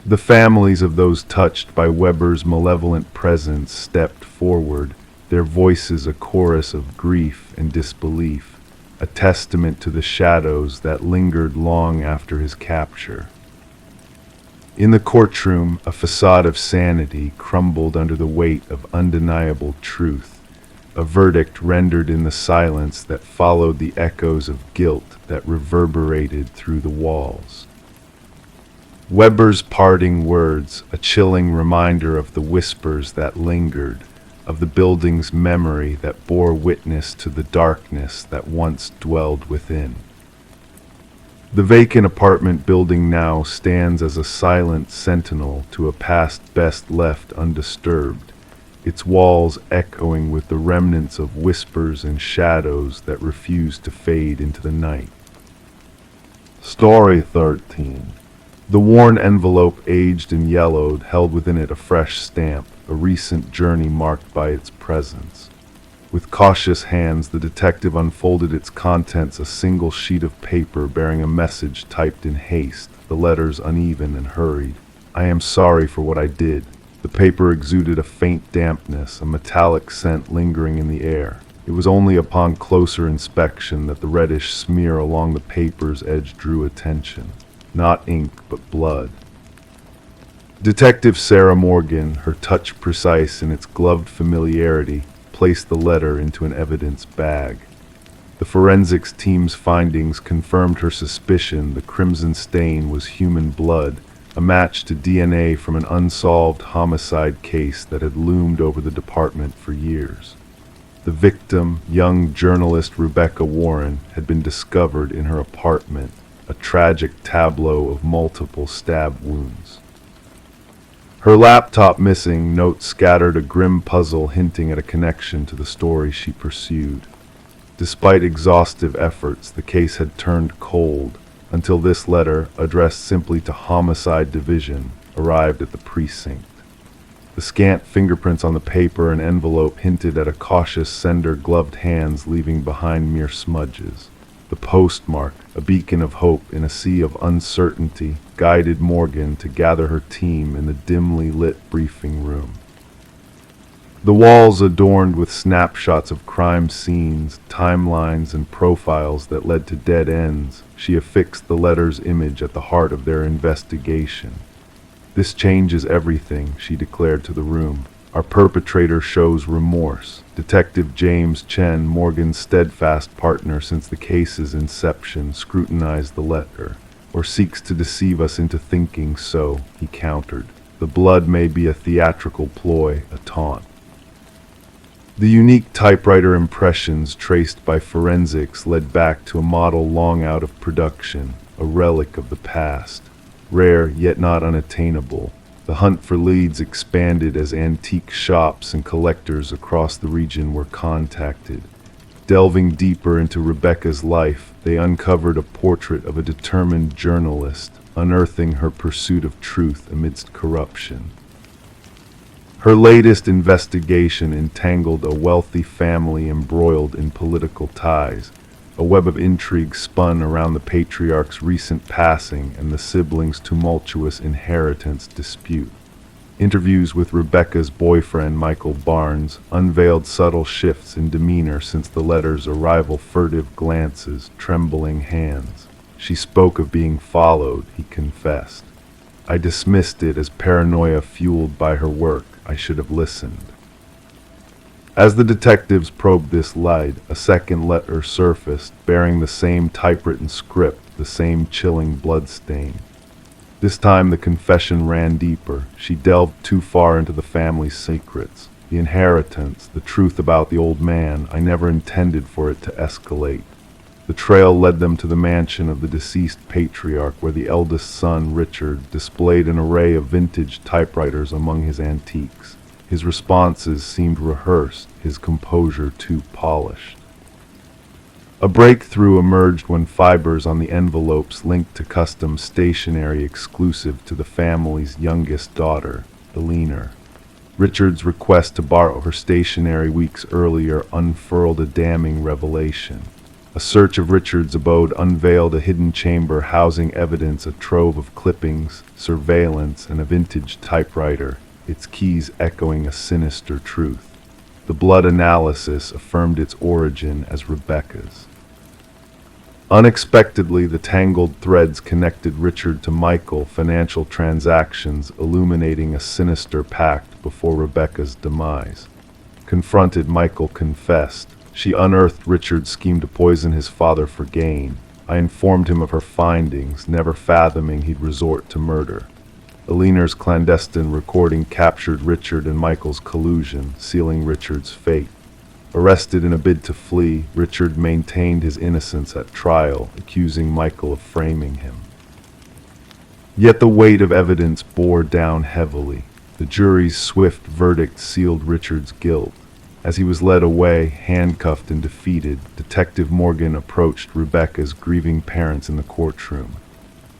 The families of those touched by Weber's malevolent presence stepped forward, their voices a chorus of grief and disbelief, a testament to the shadows that lingered long after his capture. In the courtroom, a facade of sanity crumbled under the weight of undeniable truth, a verdict rendered in the silence that followed the echoes of guilt that reverberated through the walls. Weber's parting words, a chilling reminder of the whispers that lingered, of the building's memory that bore witness to the darkness that once dwelled within. The vacant apartment building now stands as a silent sentinel to a past best left undisturbed, its walls echoing with the remnants of whispers and shadows that refuse to fade into the night. Story 13. The worn envelope, aged and yellowed, held within it a fresh stamp, a recent journey marked by its presence. With cautious hands, the detective unfolded its contents, a single sheet of paper bearing a message typed in haste, the letters uneven and hurried. "I am sorry for what I did." The paper exuded a faint dampness, a metallic scent lingering in the air. It was only upon closer inspection that the reddish smear along the paper's edge drew attention. Not ink, but blood. Detective Sarah Morgan, her touch precise in its gloved familiarity, placed the letter into an evidence bag. The forensics team's findings confirmed her suspicion the crimson stain was human blood, a match to DNA from an unsolved homicide case that had loomed over the department for years. The victim, young journalist Rebecca Warren, had been discovered in her apartment, a tragic tableau of multiple stab wounds. Her laptop missing, notes scattered a grim puzzle hinting at a connection to the story she pursued. Despite exhaustive efforts, the case had turned cold until this letter, addressed simply to Homicide Division, arrived at the precinct. The scant fingerprints on the paper and envelope hinted at a cautious sender, gloved hands leaving behind mere smudges. The postmark, a beacon of hope in a sea of uncertainty, guided Morgan to gather her team in the dimly lit briefing room. The walls adorned with snapshots of crime scenes, timelines, and profiles that led to dead ends, she affixed the letter's image at the heart of their investigation. "This changes everything," she declared to the room. "Our perpetrator shows remorse." Detective James Chen, Morgan's steadfast partner since the case's inception, scrutinized the letter. "Or seeks to deceive us into thinking so," he countered. "The blood may be a theatrical ploy, a taunt." The unique typewriter impressions traced by forensics led back to a model long out of production, a relic of the past. Rare, yet not unattainable. The hunt for leads expanded as antique shops and collectors across the region were contacted. Delving deeper into Rebecca's life, they uncovered a portrait of a determined journalist, unearthing her pursuit of truth amidst corruption. Her latest investigation entangled a wealthy family embroiled in political ties. A web of intrigue spun around the patriarch's recent passing and the siblings' tumultuous inheritance dispute. Interviews with Rebecca's boyfriend, Michael Barnes, unveiled subtle shifts in demeanor since the letter's arrival, furtive glances, trembling hands. She spoke of being followed, he confessed. I dismissed it as paranoia fueled by her work. I should have listened. As the detectives probed this light, a second letter surfaced, bearing the same typewritten script, the same chilling bloodstain. This time the confession ran deeper. She delved too far into the family's secrets. The inheritance, the truth about the old man. I never intended for it to escalate. The trail led them to the mansion of the deceased patriarch, where the eldest son, Richard, displayed an array of vintage typewriters among his antiques. His responses seemed rehearsed, his composure too polished. A breakthrough emerged when fibers on the envelopes linked to custom stationery exclusive to the family's youngest daughter, Eleanor. Richard's request to borrow her stationery weeks earlier unfurled a damning revelation. A search of Richard's abode unveiled a hidden chamber housing evidence, a trove of clippings, surveillance, and a vintage typewriter, its keys echoing a sinister truth. The blood analysis affirmed its origin as Rebecca's. Unexpectedly, the tangled threads connected Richard to Michael, financial transactions illuminating a sinister pact before Rebecca's demise. Confronted, Michael confessed. She unearthed Richard's scheme to poison his father for gain. I informed him of her findings, never fathoming he'd resort to murder. Eleanor's clandestine recording captured Richard and Michael's collusion, sealing Richard's fate. Arrested in a bid to flee, Richard maintained his innocence at trial, accusing Michael of framing him. Yet the weight of evidence bore down heavily. The jury's swift verdict sealed Richard's guilt. As he was led away, handcuffed and defeated, Detective Morgan approached Rebecca's grieving parents in the courtroom.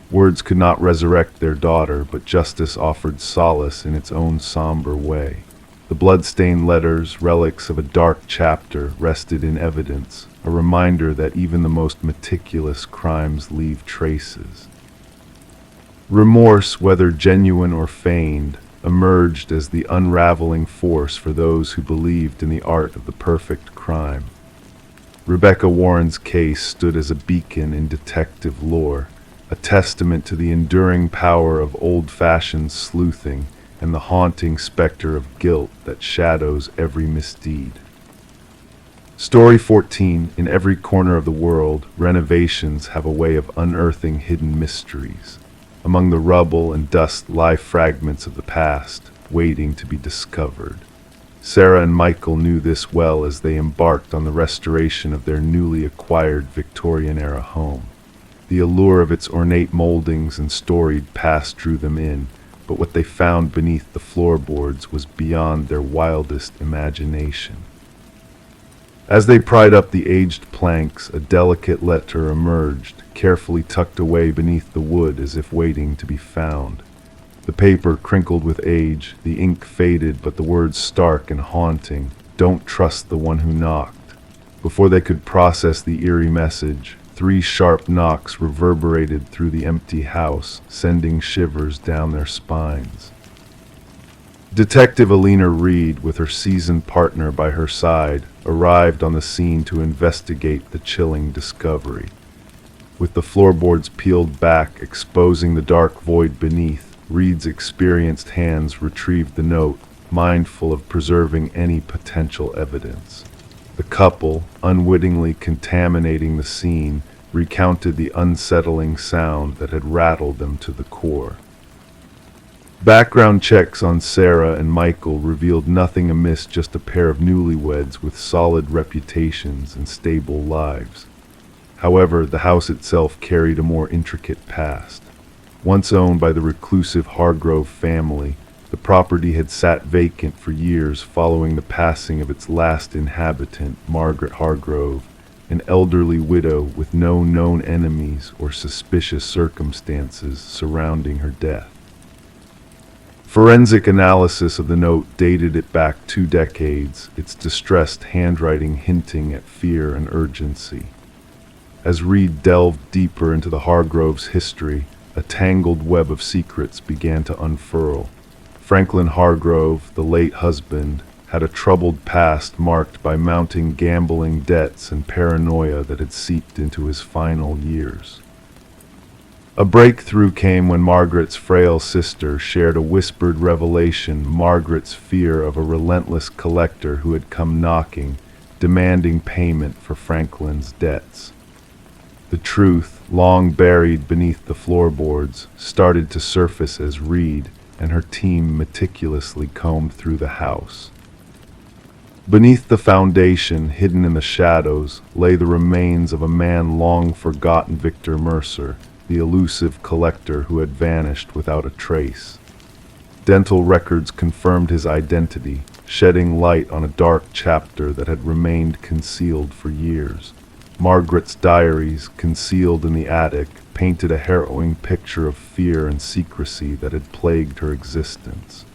Words could not resurrect their daughter, but justice offered solace in its own somber way. The blood-stained letters, relics of a dark chapter, rested in evidence, a reminder that even the most meticulous crimes leave traces. Remorse, whether genuine or feigned, emerged as the unraveling force for those who believed in the art of the perfect crime. Rebecca Warren's case stood as a beacon in detective lore, a testament to the enduring power of old-fashioned sleuthing and the haunting specter of guilt that shadows every misdeed. Story 14. In every corner of the world, renovations have a way of unearthing hidden mysteries. Among the rubble and dust lie fragments of the past, waiting to be discovered. Sarah and Michael knew this well as they embarked on the restoration of their newly acquired Victorian-era home. The allure of its ornate moldings and storied past drew them in, but what they found beneath the floorboards was beyond their wildest imagination. As they pried up the aged planks, a delicate letter emerged, carefully tucked away beneath the wood as if waiting to be found. The paper crinkled with age, the ink faded, but the words stark and haunting, "Don't trust the one who knocked." Before they could process the eerie message, 3 sharp knocks reverberated through the empty house, sending shivers down their spines. Detective Eleanor Reed, with her seasoned partner by her side, arrived on the scene to investigate the chilling discovery. With the floorboards peeled back, exposing the dark void beneath, Reed's experienced hands retrieved the note, mindful of preserving any potential evidence. The couple, unwittingly contaminating the scene, recounted the unsettling sound that had rattled them to the core. Background checks on Sarah and Michael revealed nothing amiss, just a pair of newlyweds with solid reputations and stable lives. However, the house itself carried a more intricate past. Once owned by the reclusive Hargrove family, the property had sat vacant for years following the passing of its last inhabitant, Margaret Hargrove, an elderly widow with no known enemies or suspicious circumstances surrounding her death. Forensic analysis of the note dated it back 2 decades, its distressed handwriting hinting at fear and urgency. As Reed delved deeper into the Hargroves' history, a tangled web of secrets began to unfurl. Franklin Hargrove, the late husband, had a troubled past marked by mounting gambling debts and paranoia that had seeped into his final years. A breakthrough came when Margaret's frail sister shared a whispered revelation, Margaret's fear of a relentless collector who had come knocking, demanding payment for Franklin's debts. The truth, long buried beneath the floorboards, started to surface as Reed and her team meticulously combed through the house. Beneath the foundation, hidden in the shadows, lay the remains of a man long forgotten, Victor Mercer, the elusive collector who had vanished without a trace. Dental records confirmed his identity, shedding light on a dark chapter that had remained concealed for years. Margaret's diaries, concealed in the attic, painted a harrowing picture of fear and secrecy that had plagued her existence.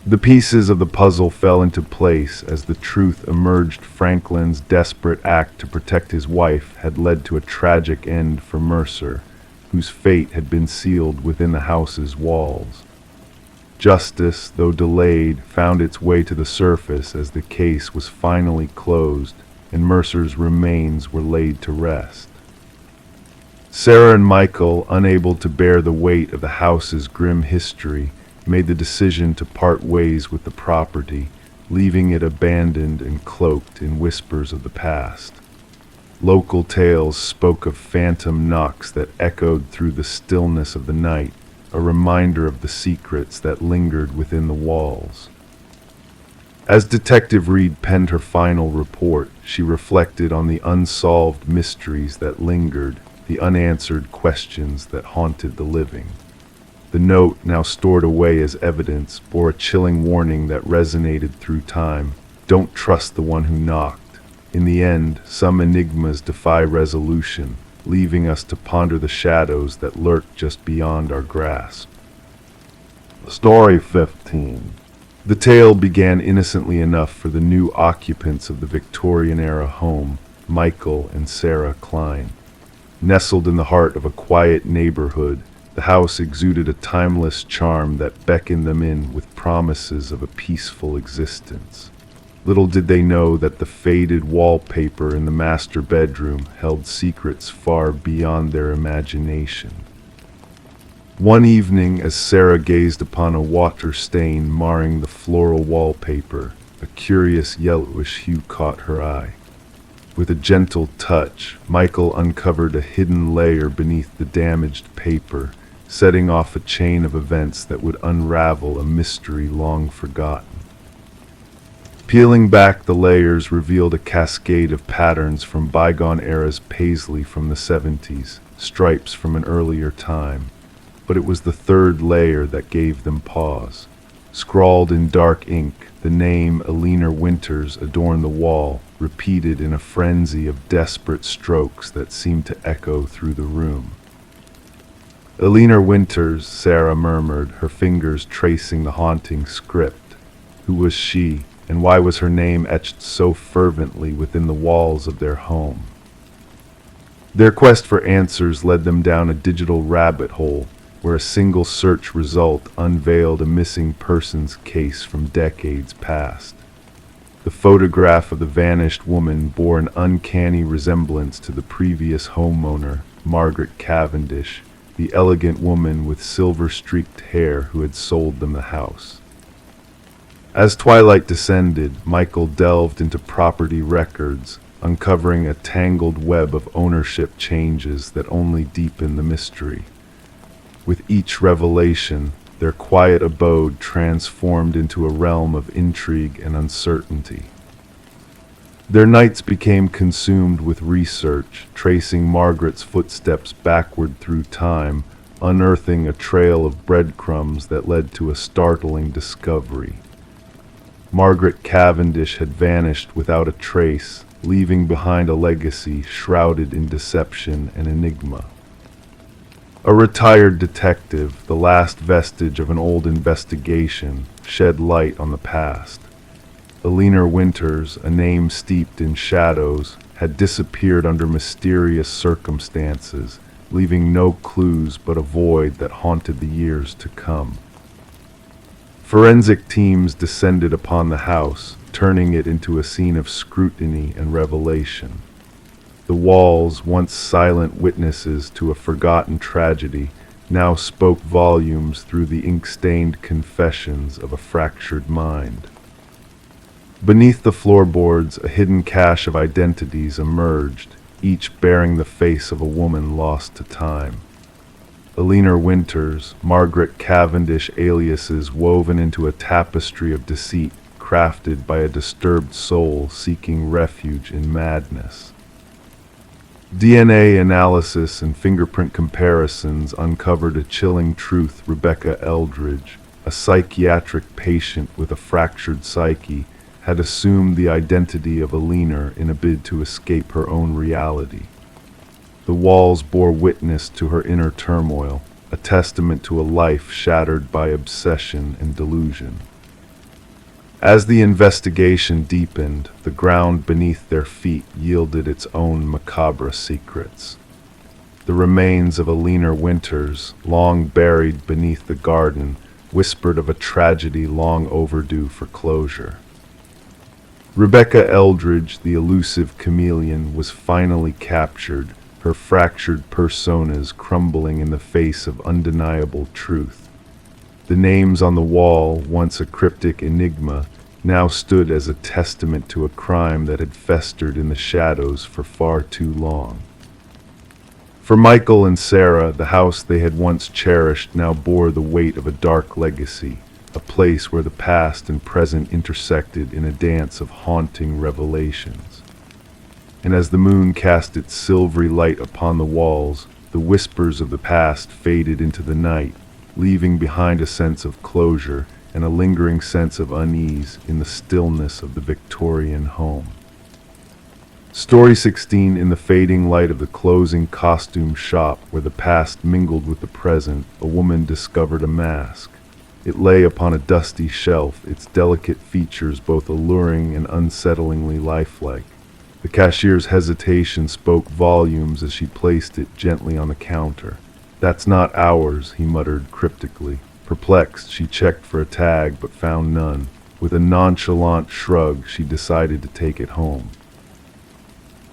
The pieces of the puzzle fell into place as the truth emerged. Franklin's desperate act to protect his wife had led to a tragic end for Mercer, whose fate had been sealed within the house's walls. Justice, though delayed, found its way to the surface as the case was finally closed and Mercer's remains were laid to rest. Sarah and Michael, unable to bear the weight of the house's grim history, made the decision to part ways with the property, leaving it abandoned and cloaked in whispers of the past. Local tales spoke of phantom knocks that echoed through the stillness of the night, a reminder of the secrets that lingered within the walls. As Detective Reed penned her final report, she reflected on the unsolved mysteries that lingered, the unanswered questions that haunted the living. The note, now stored away as evidence, bore a chilling warning that resonated through time. Don't trust the one who knocked. In the end, some enigmas defy resolution, leaving us to ponder the shadows that lurk just beyond our grasp. Story 15. The tale began innocently enough for the new occupants of the Victorian-era home, Michael and Sarah Klein. Nestled in the heart of a quiet neighborhood, the house exuded a timeless charm that beckoned them in with promises of a peaceful existence. Little did they know that the faded wallpaper in the master bedroom held secrets far beyond their imagination. One evening, as Sarah gazed upon a water stain marring the floral wallpaper, a curious yellowish hue caught her eye. With a gentle touch, Michael uncovered a hidden layer beneath the damaged paper, setting off a chain of events that would unravel a mystery long forgotten. Peeling back the layers revealed a cascade of patterns from bygone eras, paisley from the 70s, stripes from an earlier time. But it was the third layer that gave them pause. Scrawled in dark ink, the name Eleanor Winters adorned the wall, repeated in a frenzy of desperate strokes that seemed to echo through the room. Eleanor Winters, Sarah murmured, her fingers tracing the haunting script. Who was she, and why was her name etched so fervently within the walls of their home? Their quest for answers led them down a digital rabbit hole, where a single search result unveiled a missing persons case from decades past. The photograph of the vanished woman bore an uncanny resemblance to the previous homeowner, Margaret Cavendish, the elegant woman with silver-streaked hair who had sold them the house. As twilight descended, Michael delved into property records, uncovering a tangled web of ownership changes that only deepened the mystery. With each revelation, their quiet abode transformed into a realm of intrigue and uncertainty. Their nights became consumed with research, tracing Margaret's footsteps backward through time, unearthing a trail of breadcrumbs that led to a startling discovery. Margaret Cavendish had vanished without a trace, leaving behind a legacy shrouded in deception and enigma. A retired detective, the last vestige of an old investigation, shed light on the past. Eleanor Winters, a name steeped in shadows, had disappeared under mysterious circumstances, leaving no clues but a void that haunted the years to come. Forensic teams descended upon the house, turning it into a scene of scrutiny and revelation. The walls, once silent witnesses to a forgotten tragedy, now spoke volumes through the ink-stained confessions of a fractured mind. Beneath the floorboards, a hidden cache of identities emerged, each bearing the face of a woman lost to time. Eleanor Winters, Margaret Cavendish aliases woven into a tapestry of deceit crafted by a disturbed soul seeking refuge in madness. DNA analysis and fingerprint comparisons uncovered a chilling truth. Rebecca Eldridge, a psychiatric patient with a fractured psyche, had assumed the identity of Eleanor in a bid to escape her own reality. The walls bore witness to her inner turmoil, a testament to a life shattered by obsession and delusion. As the investigation deepened, the ground beneath their feet yielded its own macabre secrets. The remains of Eleanor Winters, long buried beneath the garden, whispered of a tragedy long overdue for closure. Rebecca Eldridge, the elusive chameleon, was finally captured, her fractured personas crumbling in the face of undeniable truth. The names on the wall, once a cryptic enigma, now stood as a testament to a crime that had festered in the shadows for far too long. For Michael and Sarah, the house they had once cherished now bore the weight of a dark legacy, a place where the past and present intersected in a dance of haunting revelations. And as the moon cast its silvery light upon the walls, the whispers of the past faded into the night, leaving behind a sense of closure and a lingering sense of unease in the stillness of the Victorian home. Story 16. In the fading light of the closing costume shop where the past mingled with the present, a woman discovered a mask. It lay upon a dusty shelf, its delicate features both alluring and unsettlingly lifelike. The cashier's hesitation spoke volumes as she placed it gently on the counter. "That's not ours," he muttered cryptically. Perplexed, she checked for a tag but found none. With a nonchalant shrug, she decided to take it home.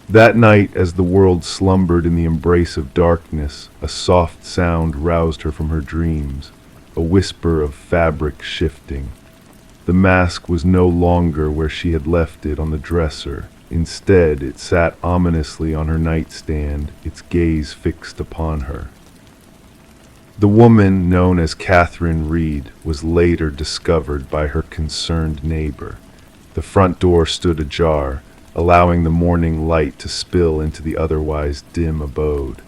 That night, as the world slumbered in the embrace of darkness, a soft sound roused her from her dreams, a whisper of fabric shifting. The mask was no longer where she had left it on the dresser. Instead, it sat ominously on her nightstand, its gaze fixed upon her. The woman, known as Catherine Reed, was later discovered by her concerned neighbor. The front door stood ajar, allowing the morning light to spill into the otherwise dim abode.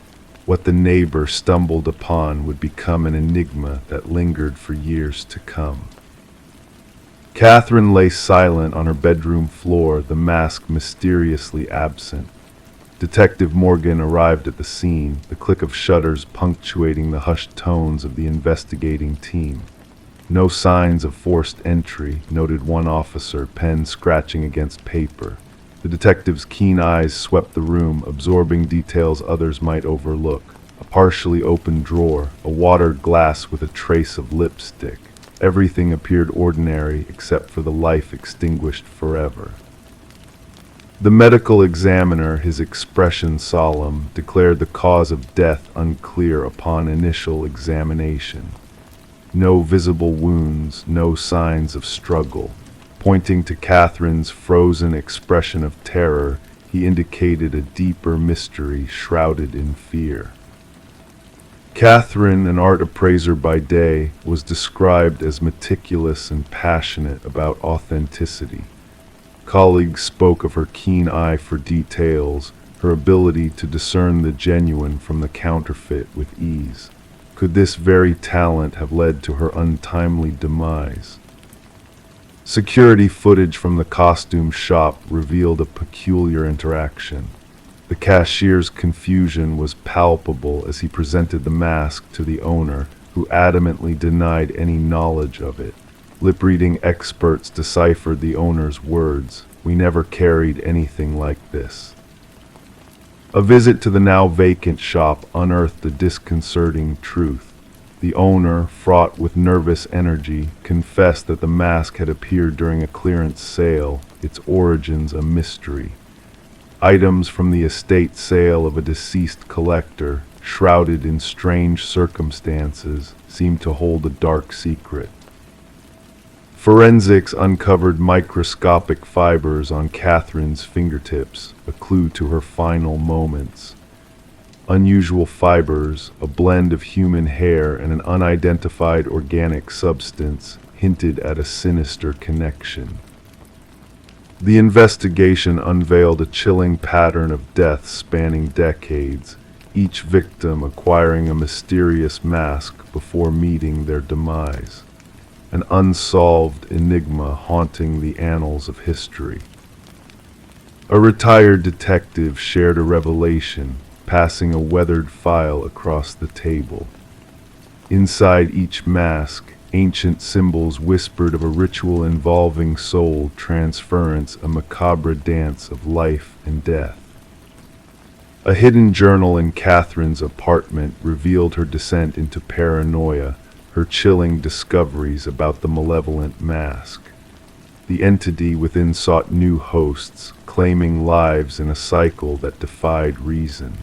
What the neighbor stumbled upon would become an enigma that lingered for years to come. Catherine lay silent on her bedroom floor, the mask mysteriously absent. Detective Morgan arrived at the scene, the click of shutters punctuating the hushed tones of the investigating team. "No signs of forced entry," noted one officer, pen scratching against paper. The detective's keen eyes swept the room, absorbing details others might overlook. A partially open drawer, a watered glass with a trace of lipstick. Everything appeared ordinary except for the life extinguished forever. The medical examiner, his expression solemn, declared the cause of death unclear upon initial examination. No visible wounds, no signs of struggle. Pointing to Catherine's frozen expression of terror, he indicated a deeper mystery shrouded in fear. Catherine, an art appraiser by day, was described as meticulous and passionate about authenticity. Colleagues spoke of her keen eye for details, her ability to discern the genuine from the counterfeit with ease. Could this very talent have led to her untimely demise? Security footage from the costume shop revealed a peculiar interaction. The cashier's confusion was palpable as he presented the mask to the owner, who adamantly denied any knowledge of it. Lip-reading experts deciphered the owner's words. "We never carried anything like this." A visit to the now vacant shop unearthed a disconcerting truth. The owner, fraught with nervous energy, confessed that the mask had appeared during a clearance sale, its origins a mystery. Items from the estate sale of a deceased collector, shrouded in strange circumstances, seemed to hold a dark secret. Forensics uncovered microscopic fibers on Catherine's fingertips, a clue to her final moments. Unusual fibers, a blend of human hair and an unidentified organic substance, hinted at a sinister connection. The investigation unveiled a chilling pattern of deaths spanning decades, each victim acquiring a mysterious mask before meeting their demise. An unsolved enigma haunting the annals of history. A retired detective shared a revelation, passing a weathered file across the table. Inside each mask, ancient symbols whispered of a ritual involving soul transference, a macabre dance of life and death. A hidden journal in Catherine's apartment revealed her descent into paranoia, her chilling discoveries about the malevolent mask. The entity within sought new hosts, claiming lives in a cycle that defied reason.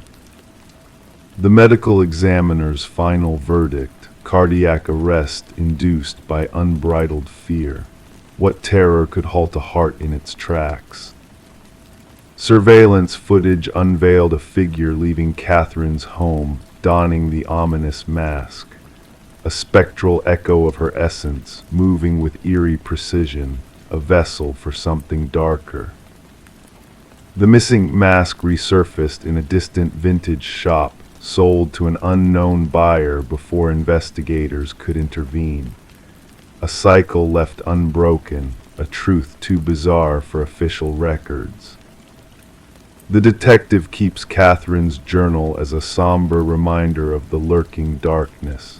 The medical examiner's final verdict: cardiac arrest induced by unbridled fear. What terror could halt a heart in its tracks? Surveillance footage unveiled a figure leaving Catherine's home, donning the ominous mask. A spectral echo of her essence, moving with eerie precision, a vessel for something darker. The missing mask resurfaced in a distant vintage shop, sold to an unknown buyer before investigators could intervene. A cycle left unbroken, a truth too bizarre for official records. The detective keeps Catherine's journal as a somber reminder of the lurking darkness.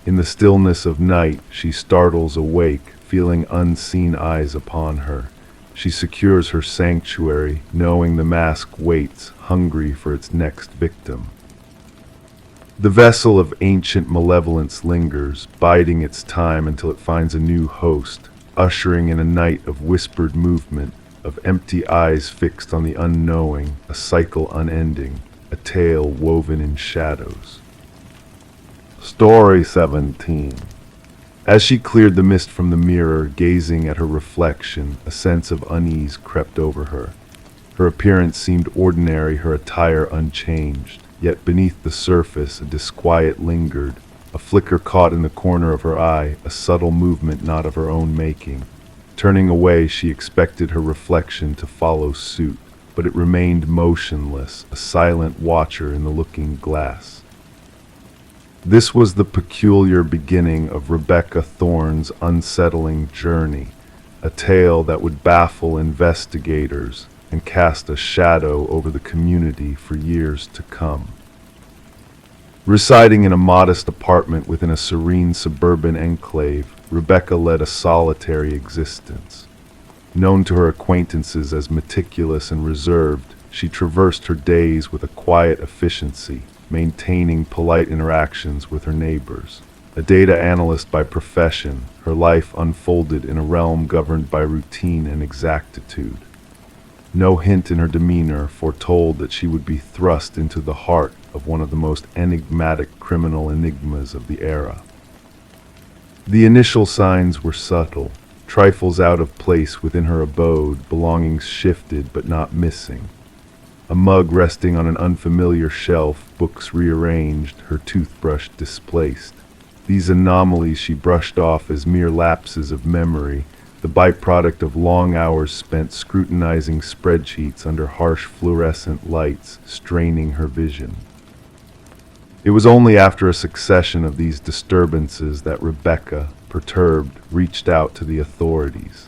In the stillness of night, she startles awake, feeling unseen eyes upon her. She secures her sanctuary, knowing the mask waits, hungry for its next victim. The vessel of ancient malevolence lingers, biding its time until it finds a new host, ushering in a night of whispered movement, of empty eyes fixed on the unknowing, a cycle unending, a tale woven in shadows. Story 17. As she cleared the mist from the mirror, gazing at her reflection, a sense of unease crept over her. Her appearance seemed ordinary, her attire unchanged. Yet beneath the surface, a disquiet lingered, a flicker caught in the corner of her eye, a subtle movement not of her own making. Turning away, she expected her reflection to follow suit, but it remained motionless, a silent watcher in the looking glass. This was the peculiar beginning of Rebecca Thorne's unsettling journey, a tale that would baffle investigators and cast a shadow over the community for years to come. Residing in a modest apartment within a serene suburban enclave, Rebecca led a solitary existence. Known to her acquaintances as meticulous and reserved, she traversed her days with a quiet efficiency, maintaining polite interactions with her neighbors. A data analyst by profession, her life unfolded in a realm governed by routine and exactitude. No hint in her demeanor foretold that she would be thrust into the heart of one of the most enigmatic criminal enigmas of the era. The initial signs were subtle, trifles out of place within her abode, belongings shifted but not missing. A mug resting on an unfamiliar shelf, books rearranged, her toothbrush displaced. These anomalies she brushed off as mere lapses of memory, the byproduct of long hours spent scrutinizing spreadsheets under harsh fluorescent lights, straining her vision. It was only after a succession of these disturbances that Rebecca, perturbed, reached out to the authorities.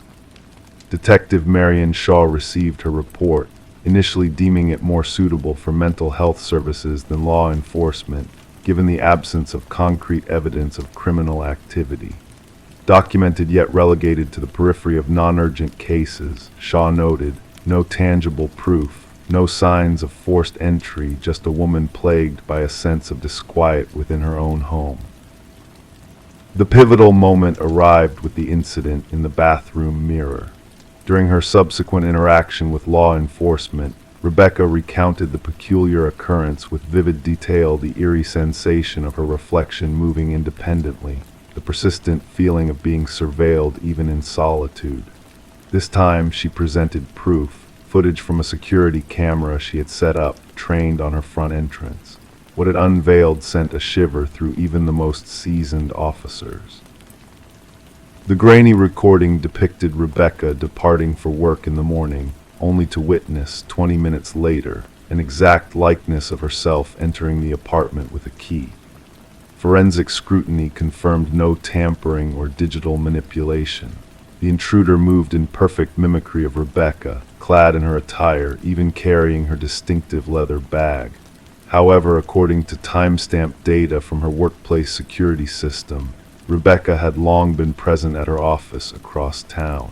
Detective Marion Shaw received her report, initially deeming it more suitable for mental health services than law enforcement, given the absence of concrete evidence of criminal activity. Documented yet relegated to the periphery of non-urgent cases, Shaw noted, no tangible proof, no signs of forced entry, just a woman plagued by a sense of disquiet within her own home. The pivotal moment arrived with the incident in the bathroom mirror. During her subsequent interaction with law enforcement, Rebecca recounted the peculiar occurrence with vivid detail, the eerie sensation of her reflection moving independently, the persistent feeling of being surveilled even in solitude. This time she presented proof, footage from a security camera she had set up, trained on her front entrance. What it unveiled sent a shiver through even the most seasoned officers. The grainy recording depicted Rebecca departing for work in the morning, only to witness, 20 minutes later, an exact likeness of herself entering the apartment with a key. Forensic scrutiny confirmed no tampering or digital manipulation. The intruder moved in perfect mimicry of Rebecca, clad in her attire, even carrying her distinctive leather bag. However, according to timestamp data from her workplace security system, Rebecca had long been present at her office across town.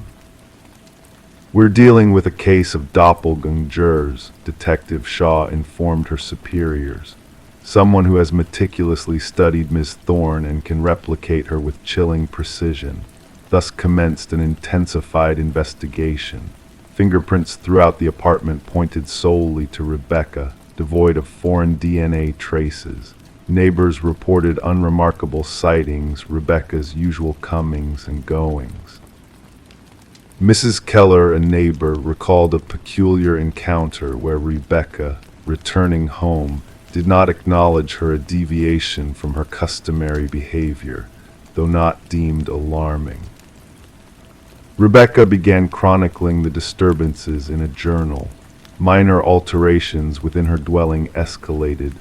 "We're dealing with a case of doppelgangers," Detective Shaw informed her superiors. "Someone who has meticulously studied Ms. Thorne and can replicate her with chilling precision." Thus commenced an intensified investigation. Fingerprints throughout the apartment pointed solely to Rebecca, devoid of foreign DNA traces. Neighbors reported unremarkable sightings, Rebecca's usual comings and goings. Mrs. Keller, a neighbor, recalled a peculiar encounter where Rebecca, returning home, did not acknowledge a deviation from her customary behavior, though not deemed alarming. Rebecca began chronicling the disturbances in a journal. Minor alterations within her dwelling escalated.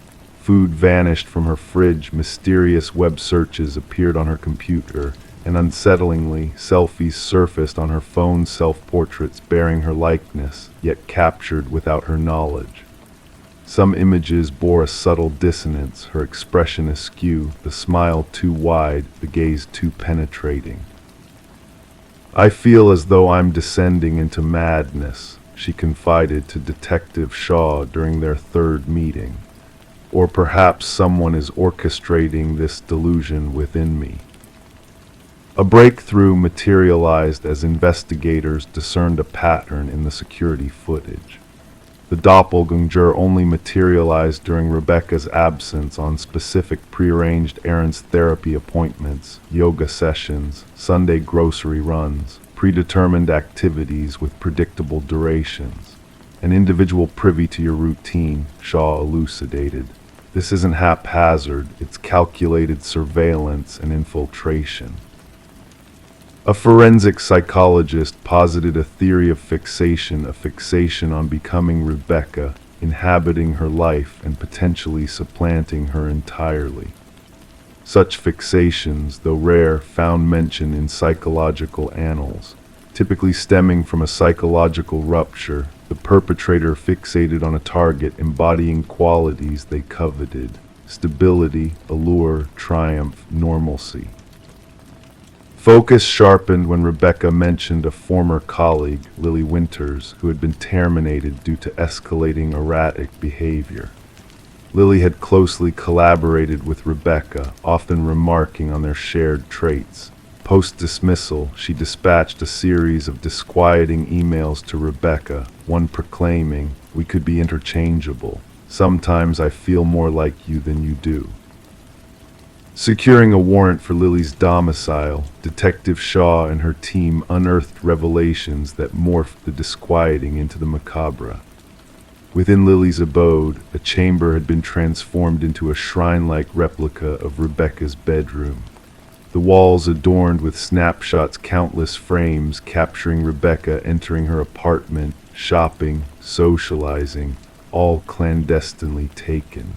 Food vanished from her fridge, mysterious web searches appeared on her computer, and unsettlingly, selfies surfaced on her phone, self-portraits bearing her likeness, yet captured without her knowledge. Some images bore a subtle dissonance, her expression askew, the smile too wide, the gaze too penetrating. "I feel as though I'm descending into madness," she confided to Detective Shaw during their third meeting. "Or perhaps someone is orchestrating this delusion within me." A breakthrough materialized as investigators discerned a pattern in the security footage. The doppelganger only materialized during Rebecca's absence on specific prearranged errands, therapy appointments, yoga sessions, Sunday grocery runs, predetermined activities with predictable durations. "An individual privy to your routine," Shaw elucidated. "This isn't haphazard, it's calculated surveillance and infiltration." A forensic psychologist posited a theory of fixation, a fixation on becoming Rebecca, inhabiting her life and potentially supplanting her entirely. Such fixations, though rare, found mention in psychological annals, typically stemming from a psychological rupture, the perpetrator fixated on a target embodying qualities they coveted: stability, allure, triumph, normalcy. Focus sharpened when Rebecca mentioned a former colleague, Lily Winters, who had been terminated due to escalating erratic behavior. Lily had closely collaborated with Rebecca, often remarking on their shared traits. Post-dismissal, she dispatched a series of disquieting emails to Rebecca, one proclaiming, "We could be interchangeable. Sometimes I feel more like you than you do." Securing a warrant for Lily's domicile, Detective Shaw and her team unearthed revelations that morphed the disquieting into the macabre. Within Lily's abode, a chamber had been transformed into a shrine-like replica of Rebecca's bedroom. The walls adorned with snapshots, countless frames capturing Rebecca entering her apartment, shopping, socializing, all clandestinely taken.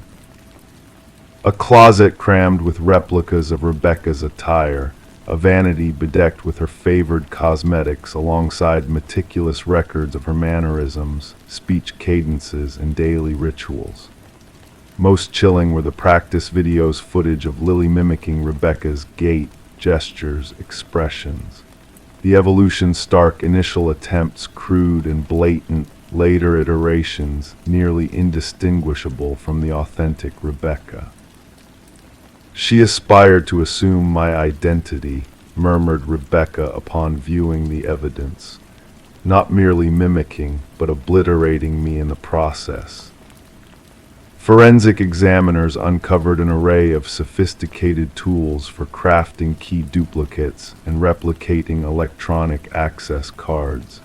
A closet crammed with replicas of Rebecca's attire, a vanity bedecked with her favored cosmetics alongside meticulous records of her mannerisms, speech cadences, and daily rituals. Most chilling were the practice videos, footage of Lily mimicking Rebecca's gait, gestures, expressions. The evolution's stark initial attempts, crude and blatant, later iterations, nearly indistinguishable from the authentic Rebecca. "She aspired to assume my identity," murmured Rebecca upon viewing the evidence. not merely mimicking, but obliterating me in the process. Forensic examiners uncovered an array of sophisticated tools for crafting key duplicates and replicating electronic access cards.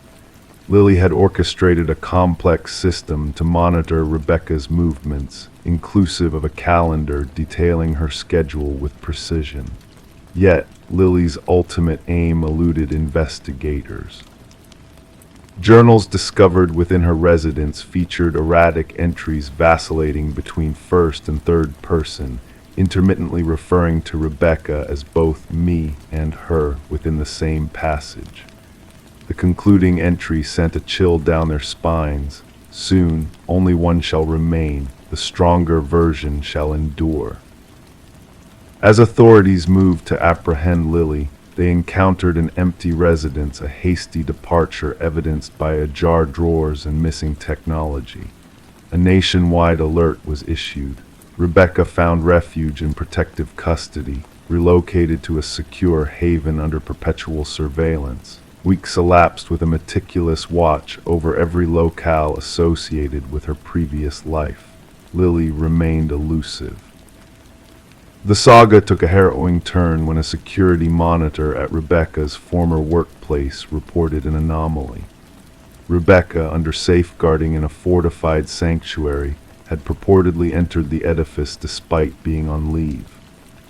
Lily had orchestrated a complex system to monitor Rebecca's movements, inclusive of a calendar detailing her schedule with precision. Yet, Lily's ultimate aim eluded investigators. Journals discovered within her residence featured erratic entries vacillating between first and third person, intermittently referring to Rebecca as both me and her within the same passage. The concluding entry sent a chill down their spines. Soon, only one shall remain, the stronger version shall endure. As authorities moved to apprehend Lily, they encountered an empty residence, a hasty departure evidenced by ajar drawers and missing technology. A nationwide alert was issued. Rebecca found refuge in protective custody, relocated to a secure haven under perpetual surveillance. Weeks elapsed with a meticulous watch over every locale associated with her previous life. Lily remained elusive. The saga took a harrowing turn when a security monitor at Rebecca's former workplace reported an anomaly. Rebecca, under safeguarding in a fortified sanctuary, had purportedly entered the edifice despite being on leave.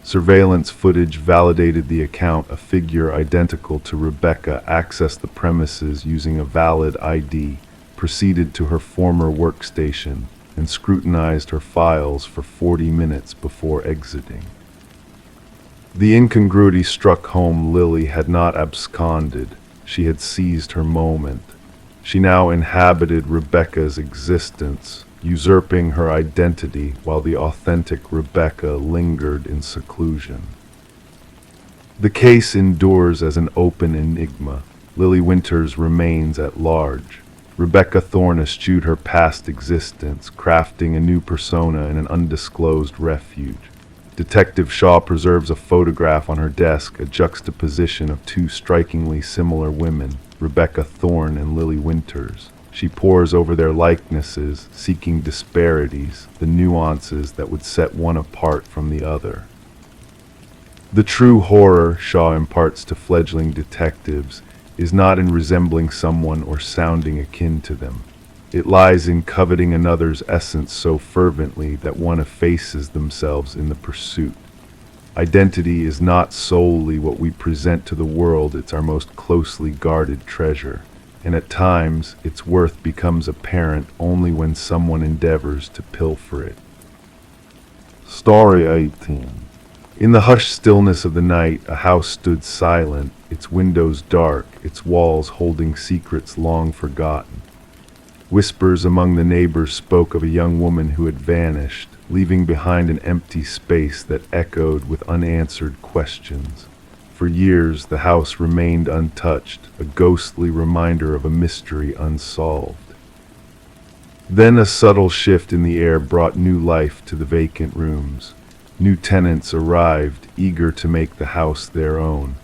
Surveillance footage validated the account. A figure identical to Rebecca accessed the premises using a valid ID, proceeded to her former workstation, and scrutinized her files for 40 minutes before exiting. The incongruity struck home. Lily had not absconded. She had seized her moment. She now inhabited Rebecca's existence, usurping her identity while the authentic Rebecca lingered in seclusion. The case endures as an open enigma. Lily Winters remains at large. Rebecca Thorne eschewed her past existence, crafting a new persona in an undisclosed refuge. Detective Shaw preserves a photograph on her desk, a juxtaposition of two strikingly similar women, Rebecca Thorne and Lily Winters. She pores over their likenesses, seeking disparities, the nuances that would set one apart from the other. The true horror, Shaw imparts to fledgling detectives, is not in resembling someone or sounding akin to them. It lies in coveting another's essence so fervently that one effaces themselves in the pursuit. Identity is not solely what we present to the world, it's our most closely guarded treasure. And at times, its worth becomes apparent only when someone endeavors to pilfer it. Story 18. In the hushed stillness of the night, a house stood silent, its windows dark, its walls holding secrets long forgotten. Whispers among the neighbors spoke of a young woman who had vanished, leaving behind an empty space that echoed with unanswered questions. For years, the house remained untouched, a ghostly reminder of a mystery unsolved. Then a subtle shift in the air brought new life to the vacant rooms. New tenants arrived, eager to make the house their own.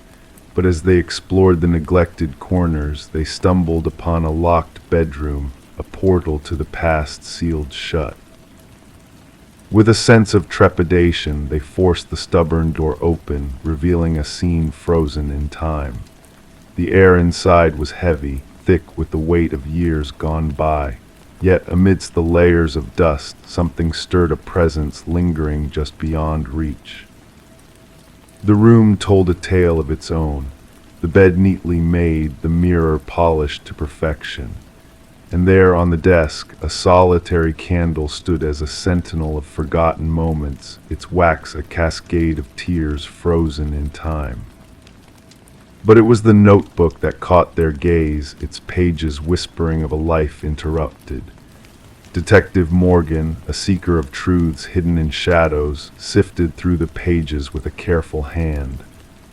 But as they explored the neglected corners, they stumbled upon a locked bedroom, a portal to the past sealed shut. With a sense of trepidation, they forced the stubborn door open, revealing a scene frozen in time. The air inside was heavy, thick with the weight of years gone by. Yet amidst the layers of dust, something stirred, a presence lingering just beyond reach. The room told a tale of its own, the bed neatly made, the mirror polished to perfection. And there on the desk, a solitary candle stood as a sentinel of forgotten moments, its wax a cascade of tears frozen in time. But it was the notebook that caught their gaze, its pages whispering of a life interrupted. Detective Morgan, a seeker of truths hidden in shadows, sifted through the pages with a careful hand.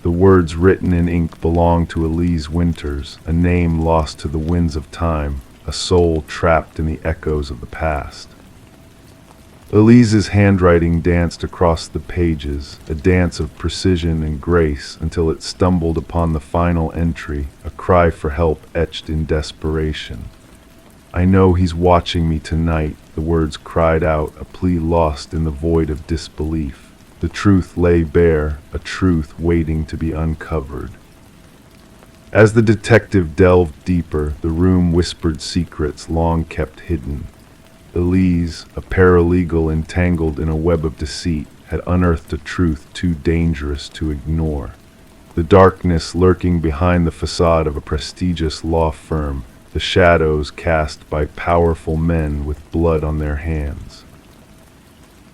The words written in ink belonged to Elise Winters, a name lost to the winds of time, a soul trapped in the echoes of the past. Elise's handwriting danced across the pages, a dance of precision and grace, until it stumbled upon the final entry, a cry for help etched in desperation. "I know he's watching me tonight," the words cried out, a plea lost in the void of disbelief. The truth lay bare, a truth waiting to be uncovered. As the detective delved deeper, the room whispered secrets long kept hidden. Elise, a paralegal entangled in a web of deceit, had unearthed a truth too dangerous to ignore. The darkness lurking behind the facade of a prestigious law firm, the shadows cast by powerful men with blood on their hands.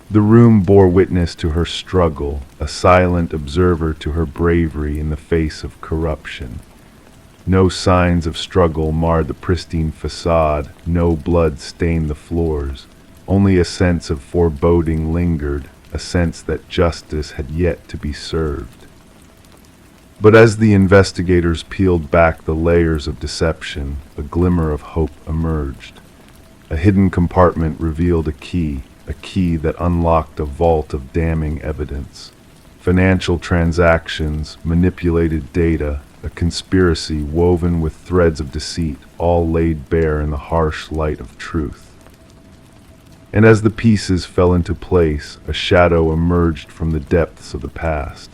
The room bore witness to her struggle, a silent observer to her bravery in the face of corruption. No signs of struggle marred the pristine facade, no blood stained the floors. Only a sense of foreboding lingered, a sense that justice had yet to be served. But as the investigators peeled back the layers of deception, a glimmer of hope emerged. A hidden compartment revealed a key that unlocked a vault of damning evidence. Financial transactions, manipulated data, a conspiracy woven with threads of deceit, all laid bare in the harsh light of truth. And as the pieces fell into place, a shadow emerged from the depths of the past.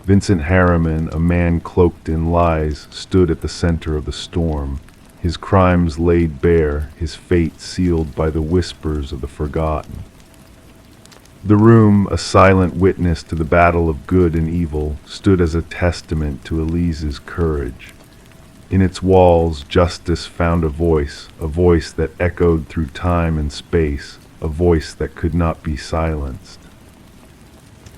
Vincent Harriman, a man cloaked in lies, stood at the center of the storm, his crimes laid bare, his fate sealed by the whispers of the forgotten. The room, a silent witness to the battle of good and evil, stood as a testament to Elise's courage. In its walls, justice found a voice that echoed through time and space, a voice that could not be silenced.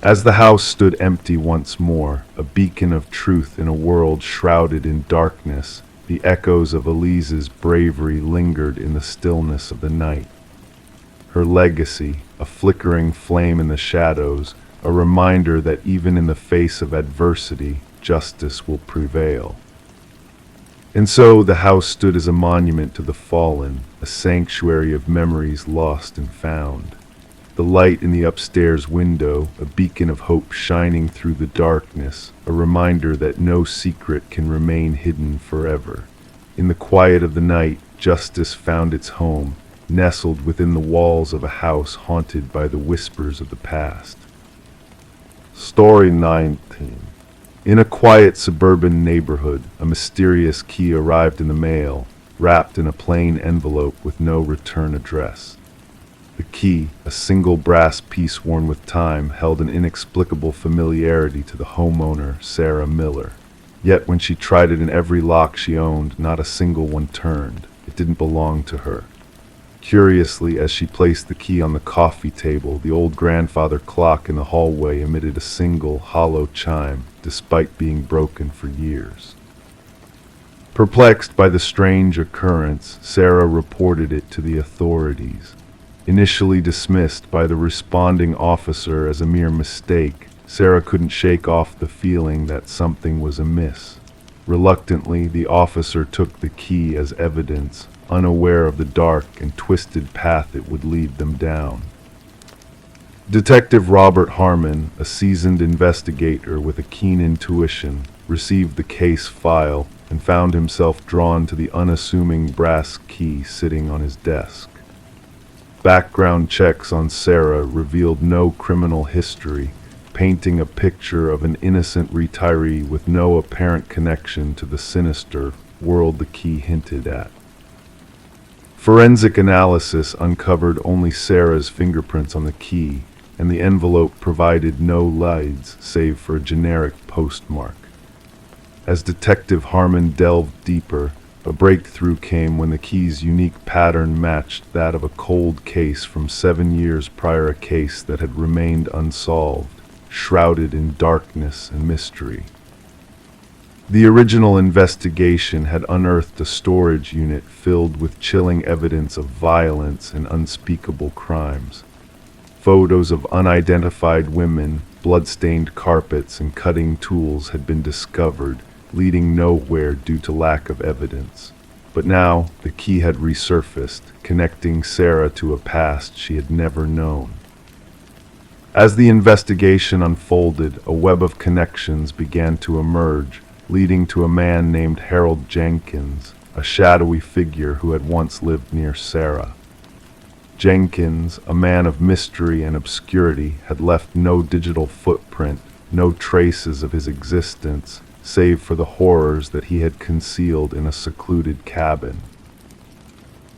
As the house stood empty once more, a beacon of truth in a world shrouded in darkness, the echoes of Elise's bravery lingered in the stillness of the night. Her legacy, a flickering flame in the shadows, a reminder that even in the face of adversity, justice will prevail. And so the house stood as a monument to the fallen, a sanctuary of memories lost and found. The light in the upstairs window, a beacon of hope shining through the darkness, a reminder that no secret can remain hidden forever. In the quiet of the night, justice found its home, nestled within the walls of a house haunted by the whispers of the past. Story 19. In a quiet suburban neighborhood, a mysterious key arrived in the mail, wrapped in a plain envelope with no return address. The key, a single brass piece worn with time, held an inexplicable familiarity to the homeowner, Sarah Miller. Yet when she tried it in every lock she owned, not a single one turned. It didn't belong to her. Curiously, as she placed the key on the coffee table, the old grandfather clock in the hallway emitted a single, hollow chime, despite being broken for years. Perplexed by the strange occurrence, Sarah reported it to the authorities. Initially dismissed by the responding officer as a mere mistake, Sarah couldn't shake off the feeling that something was amiss. Reluctantly, the officer took the key as evidence, unaware of the dark and twisted path it would lead them down. Detective Robert Harmon, a seasoned investigator with a keen intuition, received the case file and found himself drawn to the unassuming brass key sitting on his desk. Background checks on Sarah revealed no criminal history, painting a picture of an innocent retiree with no apparent connection to the sinister world the key hinted at. Forensic analysis uncovered only Sarah's fingerprints on the key, and the envelope provided no leads save for a generic postmark. As Detective Harmon delved deeper, a breakthrough came when the key's unique pattern matched that of a cold case from 7 years prior, a case that had remained unsolved, shrouded in darkness and mystery. The original investigation had unearthed a storage unit filled with chilling evidence of violence and unspeakable crimes. Photos of unidentified women, blood-stained carpets, and cutting tools had been discovered, leading nowhere due to lack of evidence. But now, the key had resurfaced, connecting Sarah to a past she had never known. As the investigation unfolded, a web of connections began to emerge, leading to a man named Harold Jenkins, a shadowy figure who had once lived near Sarah. Jenkins, a man of mystery and obscurity, had left no digital footprint, no traces of his existence, save for the horrors that he had concealed in a secluded cabin.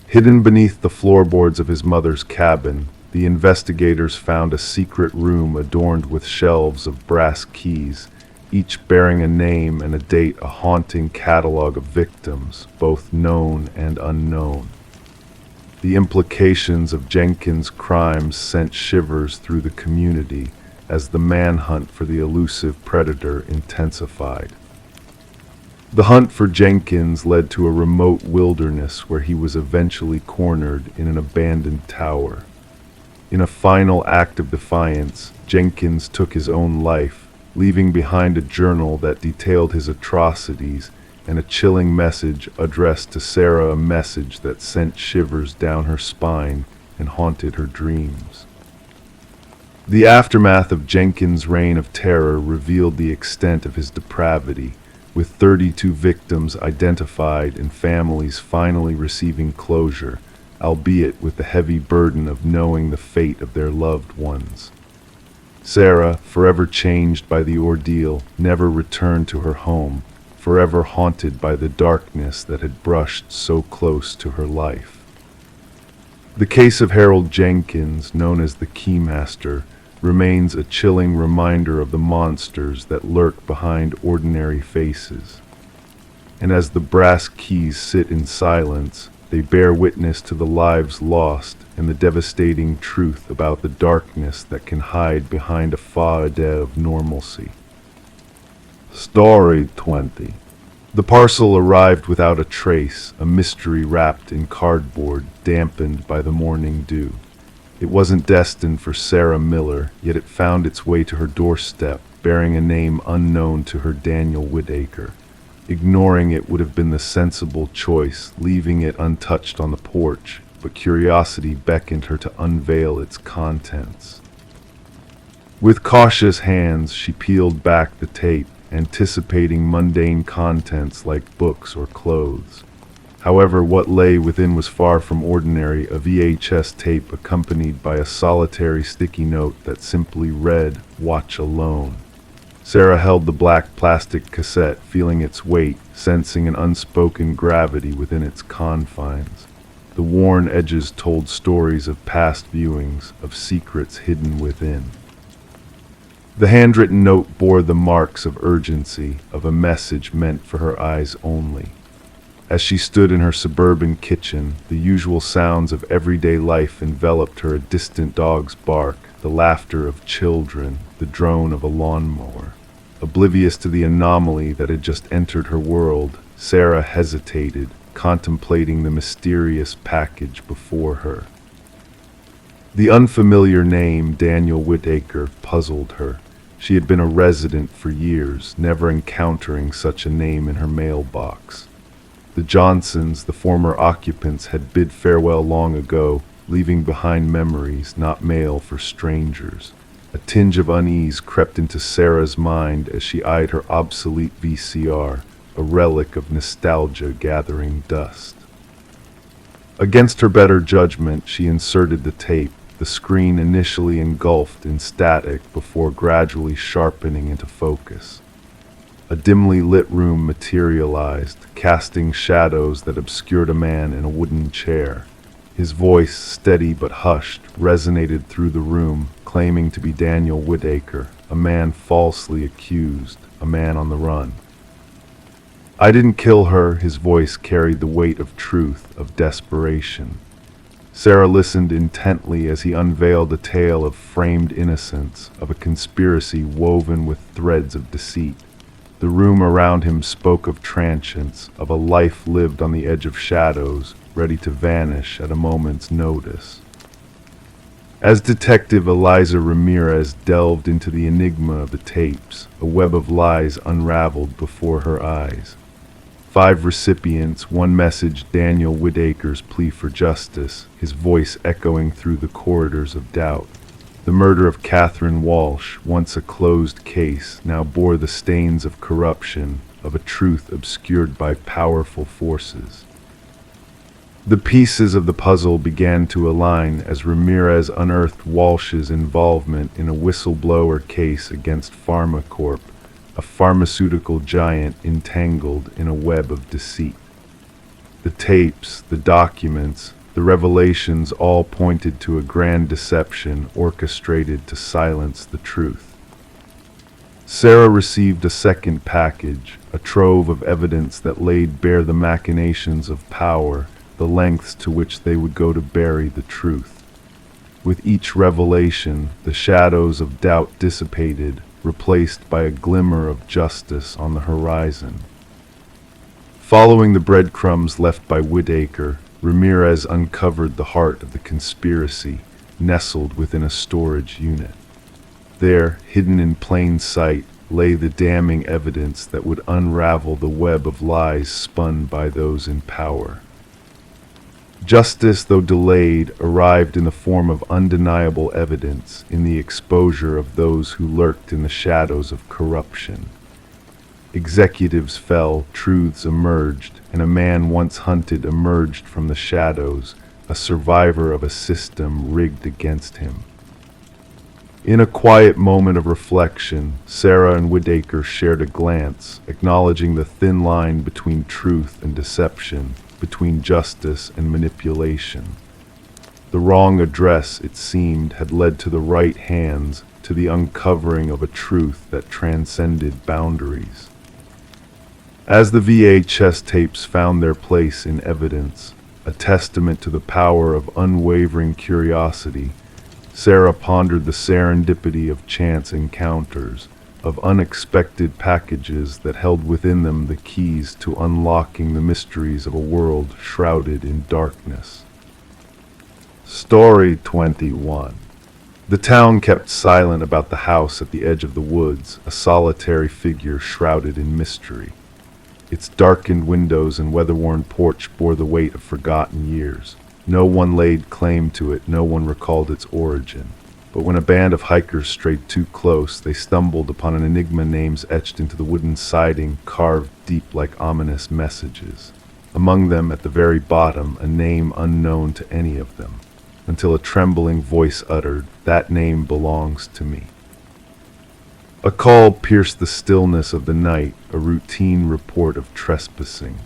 Hidden beneath the floorboards of his mother's cabin, the investigators found a secret room adorned with shelves of brass keys, each bearing a name and a date, a haunting catalog of victims, both known and unknown. The implications of Jenkins' crimes sent shivers through the community as the manhunt for the elusive predator intensified. The hunt for Jenkins led to a remote wilderness where he was eventually cornered in an abandoned tower. In a final act of defiance, Jenkins took his own life, leaving behind a journal that detailed his atrocities and a chilling message addressed to Sarah, a message that sent shivers down her spine and haunted her dreams. The aftermath of Jenkins' reign of terror revealed the extent of his depravity, with 32 victims identified and families finally receiving closure, albeit with the heavy burden of knowing the fate of their loved ones. Sarah, forever changed by the ordeal, never returned to her home, forever haunted by the darkness that had brushed so close to her life. The case of Harold Jenkins, known as the Keymaster, remains a chilling reminder of the monsters that lurk behind ordinary faces. And as the brass keys sit in silence, they bear witness to the lives lost and the devastating truth about the darkness that can hide behind a facade of normalcy. Story 20. The parcel arrived without a trace, a mystery wrapped in cardboard, dampened by the morning dew. It wasn't destined for Sarah Miller, yet it found its way to her doorstep, bearing a name unknown to her, Daniel Whitaker. Ignoring it would have been the sensible choice, leaving it untouched on the porch, but curiosity beckoned her to unveil its contents. With cautious hands, she peeled back the tape, anticipating mundane contents like books or clothes. However, what lay within was far from ordinary, a VHS tape accompanied by a solitary sticky note that simply read, "Watch alone." Sarah held the black plastic cassette, feeling its weight, sensing an unspoken gravity within its confines. The worn edges told stories of past viewings, of secrets hidden within. The handwritten note bore the marks of urgency, of a message meant for her eyes only. As she stood in her suburban kitchen, the usual sounds of everyday life enveloped her: a distant dog's bark, the laughter of children, the drone of a lawnmower. Oblivious to the anomaly that had just entered her world, Sarah hesitated, contemplating the mysterious package before her. The unfamiliar name, Daniel Whitaker, puzzled her. She had been a resident for years, never encountering such a name in her mailbox. The Johnsons, the former occupants, had bid farewell long ago, leaving behind memories, not mail for strangers. A tinge of unease crept into Sarah's mind as she eyed her obsolete VCR, a relic of nostalgia gathering dust. Against her better judgment, she inserted the tape, the screen initially engulfed in static before gradually sharpening into focus. A dimly lit room materialized, casting shadows that obscured a man in a wooden chair. His voice, steady but hushed, resonated through the room, claiming to be Daniel Whitaker, a man falsely accused, a man on the run. "I didn't kill her," his voice carried the weight of truth, of desperation. Sarah listened intently as he unveiled a tale of framed innocence, of a conspiracy woven with threads of deceit. The room around him spoke of transience, of a life lived on the edge of shadows, ready to vanish at a moment's notice. As Detective Eliza Ramirez delved into the enigma of the tapes, a web of lies unraveled before her eyes. 5 recipients, one message: Daniel Whitaker's plea for justice, his voice echoing through the corridors of doubt. The murder of Catherine Walsh, once a closed case, now bore the stains of corruption, of a truth obscured by powerful forces. The pieces of the puzzle began to align as Ramirez unearthed Walsh's involvement in a whistleblower case against PharmaCorp, a pharmaceutical giant entangled in a web of deceit. The tapes, the documents, the revelations all pointed to a grand deception orchestrated to silence the truth. Sarah received a second package, a trove of evidence that laid bare the machinations of power, the lengths to which they would go to bury the truth. With each revelation, the shadows of doubt dissipated, replaced by a glimmer of justice on the horizon. Following the breadcrumbs left by Whitaker, Ramirez uncovered the heart of the conspiracy, nestled within a storage unit. There, hidden in plain sight, lay the damning evidence that would unravel the web of lies spun by those in power. Justice, though delayed, arrived in the form of undeniable evidence in the exposure of those who lurked in the shadows of corruption. Executives fell, truths emerged, and a man once hunted emerged from the shadows, a survivor of a system rigged against him. In a quiet moment of reflection, Sarah and Whitaker shared a glance, acknowledging the thin line between truth and deception, between justice and manipulation. The wrong address, it seemed, had led to the right hands, to the uncovering of a truth that transcended boundaries. As the VHS tapes found their place in evidence, a testament to the power of unwavering curiosity, Sarah pondered the serendipity of chance encounters, of unexpected packages that held within them the keys to unlocking the mysteries of a world shrouded in darkness. Story 21. The town kept silent about the house at the edge of the woods, a solitary figure shrouded in mystery. Its darkened windows and weather-worn porch bore the weight of forgotten years. No one laid claim to it, no one recalled its origin. But when a band of hikers strayed too close, they stumbled upon an enigma names etched into the wooden siding, carved deep like ominous messages. Among them, at the very bottom, a name unknown to any of them, until a trembling voice uttered, "That name belongs to me." A call pierced the stillness of the night, a routine report of trespassing.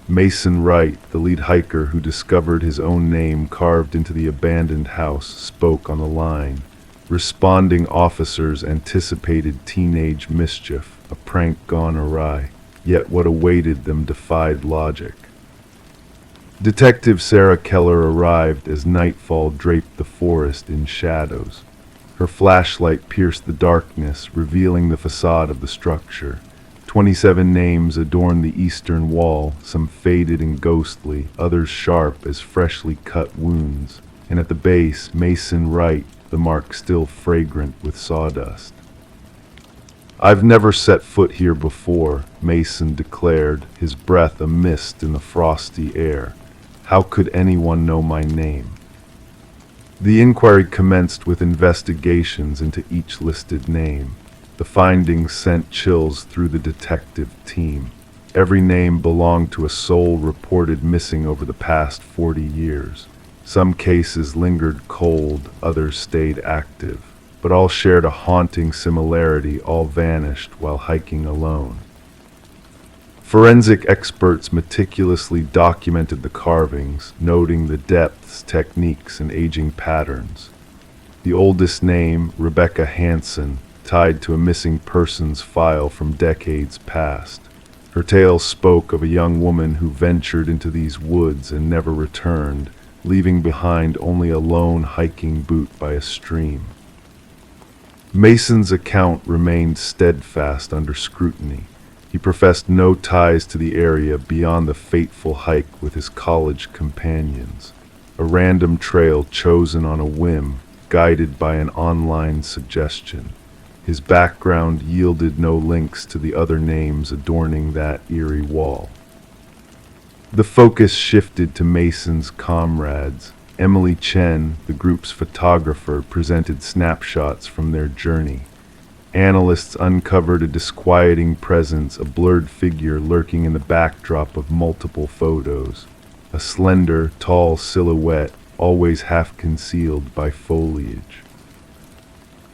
Mason Wright, the lead hiker who discovered his own name carved into the abandoned house, spoke on the line. Responding officers anticipated teenage mischief, a prank gone awry, yet what awaited them defied logic. Detective Sarah Keller arrived as nightfall draped the forest in shadows. Her flashlight pierced the darkness, revealing the facade of the structure. 27 names adorned the eastern wall, some faded and ghostly, others sharp as freshly cut wounds, and at the base, Mason Wright, the mark still fragrant with sawdust. "I've never set foot here before," Mason declared, his breath a mist in the frosty air. "How could anyone know my name?" The inquiry commenced with investigations into each listed name. The findings sent chills through the detective team. Every name belonged to a soul reported missing over the past 40 years. Some cases lingered cold, others stayed active, but all shared a haunting similarity, all vanished while hiking alone. Forensic experts meticulously documented the carvings, noting the depths, techniques, and aging patterns. The oldest name, Rebecca Hansen, tied to a missing persons file from decades past. Her tale spoke of a young woman who ventured into these woods and never returned, leaving behind only a lone hiking boot by a stream. Mason's account remained steadfast under scrutiny. He professed no ties to the area beyond the fateful hike with his college companions, a random trail chosen on a whim, guided by an online suggestion. His background yielded no links to the other names adorning that eerie wall. The focus shifted to Mason's comrades, Emily Chen, the group's photographer, presented snapshots from their journey. Analysts uncovered a disquieting presence, a blurred figure lurking in the backdrop of multiple photos. A slender, tall silhouette, always half concealed by foliage.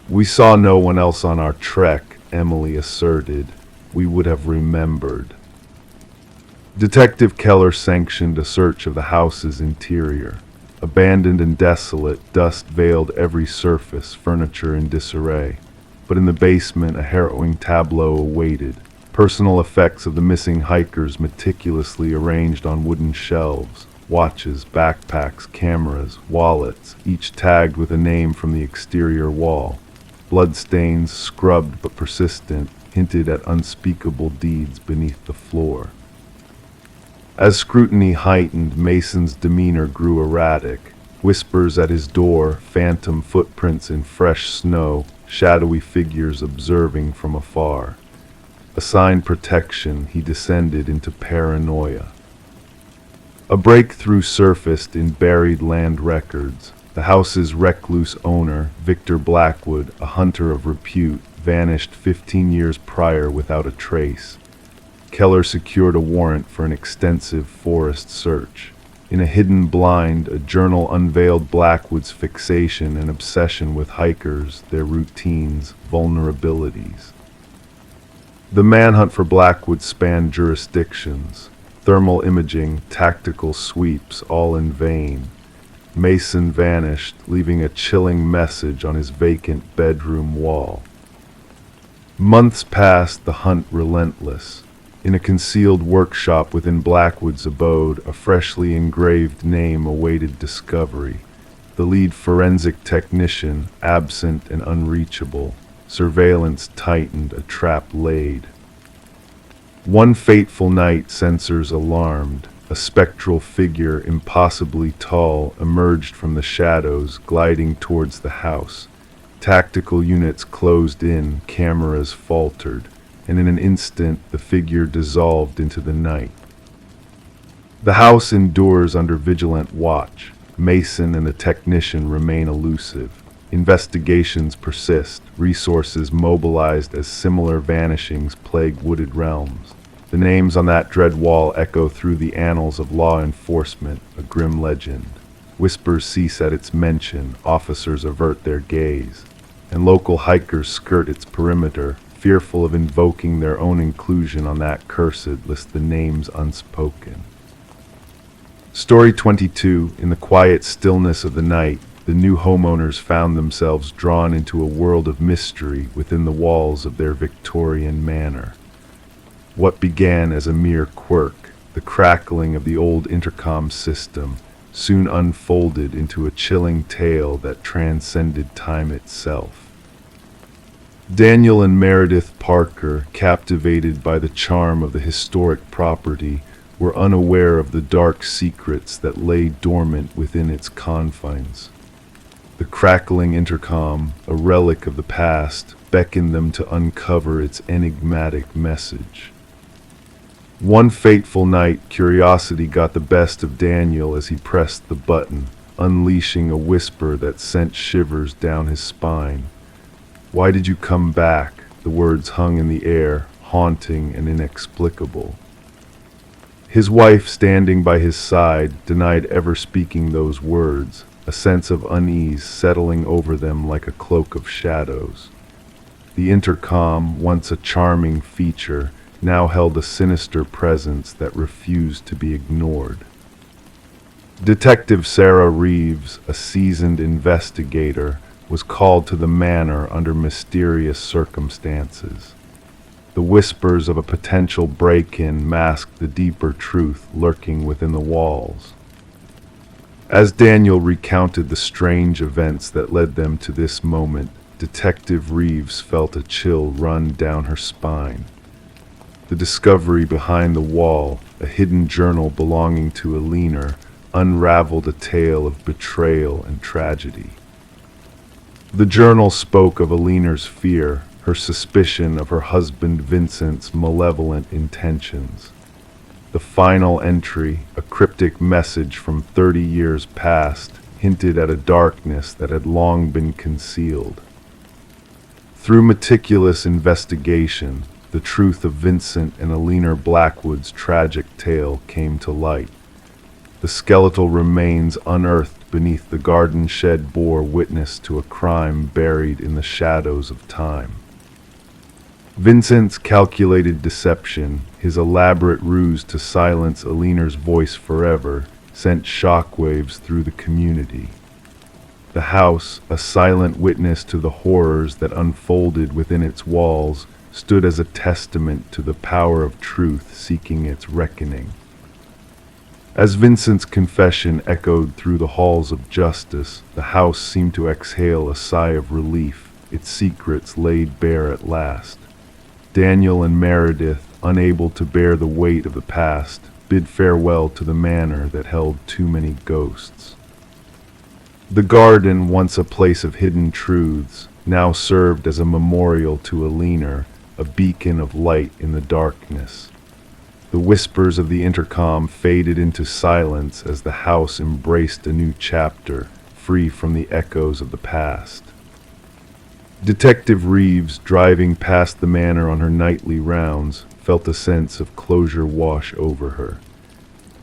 "We saw no one else on our trek," Emily asserted. "We would have remembered." Detective Keller sanctioned a search of the house's interior. Abandoned and desolate, dust veiled every surface, furniture in disarray. But in the basement, a harrowing tableau awaited. Personal effects of the missing hikers meticulously arranged on wooden shelves. Watches, backpacks, cameras, wallets, each tagged with a name from the exterior wall. Bloodstains, scrubbed but persistent, hinted at unspeakable deeds beneath the floor. As scrutiny heightened, Mason's demeanor grew erratic. Whispers at his door, phantom footprints in fresh snow, shadowy figures observing from afar. Assigned protection, he descended into paranoia. A breakthrough surfaced in buried land records. The house's recluse owner, Victor Blackwood, a hunter of repute, vanished 15 years prior without a trace. Keller secured a warrant for an extensive forest search. In a hidden blind, a journal unveiled Blackwood's fixation and obsession with hikers, their routines, vulnerabilities. The manhunt for Blackwood spanned jurisdictions. Thermal imaging, tactical sweeps, all in vain. Mason vanished, leaving a chilling message on his vacant bedroom wall. Months passed, the hunt relentless. In a concealed workshop within Blackwood's abode, a freshly engraved name awaited discovery. The lead forensic technician, absent and unreachable. Surveillance tightened, a trap laid. One fateful night, sensors alarmed. A spectral figure, impossibly tall, emerged from the shadows, gliding towards the house. Tactical units closed in, cameras faltered, and in an instant the figure dissolved into the night. The house endures under vigilant watch. Mason and the technician remain elusive. Investigations persist, resources mobilized as similar vanishings plague wooded realms. The names on that dread wall echo through the annals of law enforcement, a grim legend. Whispers cease at its mention, officers avert their gaze, and local hikers skirt its perimeter, fearful of invoking their own inclusion on that cursed list, the names unspoken. Story 22. In the quiet stillness of the night, the new homeowners found themselves drawn into a world of mystery within the walls of their Victorian manor. What began as a mere quirk, the crackling of the old intercom system, soon unfolded into a chilling tale that transcended time itself. Daniel and Meredith Parker, captivated by the charm of the historic property, were unaware of the dark secrets that lay dormant within its confines. The crackling intercom, a relic of the past, beckoned them to uncover its enigmatic message. One fateful night, curiosity got the best of Daniel as he pressed the button, unleashing a whisper that sent shivers down his spine. "Why did you come back?" The words hung in the air, haunting and inexplicable. His wife, standing by his side, denied ever speaking those words, a sense of unease settling over them like a cloak of shadows. The intercom, once a charming feature, now held a sinister presence that refused to be ignored. Detective Sarah Reeves, a seasoned investigator, was called to the manor under mysterious circumstances. The whispers of a potential break-in masked the deeper truth lurking within the walls. As Daniel recounted the strange events that led them to this moment, Detective Reeves felt a chill run down her spine. The discovery behind the wall, a hidden journal belonging to Alina, unraveled a tale of betrayal and tragedy. The journal spoke of Alina's fear, her suspicion of her husband Vincent's malevolent intentions. The final entry, a cryptic message from 30 years past, hinted at a darkness that had long been concealed. Through meticulous investigation, the truth of Vincent and Alina Blackwood's tragic tale came to light. The skeletal remains unearthed beneath the garden shed bore witness to a crime buried in the shadows of time. Vincent's calculated deception, his elaborate ruse to silence Alina's voice forever, sent shockwaves through the community. The house, a silent witness to the horrors that unfolded within its walls, stood as a testament to the power of truth seeking its reckoning. As Vincent's confession echoed through the halls of justice, the house seemed to exhale a sigh of relief, its secrets laid bare at last. Daniel and Meredith, unable to bear the weight of the past, bid farewell to the manor that held too many ghosts. The garden, once a place of hidden truths, now served as a memorial to Alina, a beacon of light in the darkness. The whispers of the intercom faded into silence as the house embraced a new chapter, free from the echoes of the past. Detective Reeves, driving past the manor on her nightly rounds, felt a sense of closure wash over her.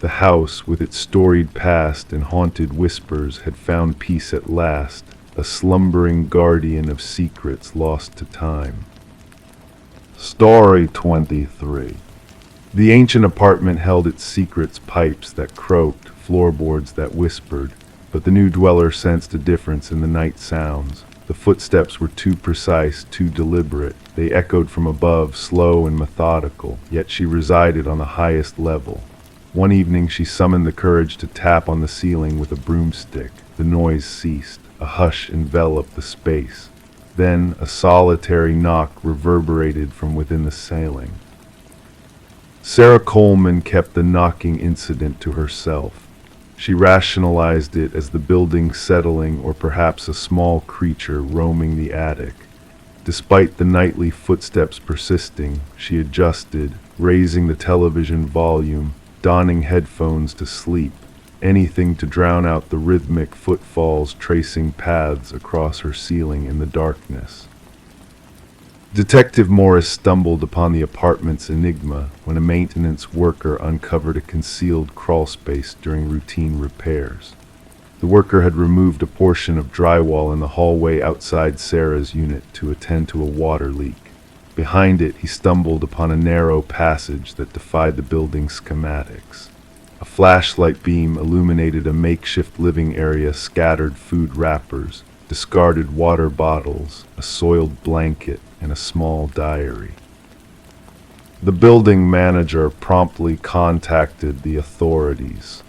The house, with its storied past and haunted whispers, had found peace at last, a slumbering guardian of secrets lost to time. Story 23. The ancient apartment held its secrets, pipes that croaked, floorboards that whispered, but the new dweller sensed a difference in the night sounds. The footsteps were too precise, too deliberate. They echoed from above, slow and methodical, yet she resided on the highest level. One evening she summoned the courage to tap on the ceiling with a broomstick. The noise ceased. A hush enveloped the space. Then a solitary knock reverberated from within the ceiling. Sarah Coleman kept the knocking incident to herself. She rationalized it as the building settling or perhaps a small creature roaming the attic. Despite the nightly footsteps persisting, she adjusted, raising the television volume, donning headphones to sleep, anything to drown out the rhythmic footfalls tracing paths across her ceiling in the darkness. Detective Morris stumbled upon the apartment's enigma when a maintenance worker uncovered a concealed crawlspace during routine repairs. The worker had removed a portion of drywall in the hallway outside Sarah's unit to attend to a water leak. Behind it, he stumbled upon a narrow passage that defied the building's schematics. A flashlight beam illuminated a makeshift living area, scattered food wrappers, discarded water bottles, a soiled blanket, and a small diary. The building manager promptly contacted the authorities.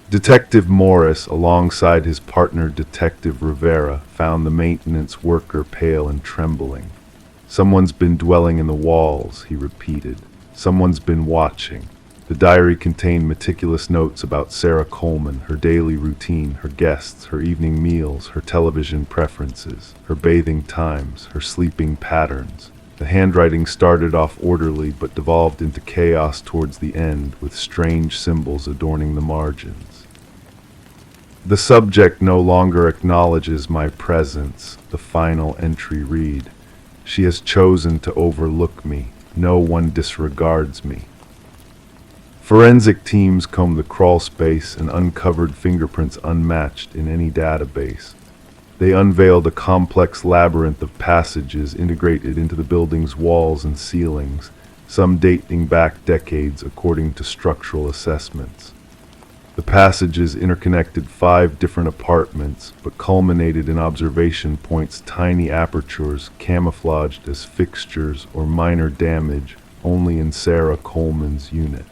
Detective Morris, alongside his partner Detective Rivera, found the maintenance worker pale and trembling. "Someone's been dwelling in the walls," he repeated. "Someone's been watching." The diary contained meticulous notes about Sarah Coleman, her daily routine, her guests, her evening meals, her television preferences, her bathing times, her sleeping patterns. The handwriting started off orderly but devolved into chaos towards the end, with strange symbols adorning the margins. "The subject no longer acknowledges my presence," the final entry read. "She has chosen to overlook me. No one disregards me." Forensic teams combed the crawl space and uncovered fingerprints unmatched in any database. They unveiled a complex labyrinth of passages integrated into the building's walls and ceilings, some dating back decades according to structural assessments. The passages interconnected 5 different apartments, but culminated in observation points, tiny apertures camouflaged as fixtures or minor damage only in Sarah Coleman's unit.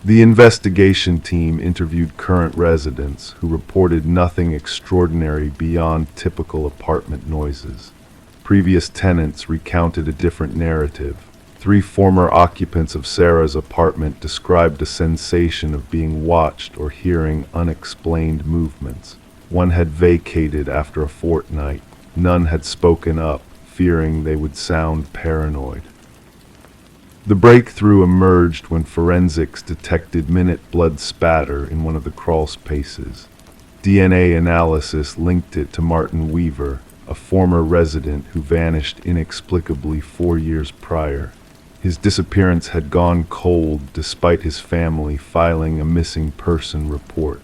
The investigation team interviewed current residents who reported nothing extraordinary beyond typical apartment noises. Previous tenants recounted a different narrative. 3 former occupants of Sarah's apartment described a sensation of being watched or hearing unexplained movements. One had vacated after a fortnight. None had spoken up, fearing they would sound paranoid. The breakthrough emerged when forensics detected minute blood spatter in one of the crawl spaces. DNA analysis linked it to Martin Weaver, a former resident who vanished inexplicably 4 years prior. His disappearance had gone cold despite his family filing a missing person report.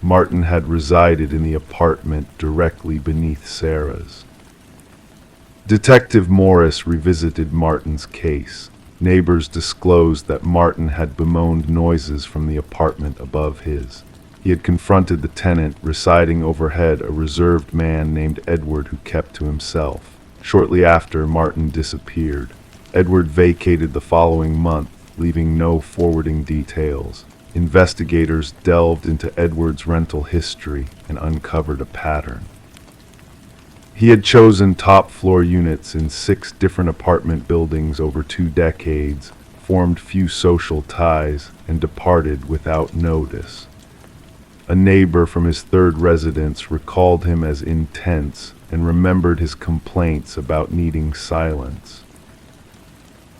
Martin had resided in the apartment directly beneath Sarah's. Detective Morris revisited Martin's case. Neighbors disclosed that Martin had bemoaned noises from the apartment above his. He had confronted the tenant residing overhead, a reserved man named Edward who kept to himself. Shortly after, Martin disappeared. Edward vacated the following month, leaving no forwarding details. Investigators delved into Edward's rental history and uncovered a pattern. He had chosen top-floor units in 6 different apartment buildings over 2 decades, formed few social ties, and departed without notice. A neighbor from his 3rd residence recalled him as intense and remembered his complaints about needing silence.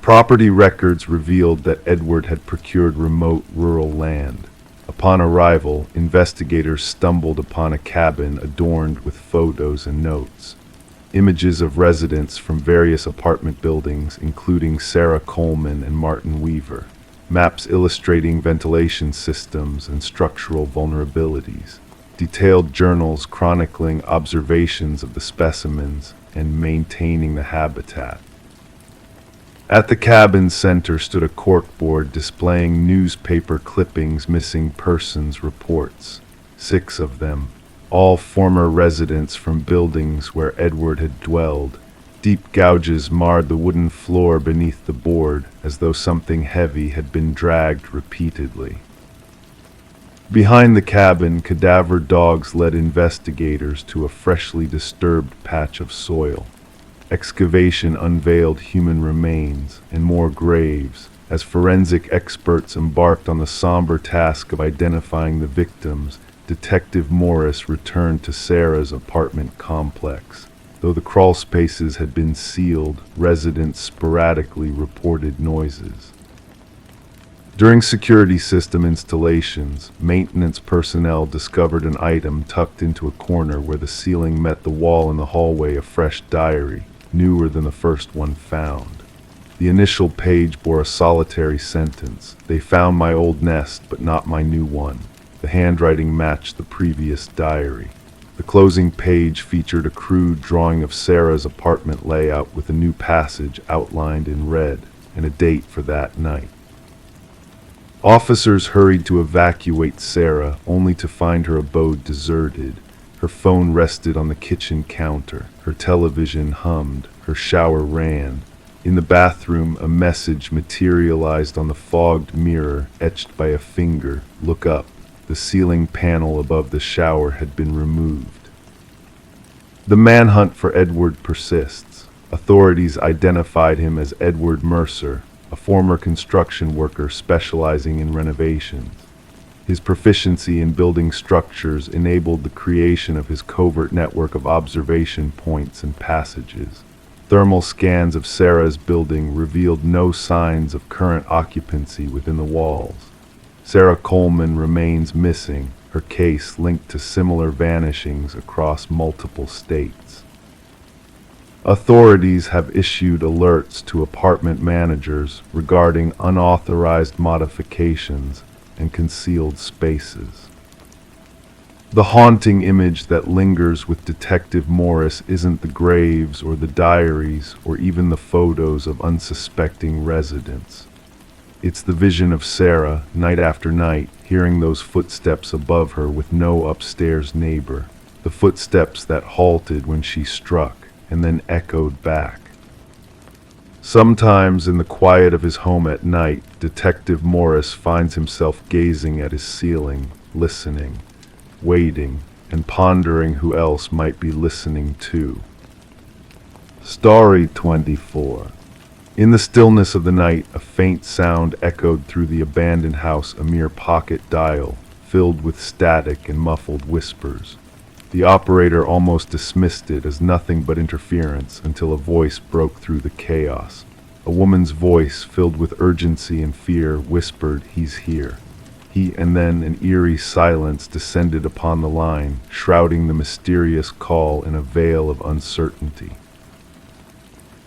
Property records revealed that Edward had procured remote rural land. Upon arrival, investigators stumbled upon a cabin adorned with photos and notes. Images of residents from various apartment buildings, including Sarah Coleman and Martin Weaver. Maps illustrating ventilation systems and structural vulnerabilities. Detailed journals chronicling observations of the specimens and maintaining the habitat. At the cabin's center stood a corkboard displaying newspaper clippings, missing persons reports. 6 of them, all former residents from buildings where Edward had dwelled. Deep gouges marred the wooden floor beneath the board, as though something heavy had been dragged repeatedly. Behind the cabin, cadaver dogs led investigators to a freshly disturbed patch of soil. Excavation unveiled human remains and more graves, as forensic experts embarked on the somber task of identifying the victims. Detective Morris returned to Sarah's apartment complex. Though the crawl spaces had been sealed, residents sporadically reported noises. During security system installations, maintenance personnel discovered an item tucked into a corner where the ceiling met the wall in the hallway, a fresh diary, newer than the first one found. The initial page bore a solitary sentence: "They found my old nest, but not my new one." The handwriting matched the previous diary. The closing page featured a crude drawing of Sarah's apartment layout with a new passage outlined in red and a date for that night. Officers hurried to evacuate Sarah, only to find her abode deserted. Her phone rested on the kitchen counter. Her television hummed. Her shower ran. In the bathroom, a message materialized on the fogged mirror, etched by a finger: "Look up." The ceiling panel above the shower had been removed. The manhunt for Edward persists. Authorities identified him as Edward Mercer, a former construction worker specializing in renovations. His proficiency in building structures enabled the creation of his covert network of observation points and passages. Thermal scans of Sarah's building revealed no signs of current occupancy within the walls. Sarah Coleman remains missing, her case linked to similar vanishings across multiple states. Authorities have issued alerts to apartment managers regarding unauthorized modifications and concealed spaces. The haunting image that lingers with Detective Morris isn't the graves or the diaries or even the photos of unsuspecting residents. It's the vision of Sarah, night after night, hearing those footsteps above her with no upstairs neighbor. The footsteps that halted when she struck and then echoed back. Sometimes in the quiet of his home at night, Detective Morris finds himself gazing at his ceiling, listening, waiting, and pondering who else might be listening too. Story 24. In the stillness of the night, a faint sound echoed through the abandoned house, a mere pocket dial, filled with static and muffled whispers. The operator almost dismissed it as nothing but interference until a voice broke through the chaos. A woman's voice, filled with urgency and fear, whispered, "He's here." And then an eerie silence descended upon the line, shrouding the mysterious call in a veil of uncertainty.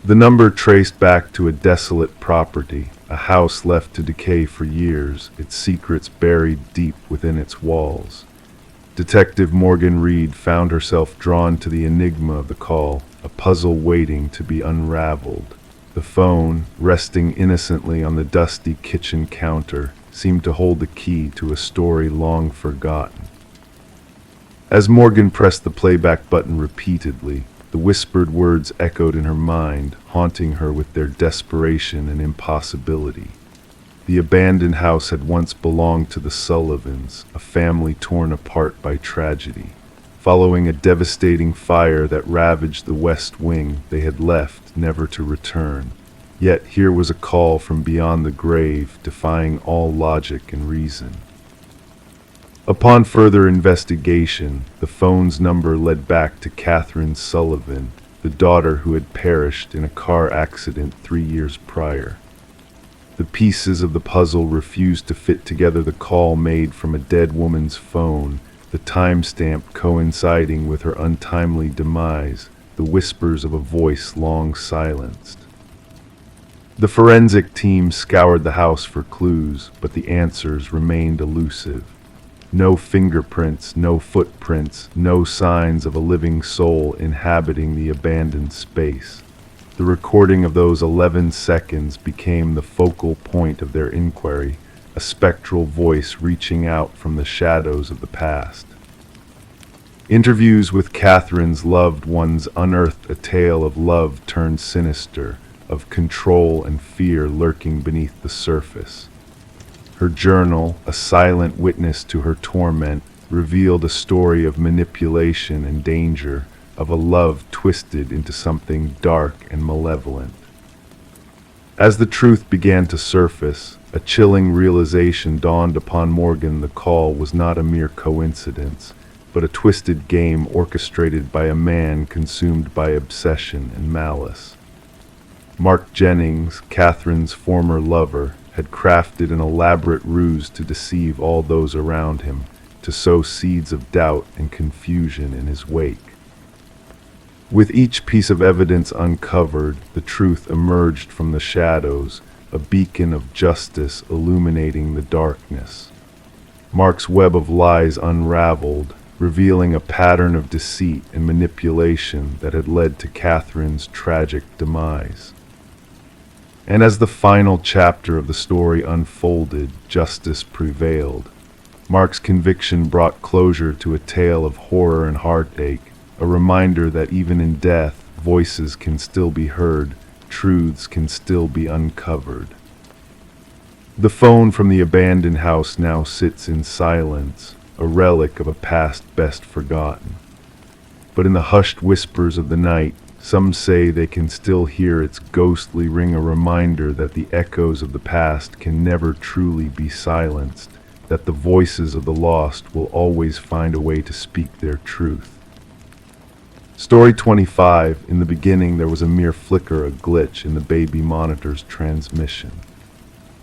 The number traced back to a desolate property, a house left to decay for years, its secrets buried deep within its walls. Detective Morgan Reed found herself drawn to the enigma of the call, a puzzle waiting to be unraveled. The phone, resting innocently on the dusty kitchen counter, seemed to hold the key to a story long forgotten. As Morgan pressed the playback button repeatedly, the whispered words echoed in her mind, haunting her with their desperation and impossibility. The abandoned house had once belonged to the Sullivans, a family torn apart by tragedy. Following a devastating fire that ravaged the West Wing, they had left, never to return. Yet here was a call from beyond the grave, defying all logic and reason. Upon further investigation, the phone's number led back to Catherine Sullivan, the daughter who had perished in a car accident 3 years prior. The pieces of the puzzle refused to fit together: the call made from a dead woman's phone, the timestamp coinciding with her untimely demise, the whispers of a voice long silenced. The forensic team scoured the house for clues, but the answers remained elusive. No fingerprints, no footprints, no signs of a living soul inhabiting the abandoned space. The recording of those 11 seconds became the focal point of their inquiry, a spectral voice reaching out from the shadows of the past. Interviews with Catherine's loved ones unearthed a tale of love turned sinister, of control and fear lurking beneath the surface. Her journal, a silent witness to her torment, revealed a story of manipulation and danger, of a love twisted into something dark and malevolent. As the truth began to surface, a chilling realization dawned upon Morgan: the call was not a mere coincidence, but a twisted game orchestrated by a man consumed by obsession and malice. Mark Jennings, Catherine's former lover, had crafted an elaborate ruse to deceive all those around him, to sow seeds of doubt and confusion in his wake. With each piece of evidence uncovered, the truth emerged from the shadows, a beacon of justice illuminating the darkness. Mark's web of lies unraveled, revealing a pattern of deceit and manipulation that had led to Catherine's tragic demise. And as the final chapter of the story unfolded, justice prevailed. Mark's conviction brought closure to a tale of horror and heartache, a reminder that even in death, voices can still be heard, truths can still be uncovered. The phone from the abandoned house now sits in silence, a relic of a past best forgotten. But in the hushed whispers of the night, some say they can still hear its ghostly ring, a reminder that the echoes of the past can never truly be silenced, that the voices of the lost will always find a way to speak their truth. Story 25. In the beginning there was a mere flicker, a glitch in the baby monitor's transmission.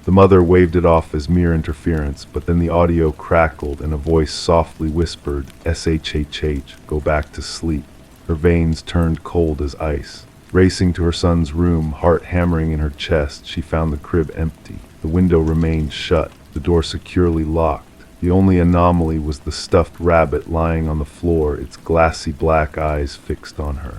The mother waved it off as mere interference, but then the audio crackled and a voice softly whispered, "SHHH, go back to sleep." Her veins turned cold as ice. Racing to her son's room, heart hammering in her chest, she found the crib empty. The window remained shut, the door securely locked. The only anomaly was the stuffed rabbit lying on the floor, its glassy black eyes fixed on her.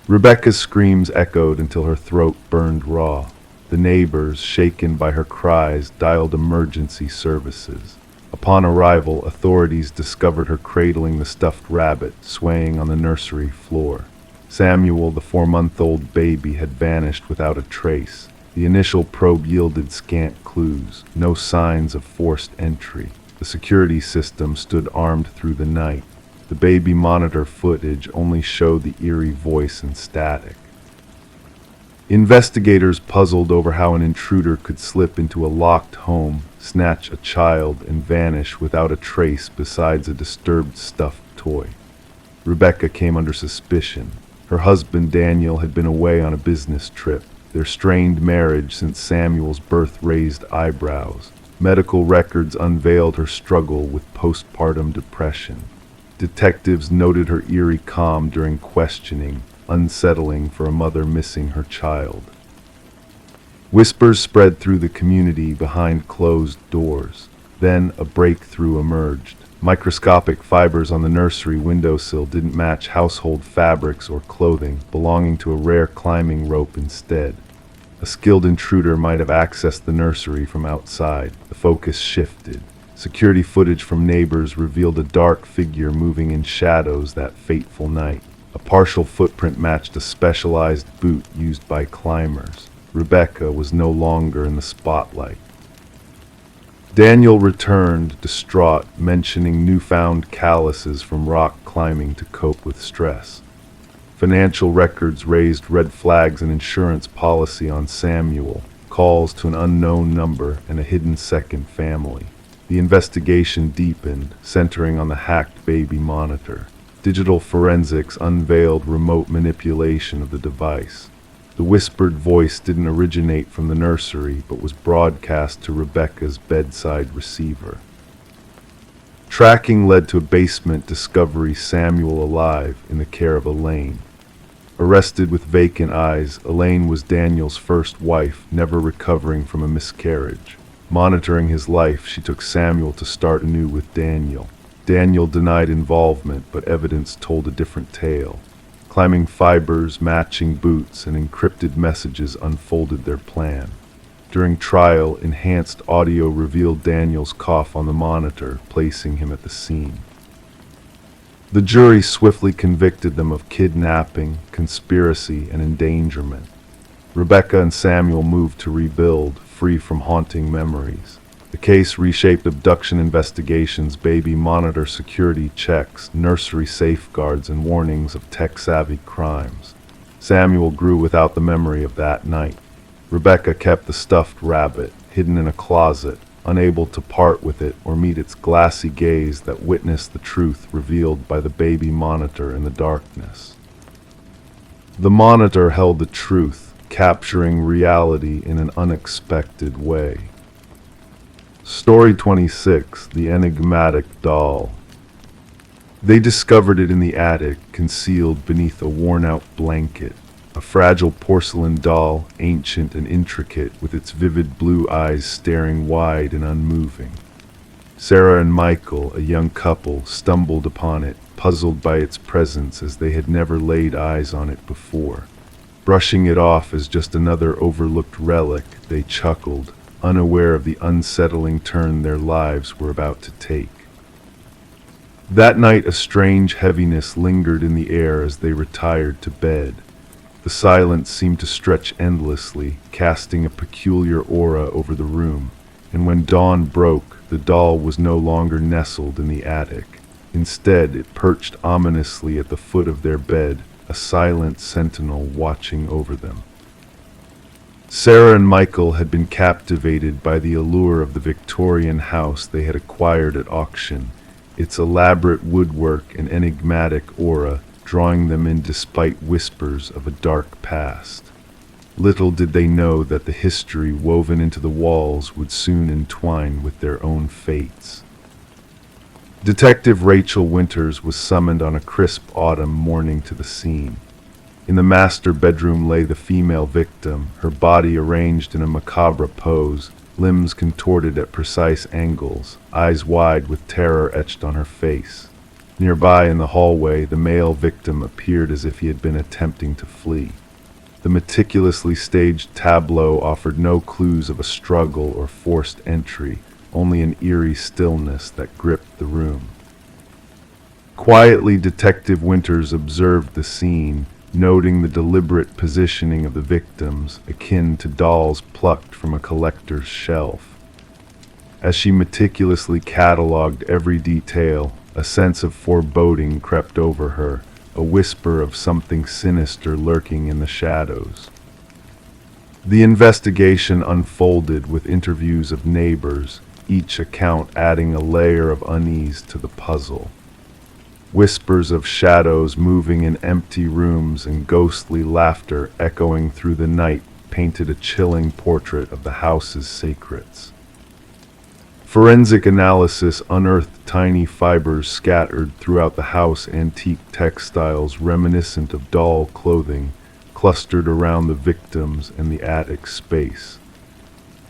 Rebecca's screams echoed until her throat burned raw. The neighbors, shaken by her cries, dialed emergency services. Upon arrival, authorities discovered her cradling the stuffed rabbit, swaying on the nursery floor. Samuel, the 4-month-old baby, had vanished without a trace. The initial probe yielded scant clues, no signs of forced entry. The security system stood armed through the night. The baby monitor footage only showed the eerie voice and static. Investigators puzzled over how an intruder could slip into a locked home, snatch a child, and vanish without a trace besides a disturbed stuffed toy. Rebecca came under suspicion. Her husband Daniel had been away on a business trip. Their strained marriage since Samuel's birth raised eyebrows. Medical records unveiled her struggle with postpartum depression. Detectives noted her eerie calm during questioning, unsettling for a mother missing her child. Whispers spread through the community behind closed doors. Then a breakthrough emerged. Microscopic fibers on the nursery windowsill didn't match household fabrics or clothing, belonging to a rare climbing rope instead. A skilled intruder might have accessed the nursery from outside. The focus shifted. Security footage from neighbors revealed a dark figure moving in shadows that fateful night. A partial footprint matched a specialized boot used by climbers. Rebecca was no longer in the spotlight. Daniel returned, distraught, mentioning newfound calluses from rock climbing to cope with stress. Financial records raised red flags and insurance policy on Samuel, calls to an unknown number, and a hidden second family. The investigation deepened, centering on the hacked baby monitor. Digital forensics unveiled remote manipulation of the device. The whispered voice didn't originate from the nursery, but was broadcast to Rebecca's bedside receiver. Tracking led to a basement discovery: Samuel alive, in the care of Elaine. Arrested with vacant eyes, Elaine was Daniel's first wife, never recovering from a miscarriage. Monitoring his life, she took Samuel to start anew with Daniel. Daniel denied involvement, but evidence told a different tale. Climbing fibers, matching boots, and encrypted messages unfolded their plan. During trial, enhanced audio revealed Daniel's cough on the monitor, placing him at the scene. The jury swiftly convicted them of kidnapping, conspiracy, and endangerment. Rebecca and Samuel moved to rebuild, free from haunting memories. The case reshaped abduction investigations, baby monitor security checks, nursery safeguards, and warnings of tech-savvy crimes. Samuel grew without the memory of that night. Rebecca kept the stuffed rabbit, hidden in a closet, unable to part with it or meet its glassy gaze that witnessed the truth revealed by the baby monitor in the darkness. The monitor held the truth, capturing reality in an unexpected way. Story 26, The Enigmatic Doll. They discovered it in the attic, concealed beneath a worn-out blanket. A fragile porcelain doll, ancient and intricate, with its vivid blue eyes staring wide and unmoving. Sarah and Michael, a young couple, stumbled upon it, puzzled by its presence as they had never laid eyes on it before. Brushing it off as just another overlooked relic, they chuckled, unaware of the unsettling turn their lives were about to take. That night, a strange heaviness lingered in the air as they retired to bed. The silence seemed to stretch endlessly, casting a peculiar aura over the room, and when dawn broke, the doll was no longer nestled in the attic. Instead, it perched ominously at the foot of their bed, a silent sentinel watching over them. Sarah and Michael had been captivated by the allure of the Victorian house they had acquired at auction, its elaborate woodwork and enigmatic aura drawing them in despite whispers of a dark past. Little did they know that the history woven into the walls would soon entwine with their own fates. Detective Rachel Winters was summoned on a crisp autumn morning to the scene. In the master bedroom lay the female victim, her body arranged in a macabre pose, limbs contorted at precise angles, eyes wide with terror etched on her face. Nearby in the hallway, the male victim appeared as if he had been attempting to flee. The meticulously staged tableau offered no clues of a struggle or forced entry, only an eerie stillness that gripped the room. Quietly, Detective Winters observed the scene, noting the deliberate positioning of the victims, akin to dolls plucked from a collector's shelf. As she meticulously catalogued every detail, a sense of foreboding crept over her, a whisper of something sinister lurking in the shadows. The investigation unfolded with interviews of neighbors, each account adding a layer of unease to the puzzle. Whispers of shadows moving in empty rooms and ghostly laughter echoing through the night painted a chilling portrait of the house's secrets. Forensic analysis unearthed tiny fibers scattered throughout the house, antique textiles reminiscent of doll clothing clustered around the victims and the attic space.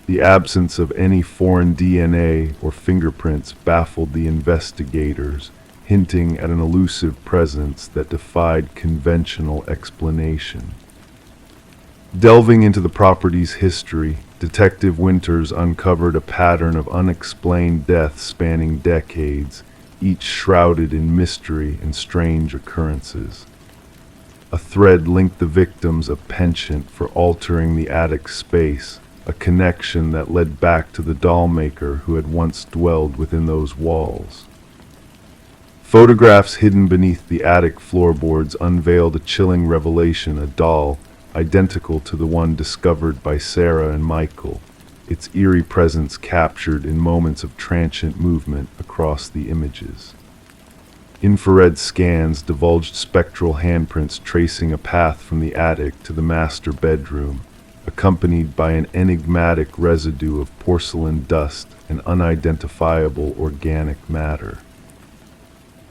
The absence of any foreign DNA or fingerprints baffled the investigators, hinting at an elusive presence that defied conventional explanation. Delving into the property's history, Detective Winters uncovered a pattern of unexplained deaths spanning decades, each shrouded in mystery and strange occurrences. A thread linked the victims, a penchant for altering the attic space, a connection that led back to the doll maker who had once dwelled within those walls. Photographs hidden beneath the attic floorboards unveiled a chilling revelation: a doll identical to the one discovered by Sarah and Michael, its eerie presence captured in moments of transient movement across the images. Infrared scans divulged spectral handprints tracing a path from the attic to the master bedroom, accompanied by an enigmatic residue of porcelain dust and unidentifiable organic matter.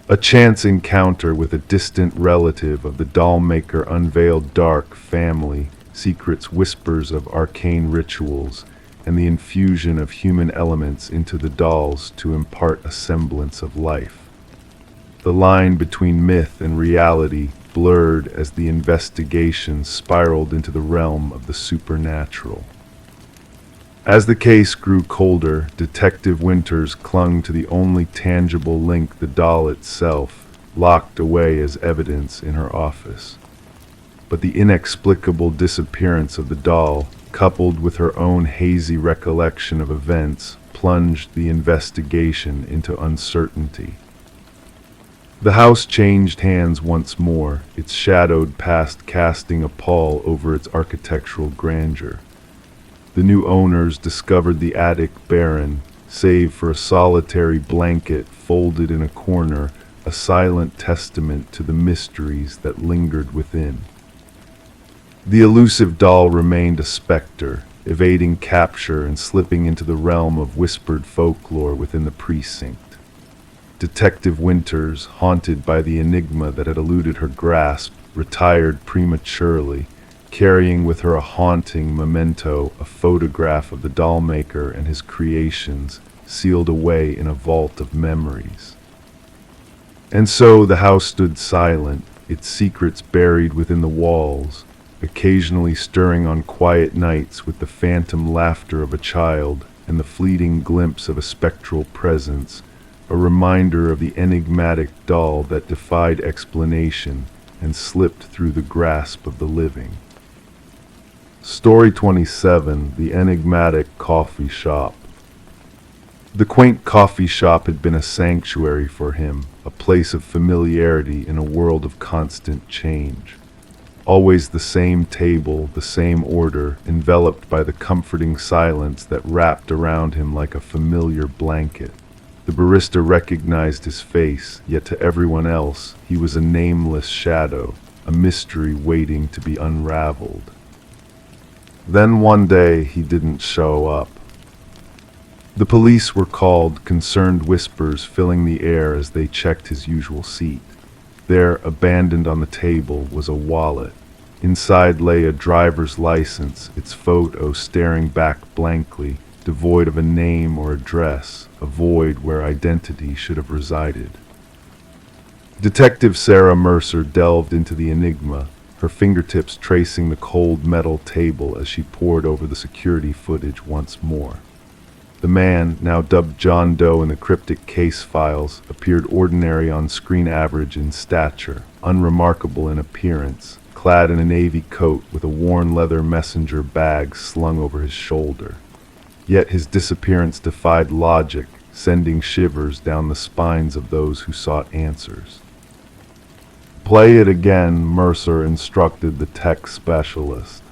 A chance encounter with a distant relative of the doll maker unveiled dark family secrets, whispers of arcane rituals, and the infusion of human elements into the dolls to impart a semblance of life. The line between myth and reality blurred as the investigation spiraled into the realm of the supernatural. As the case grew colder, Detective Winters clung to the only tangible link: the doll itself, locked away as evidence in her office. But the inexplicable disappearance of the doll, coupled with her own hazy recollection of events, plunged the investigation into uncertainty. The house changed hands once more, its shadowed past casting a pall over its architectural grandeur. The new owners discovered the attic barren, save for a solitary blanket folded in a corner, a silent testament to the mysteries that lingered within. The elusive doll remained a specter, evading capture and slipping into the realm of whispered folklore within the precinct. Detective Winters, haunted by the enigma that had eluded her grasp, retired prematurely, carrying with her a haunting memento, a photograph of the doll maker and his creations, sealed away in a vault of memories. And so the house stood silent, its secrets buried within the walls, occasionally stirring on quiet nights with the phantom laughter of a child and the fleeting glimpse of a spectral presence, a reminder of the enigmatic doll that defied explanation and slipped through the grasp of the living. Story 27: The Enigmatic Coffee Shop. The quaint coffee shop had been a sanctuary for him, a place of familiarity in a world of constant change. Always the same table, the same order, enveloped by the comforting silence that wrapped around him like a familiar blanket. The barista recognized his face, yet to everyone else, he was a nameless shadow, a mystery waiting to be unraveled. Then one day, he didn't show up. The police were called, concerned whispers filling the air as they checked his usual seat. There, abandoned on the table, was a wallet. Inside lay a driver's license, its photo staring back blankly, devoid of a name or address, a void where identity should have resided. Detective Sarah Mercer delved into the enigma, her fingertips tracing the cold metal table as she pored over the security footage once more. The man, now dubbed John Doe in the cryptic case files, appeared ordinary on screen, average in stature, unremarkable in appearance, clad in a navy coat with a worn leather messenger bag slung over his shoulder. Yet his disappearance defied logic, sending shivers down the spines of those who sought answers. "Play it again," Mercer instructed the tech specialist.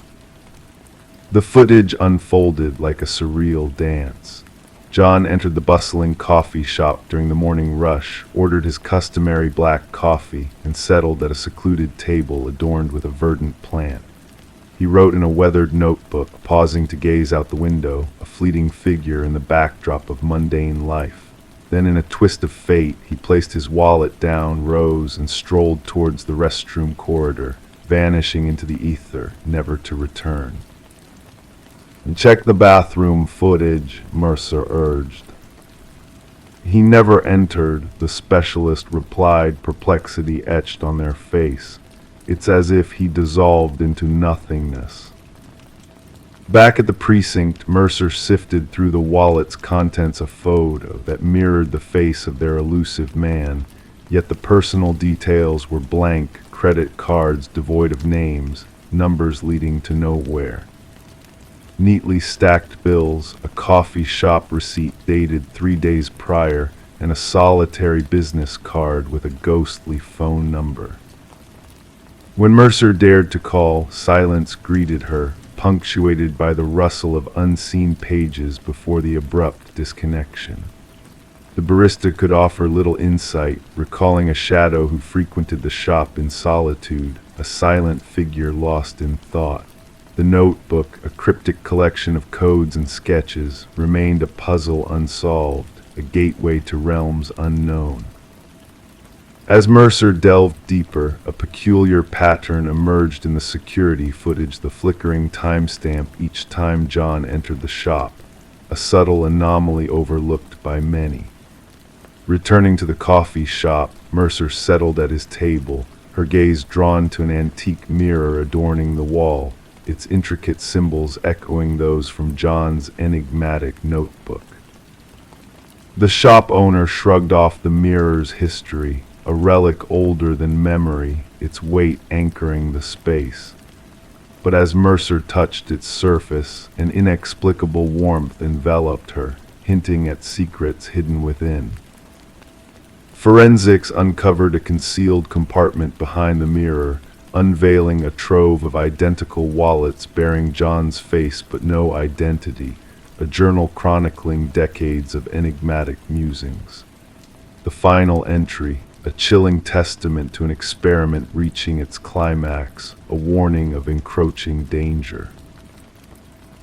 The footage unfolded like a surreal dance. John entered the bustling coffee shop during the morning rush, ordered his customary black coffee, and settled at a secluded table adorned with a verdant plant. He wrote in a weathered notebook, pausing to gaze out the window, a fleeting figure in the backdrop of mundane life. Then, in a twist of fate, he placed his wallet down, rose, and strolled towards the restroom corridor, vanishing into the ether, never to return. "And check the bathroom footage," Mercer urged. "He never entered," the specialist replied, perplexity etched on their face. "It's as if he dissolved into nothingness." Back at the precinct, Mercer sifted through the wallet's contents, a photo that mirrored the face of their elusive man, yet the personal details were blank, credit cards devoid of names, numbers leading to nowhere. Neatly stacked bills, a coffee shop receipt dated 3 days prior, and a solitary business card with a ghostly phone number. When Mercer dared to call, silence greeted her, punctuated by the rustle of unseen pages before the abrupt disconnection. The barista could offer little insight, recalling a shadow who frequented the shop in solitude, a silent figure lost in thought. The notebook, a cryptic collection of codes and sketches, remained a puzzle unsolved, a gateway to realms unknown. As Mercer delved deeper, a peculiar pattern emerged in the security footage, the flickering timestamp each time John entered the shop, a subtle anomaly overlooked by many. Returning to the coffee shop, Mercer settled at his table, her gaze drawn to an antique mirror adorning the wall, its intricate symbols echoing those from John's enigmatic notebook. The shop owner shrugged off the mirror's history, a relic older than memory, its weight anchoring the space. But as Mercer touched its surface, an inexplicable warmth enveloped her, hinting at secrets hidden within. Forensics uncovered a concealed compartment behind the mirror, unveiling a trove of identical wallets bearing John's face but no identity, a journal chronicling decades of enigmatic musings. The final entry, a chilling testament to an experiment reaching its climax, a warning of encroaching danger.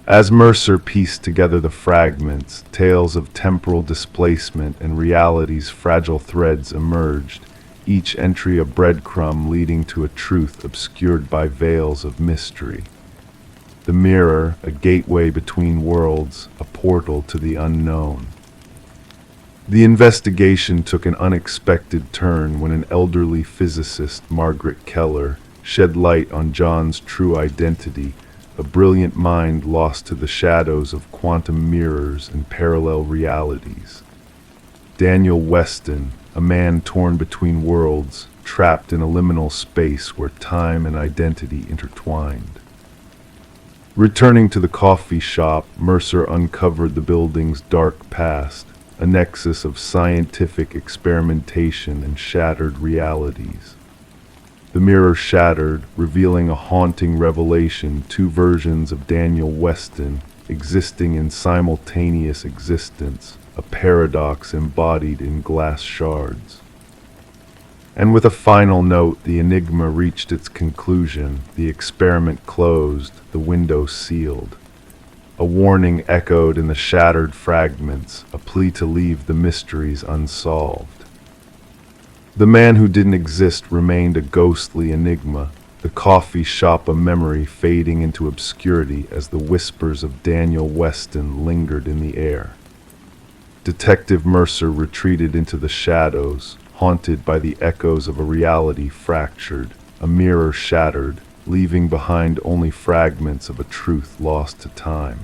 As Mercer pieced together the fragments, tales of temporal displacement and reality's fragile threads emerged, each entry a breadcrumb leading to a truth obscured by veils of mystery. The mirror, a gateway between worlds, a portal to the unknown. The investigation took an unexpected turn when an elderly physicist, Margaret Keller, shed light on John's true identity, a brilliant mind lost to the shadows of quantum mirrors and parallel realities. Daniel Weston, a man torn between worlds, trapped in a liminal space where time and identity intertwined. Returning to the coffee shop, Mercer uncovered the building's dark past, a nexus of scientific experimentation and shattered realities. The mirror shattered, revealing a haunting revelation, two versions of Daniel Weston existing in simultaneous existence, a paradox embodied in glass shards. And with a final note, the enigma reached its conclusion, the experiment closed, the window sealed. A warning echoed in the shattered fragments, a plea to leave the mysteries unsolved. The man who didn't exist remained a ghostly enigma, the coffee shop a memory fading into obscurity as the whispers of Daniel Weston lingered in the air. Detective Mercer retreated into the shadows, haunted by the echoes of a reality fractured, a mirror shattered, leaving behind only fragments of a truth lost to time.